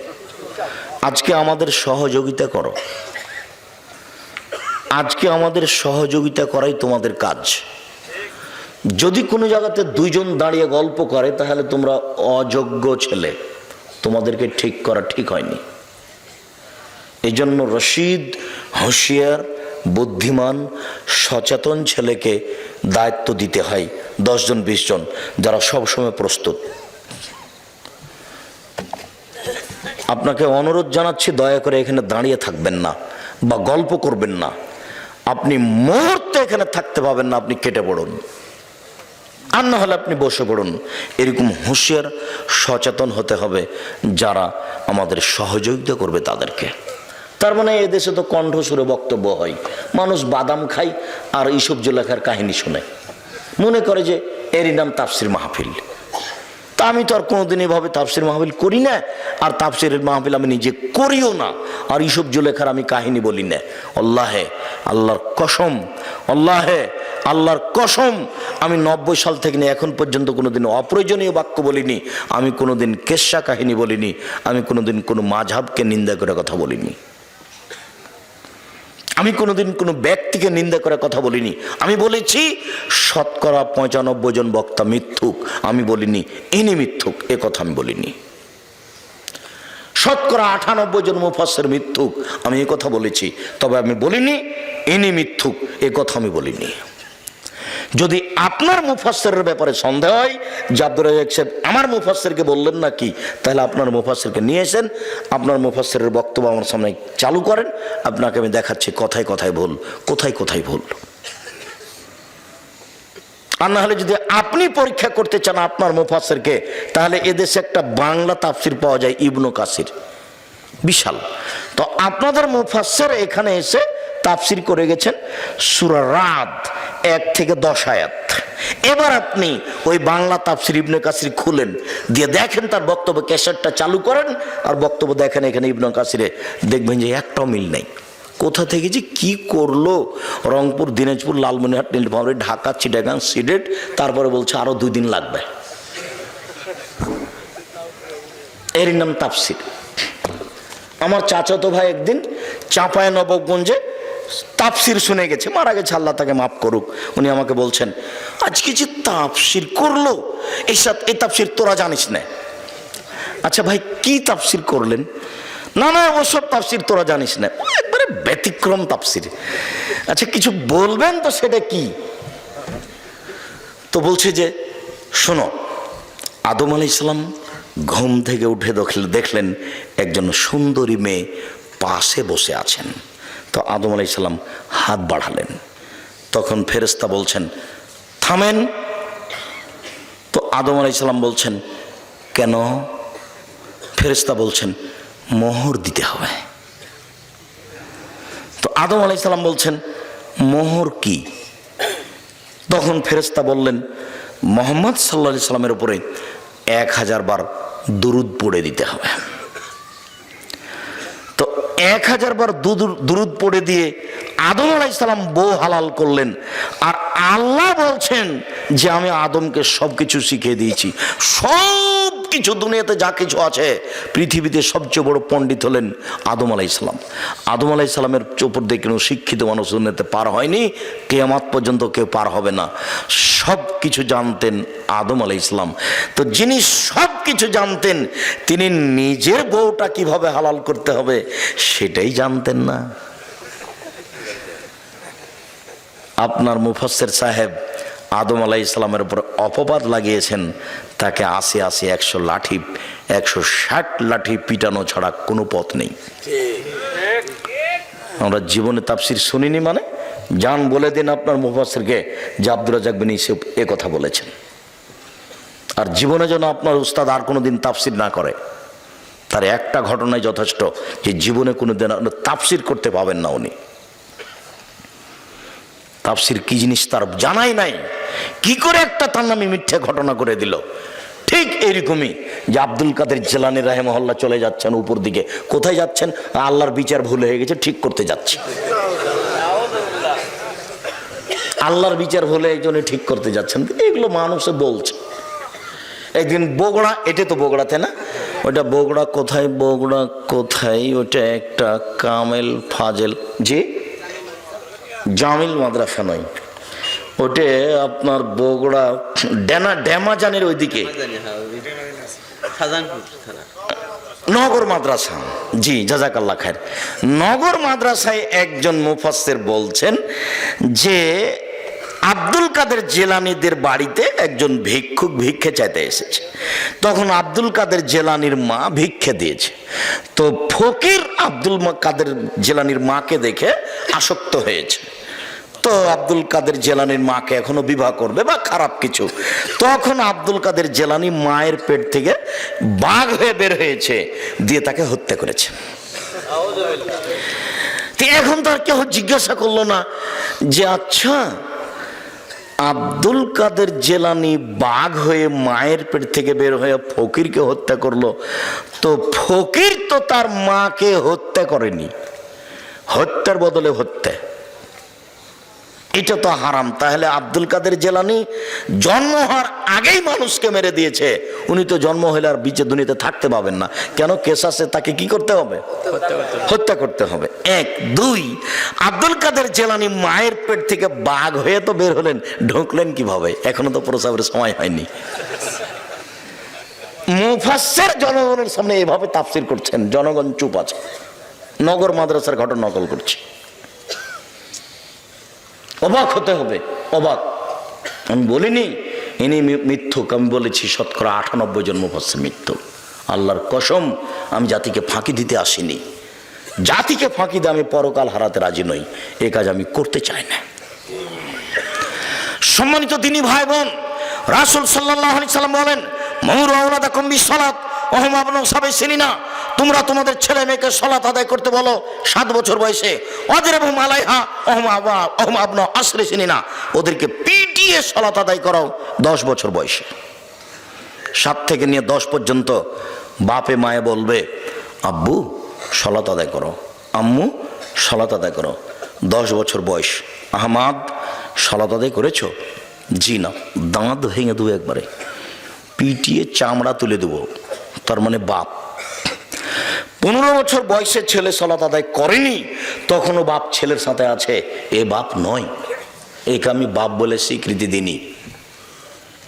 B: আজকে আমাদের সহযোগিতা করো। আজকে আমাদের সহযোগিতা করাই তোমাদের কাজ। যদি কোনো জায়গাতে দুইজন দাঁড়িয়ে গল্প করে তাহলে তোমরা অযোগ্য ছেলে, তোমাদেরকে ঠিক করা ঠিক হয়নি। এই জন্য রশিদ, হুঁশিয়ার, বুদ্ধিমান, সচেতন ছেলেকে দায়িত্ব দিতে হয় 10 জন 20 জন, যারা সবসময় প্রস্তুত। আপনাকে অনুরোধ জানাচ্ছি, দয়া করে এখানে দাঁড়িয়ে থাকবেন না বা গল্প করবেন না। আপনি মুহূর্তে এখানে থাকতে পাবেন না, আপনি কেটে পড়ুন, আর না হলে আপনি বসে পড়ুন। এরকম হুঁশিয়ার, সচেতন হতে হবে যারা আমাদের সহযোগিতা করবে তাদেরকে। তার মানে এদেশে তো কণ্ঠস্বরে বক্তব্য হয়, মানুষ বাদাম খায় আর ইসব জুলেখার কাহিনী শুনে, মনে করে যে এরই নাম তাফসির মাহফিল। তা আমি তো আর কোনোদিন এভাবে তাফসির মাহফিল করি না, আর তাফসিরের মাহফিল আমি নিজে করিও না, আর ইসব জুলেখার আমি কাহিনী বলি না। আল্লাহে, আল্লাহর কসম, আল্লাহে, আল্লাহর কসম, আমি 90 সাল থেকে নিয়ে এখন পর্যন্ত কোনোদিন অপ্রয়োজনীয় বাক্য বলিনি, আমি কোনোদিন কেচ্ছা কাহিনী বলিনি, আমি কোনোদিন কোনো মাযহাবকে নিন্দা করে কথা বলিনি, আমি কোনোদিন কোনো ব্যক্তিকে নিন্দা করে কথা বলিনি। আমি বলেছি 95% জন বক্তা মিথ্যুক, আমি বলিনি ইনি মিথ্যুক, এ কথা আমি বলিনি। 98% জন মুফাসসির মিথ্যুক, আমি এ কথা বলেছি, তবে আমি বলিনি ইনি মিথ্যুক, এ কথা আমি বলিনি। যদি আপনার মুফাসসিরের ব্যাপারে সন্দেহ হয় যে আব্দুর রাজ্জাক সাহেব আমার মুফাসসিরকে বললেন না কি, তাহলে আপনার মুফাসসিরকে নিয়ে এসেন, আপনার মুফাসসিরের বক্তব্য আমার সামনে চালু করেন, আপনাকে আমি দেখাচ্ছি কোথায় কোথায় ভুল, কোথায় কোথায় ভুল। আর না হলে যদি আপনি পরীক্ষা করতে চান আপনার মুফাসসিরকে, তাহলে এদেশে একটা বাংলা তাফসির পাওয়া যায় ইবনে কাসির, বিশাল। তো আপনাদের মুফাসসির এখানে এসে তাফসির করে গেছেন সূরা রাদ 1 থেকে 10 আয়াত। এবার আপনি ওই বাংলা তাফসির ইবনে কাসির খুলেন, দিয়ে দেখেন তার বক্তব্য, ক্যাসেটটা চালু করেন আর বক্তব্য দেখেন এখানে ইবনে কাসিরে, দেখবেন যে একটাও মিল নেই। কোথা থেকে যে কি করলো, রংপুর, দিনাজপুর, লালমনিরহাট, নীলফামারী, ঢাকা, চিটাগাং, সিলেট, তারপরে বলছে আরো 2 দিন লাগবে। এর নাম তাফসির। আমার চাচাতো ভাই একদিন চাঁপাইনবাবগঞ্জে তাফসির শুনে গেছে, মারা গেছে, আল্লাহ তাকে মাফ করুক। উনি আমাকে বলছেন, আজকে যে তাফসির করলো, এই তাফসির তোরা জানিস না। আচ্ছা ভাই, কি তাফসির করলেন? না না, ওসব তাফসির তোরা জানিস না, একবারে ব্যতিক্রম তাফসির। আচ্ছা কিছু বলবেন তো, সেটা কি? তো বলছে যে শোনো, আদম আলাইহিস সালাম ঘুম থেকে উঠে দেখলেন একজন সুন্দরী মেয়ে পাশে বসে আছেন। তো আদম আলাইহিস সালাম হাত বাড়ালেন, তখন ফেরেশতা বলছেন থামেন। তো আদম আলাইহিস সালাম বলছেন কেন? ফেরেশতা বলছেন মোহর দিতে হবে। তো আদম আলাইহিস সালাম বলছেন মোহর কি? তখন ফেরেশতা বললেন মুহাম্মদ সাল্লাল্লাহু আলাইহি সাল্লামের উপরে 1000 বার দুরূদ পড়ে দিতে হবে। তো 1000 বার দুরূদ পড়ে দিয়ে আদম আলাইহিস সালাম বউ হালাল করলেন। আর আল্লাহ বলছেন যে আমি আদমকে সবকিছু শিখিয়ে দিয়েছি, সব কিছু, দুনিয়াতে যা কিছু আছে, পৃথিবীতে সবচেয়ে বড় পণ্ডিত হলেন আদম আলাইহিস সালাম। আদম আলাইহিস সালামের উপর দিয়ে কোনো শিক্ষিত মানুষ দুনিয়াতে পার হয়নি, কিয়ামত পর্যন্ত কেউ পার হবে না। সব কিছু জানতেন আদম আলাইহিস সালাম। তো যিনি সব কিছু জানতেন, তিনি নিজের বউটা কিভাবে হালাল করতে হবে সেটাই জানতেন না। আপনার মুফাসসির সাহেব আদম আলাইহিস সালামের উপর অপবাদ লাগিয়েছেন, তাকে 80 100 লাঠি, 160 লাঠি পিটানো ছাড়া কোনো পথ নেই। আমরা জীবনে তাফসির শুনিনি মানে? যান বলে দিন আপনার মুফাসসিরকে যে আব্দুর রাজ্জাক বিন ইউসুফ এ কথা বলেছেন। আর জীবনে যেন আপনার উস্তাদ আর কোনো দিন তাফসির না করে, তার একটা ঘটনায় যথেষ্ট, যে জীবনে কোনো দিন তাফসির করতে পাবেন না উনি। তাফসির কি জিনিস তার জানাই নাই, কি করে একটা তার নামে মিথ্যা ঘটনা করে দিল। ঠিক এইরকমই যে আব্দুল কাদের জিলানী রাহিমাহুল্লাহ চলে যাচ্ছেন উপর দিকে, কোথায় যাচ্ছেন? আল্লাহর বিচার ভুল হয়ে গেছে, ঠিক করতে যাচ্ছে। আল্লাহর বিচার ভুলে একজনে ঠিক করতে যাচ্ছেন, এগুলো মানুষে বলছে। একদিন বগুড়া, এটা তো বগুড়াতে না, ওটা বগুড়া কোথায়, বগুড়া কোথায়, ওটা একটা কামেল ফাজেল, জি জামিল মাদ্রাসা নয়, ওটে আপনার বগুড়া ড্যামাজানের ওইদিকে নগর মাদ্রাসা। জি, জাযাকাল্লাহ খায়ের। নগর মাদ্রাসায় একজন মুফাসসির বলছেন যে আব্দুল কাদের জিলানীদের বাড়িতে একজন ভিক্ষুক ভিক্ষে চাইতে এসেছে। তখন আব্দুল কাদের জিলানীর মা ভিক্ষে দিয়েছে। তো ফকির আব্দুল কাদের জিলানীর মাকে দেখে আসক্ত হয়েছে। তো আব্দুল কাদের জিলানীর মাকে এখনো বিবাহ করবে বা খারাপ কিছু। তখন আব্দুল কাদের জিলানী মায়ের পেট থেকে বাঘ হয়ে বের হয়েছে, দিয়ে তাকে হত্যা করেছে। এখন তো আর কেউ জিজ্ঞাসা করলো না যে আচ্ছা আব্দুল কাদের জিলানী বাঘ হয়ে মায়ের পেট থেকে বের হয়ে ফকিরকে হত্যা করলো, তো ফকির তো তার মাকে হত্যা করেনি, হত্যার বদলে হত্যা, এটা তো হারাম। তাহলে আব্দুল কাদের জিলানী জন্ম হওয়ার আগেই মানুষকে মেরে দিয়েছে, উনি তো জন্ম হলে আর বিচে দুনিয়াতে থাকতে পাবেন না। কেন? কেসাসে তাকে কি করতে হবে? হত্যা করতে হবে। এক। দুই, আব্দুল কাদের জিলানী মায়ের পেট থেকে বাঘ হয়ে তো বের হলেন, ঢুকলেন কিভাবে? এখনো তো প্রসাবের সময় হয়নি। মুফাসসির জনগণের সামনে এভাবে তাফসীর করছেন, জনগণ চুপ আছে। নগর মাদ্রাসার ঘটনা নকল করছে। অবাক হতে হবে, অবাক। আমি বলিনি ইনি মিথ্যুক, আমি বলেছি শতকরা 98 জন মুফাসসির মিথ্যুক। আল্লাহর কসম, আমি জাতিকে ফাঁকি দিতে আসিনি। জাতিকে ফাঁকি দিয়ে আমি পরকাল হারাতে রাজি নই, এ কাজ আমি করতে চাই না। সম্মানিত দিনী ভাই বোন, রাসূল সাল্লাল্লাহু আলাইহি সাল্লাম বলেন, মুরু আওলাদাকুম বিসসালাত ওয়া হুম আবনাউ সাবঈ সিনিনা, তোমরা তোমাদের ছেলে মেয়েকে সালাত আদায় করতে বলো 7 বছর বয়সে। ওয়াজরিবহুম আলাইহা ওয়া হুম আবনাউ 10 সিনিনা, ওদেরকে পিটিয়ে সালাত আদায় করাও 10 বছর বয়সে। 7 থেকে নিয়ে 10 পর্যন্ত বাপে মায়ে বলবে আব্বু সালাত আদায় করো, আম্মু সালাত আদায় করো। 10 বছর বয়স, আহমাদ সালাত আদায় করেছো? জি না। দাঁত ভেঙে দেবো একবারে, পিটিয়ে চামড়া তুলে দেবো, তার মানে বাপ। 15 বছর বয়সের ছেলে সালাত আদায় করেনি, তখনও বাপ ছেলের সাথে আছে, এ বাপ নয়। একে আমি বাপ বলে স্বীকৃতি দিইনি।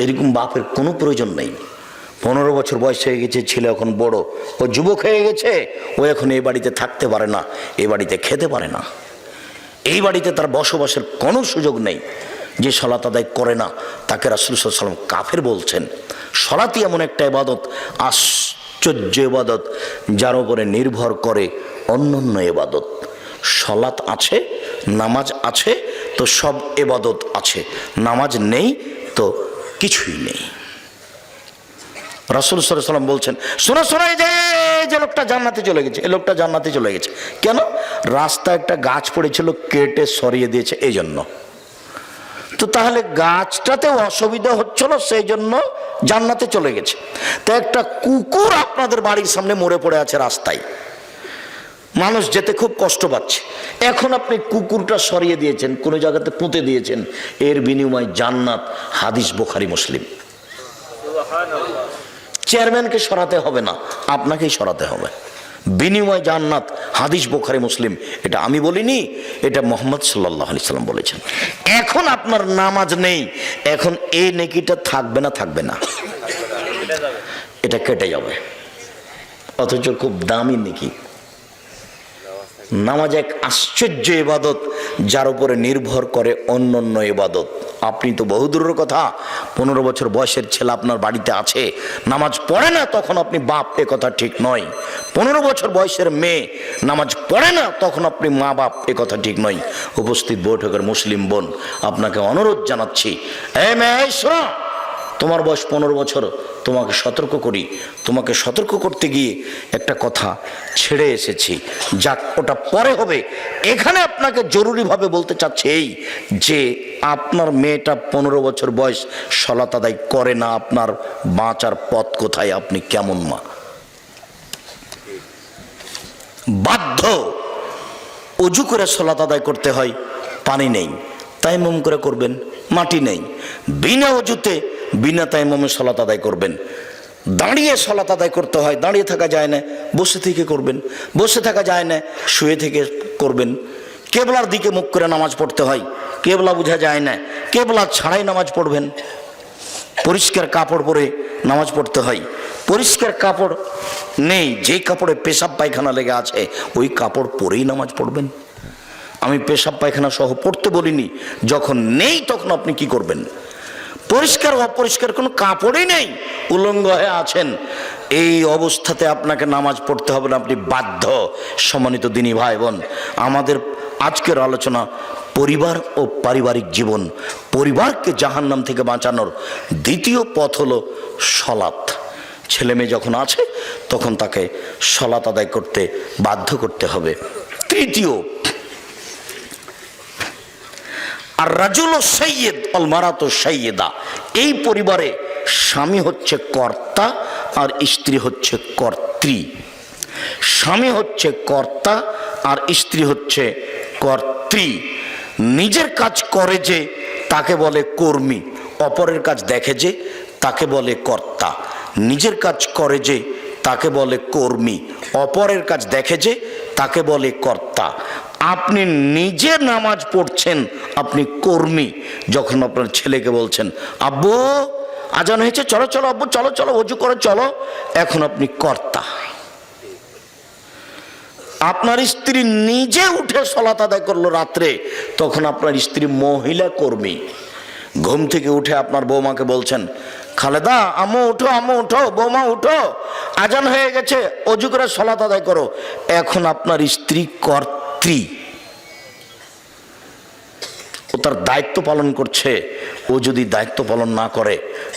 B: এরকম বাপের কোনো প্রয়োজন নেই। 15 বছর বয়স হয়ে গেছে, ছেলে এখন বড়, ও যুবক হয়ে গেছে, ও এখন এই বাড়িতে থাকতে পারে না, এই বাড়িতে খেতে পারে না, এই বাড়িতে তার বসবাসের কোনো সুযোগ নেই। যে সালাত আদায় করে না তাকে রাসূল সাল্লাল্লাহু আলাইহি ওয়াসাল্লাম কাফের বলছেন। সালাতই এমন একটা ইবাদত, আশ্চর্য ইবাদত, যার উপরে নির্ভর করে অন্যান্য ইবাদত। সালাত আছে, নামাজ আছে, তো সব ইবাদত আছে। নামাজ নেই তো কিছুই নেই। রাসূল সাল্লাল্লাহু আলাইহি ওয়াসাল্লাম বলছেন, শোনো শোনো, এই যে লোকটা জান্নাতে চলে গেছে, এই লোকটা জান্নাতে চলে গেছে। কেন? রাস্তায় একটা গাছ পড়েছিল, কেটে সরিয়ে দিয়েছে, এই জন্য। তো তাহলে গাছটাতে অসুবিধা হচ্ছিল, সেই জন্য জান্নাতে চলে গেছে। তো একটা কুকুর আপনাদের বাড়ির সামনে মরে পড়ে আছে রাস্তায়, মানুষ যেতে খুব কষ্ট পাচ্ছে, এখন আপনি কুকুরটা সরিয়ে দিয়েছেন, কোনো জায়গাতে পুঁতে দিয়েছেন, এর বিনিময়ে জান্নাত। হাদিস বুখারী মুসলিম। চেয়ারম্যানকে সরাতে হবে না, আপনাকেই সরাতে হবে, বিনিময় জান্নাত। হাদিস বুখারী মুসলিম। এটা আমি বলিনি, এটা মুহাম্মদ সাল্লাল্লাহু আলাইহি সাল্লাম বলেছেন। এখন আপনার নামাজ নেই, এখন এই নেকিটা থাকবে না, থাকবে না, এটা কেটে যাবে, অথচ খুব দামি নেকি। নামাজ এক আশ্চর্য ইবাদত, যার উপরে নির্ভর করে অন্যান্য ইবাদত। আপনি তো বহুদূরের কথা, 15 বছর বয়সের ছেলে আপনার বাড়িতে আছে, নামাজ পড়ে না, তখন আপনি বাপ, এ কথা ঠিক নয়। 15 বছর বয়সের মেয়ে নামাজ পড়ে না, তখন আপনি মা বাপ, এ কথা ঠিক নয়। উপস্থিত বৈঠকের মুসলিম বোন, আপনাকে অনুরোধ জানাচ্ছি, এই মেয়ে শোনো, তোমার বয়স 15 বছর, তোমাকে সতর্ক করি। তোমাকে সতর্ক করতে গিয়ে একটা কথা ছেড়ে এসেছি, যাক ওটা পরে হবে। এখানে আপনাকে জরুরিভাবে বলতে চাচ্ছি এই যে আপনার মেয়েটা 15 বছর বয়স, সালাত আদায় করে না, আপনার বাঁচার পথ কোথায়? আপনি কেমন মা? বাধ্য অজু করে সালাত আদায় করতে হয়, পানি নেই, তায়াম্মুম করে করবেন, মাটি নেই, বিনা অজুতে বিনা তায়াম্মুমে সালাত আদায় করবেন। দাঁড়িয়ে সালাত আদায় করতে হয়, দাঁড়িয়ে থাকা যায় না, বসে থেকে করবেন, বসে থাকা যায় না, শুয়ে থেকে করবেন। কেবলার দিকে মুখ করে নামাজ পড়তে হয়, কেবলা বোঝা যায় না, কেবলা ছাড়াই নামাজ পড়বেন। পরিষ্কার কাপড় পরে নামাজ পড়তে হয়। পরিষ্কার কাপড় নেই, যে কাপড়ে পেশাব পায়খানা লেগে আছে ওই কাপড় পরেই নামাজ পড়বেন। আমি পেশাব পায়খানা সহ পড়তে বলিনি, যখন নেই তখন আপনি কি করবেন? পরিষ্কার অপরিষ্কার কোনো কাপড়ই নেই, উলঙ্গ হয়ে আছেন, এই অবস্থাতে আপনাকে নামাজ পড়তে হবে না, আপনি বাধ্য। সম্মানিত দিনী ভাই বোন, আমাদের আজকের আলোচনা পরিবার ও পারিবারিক জীবন। পরিবারকে জাহান্নাম থেকে বাঁচানোর দ্বিতীয় পথ হলো সলাৎ। ছেলে মেয়ে যখন আছে তখন তাকে সলাৎ আদায় করতে বাধ্য করতে হবে। তৃতীয়, আর রাজুল সৈয়দ অল মারাত সৈয়দা। এই পরিবারে স্বামী হচ্ছে কর্তা আর স্ত্রী হচ্ছে কর্ত্রী। স্বামী হচ্ছে কর্তা আর স্ত্রী হচ্ছে কর্ত্রী। নিজের কাজ করে যে তাকে বলে কর্মী, অপরের কাজ দেখে যে তাকে বলে কর্তা। নিজের কাজ করে যে তাকে বলে কর্মী, অপরের কাজ দেখে যে তাকে বলে কর্তা। আপনি নিজে নামাজ পড়ছেন, আপনি কর্মী। যখন আপনার ছেলেকে বলছেন আব্বু আজান হয়েছে, চলো চলো আব্বু, চলো চলো ওযু করে চলো, এখন আপনি কর্তা। আপনার স্ত্রী নিজে উঠে সালাত আদায় করলো রাত্রে, তখন আপনার স্ত্রী মহিলা কর্মী। ঘুম থেকে উঠে আপনার বৌমাকে বলছেন খালেদা আম্মু উঠো, আম্মু উঠো, বৌমা উঠো, আজান হয়ে গেছে, ওযু করে সালাত আদায় করো। এখন আপনার স্ত্রী কর্ত্রী, ও তার দায়িত্ব পালন করছে। ও যদি দায়িত্ব পালন না করে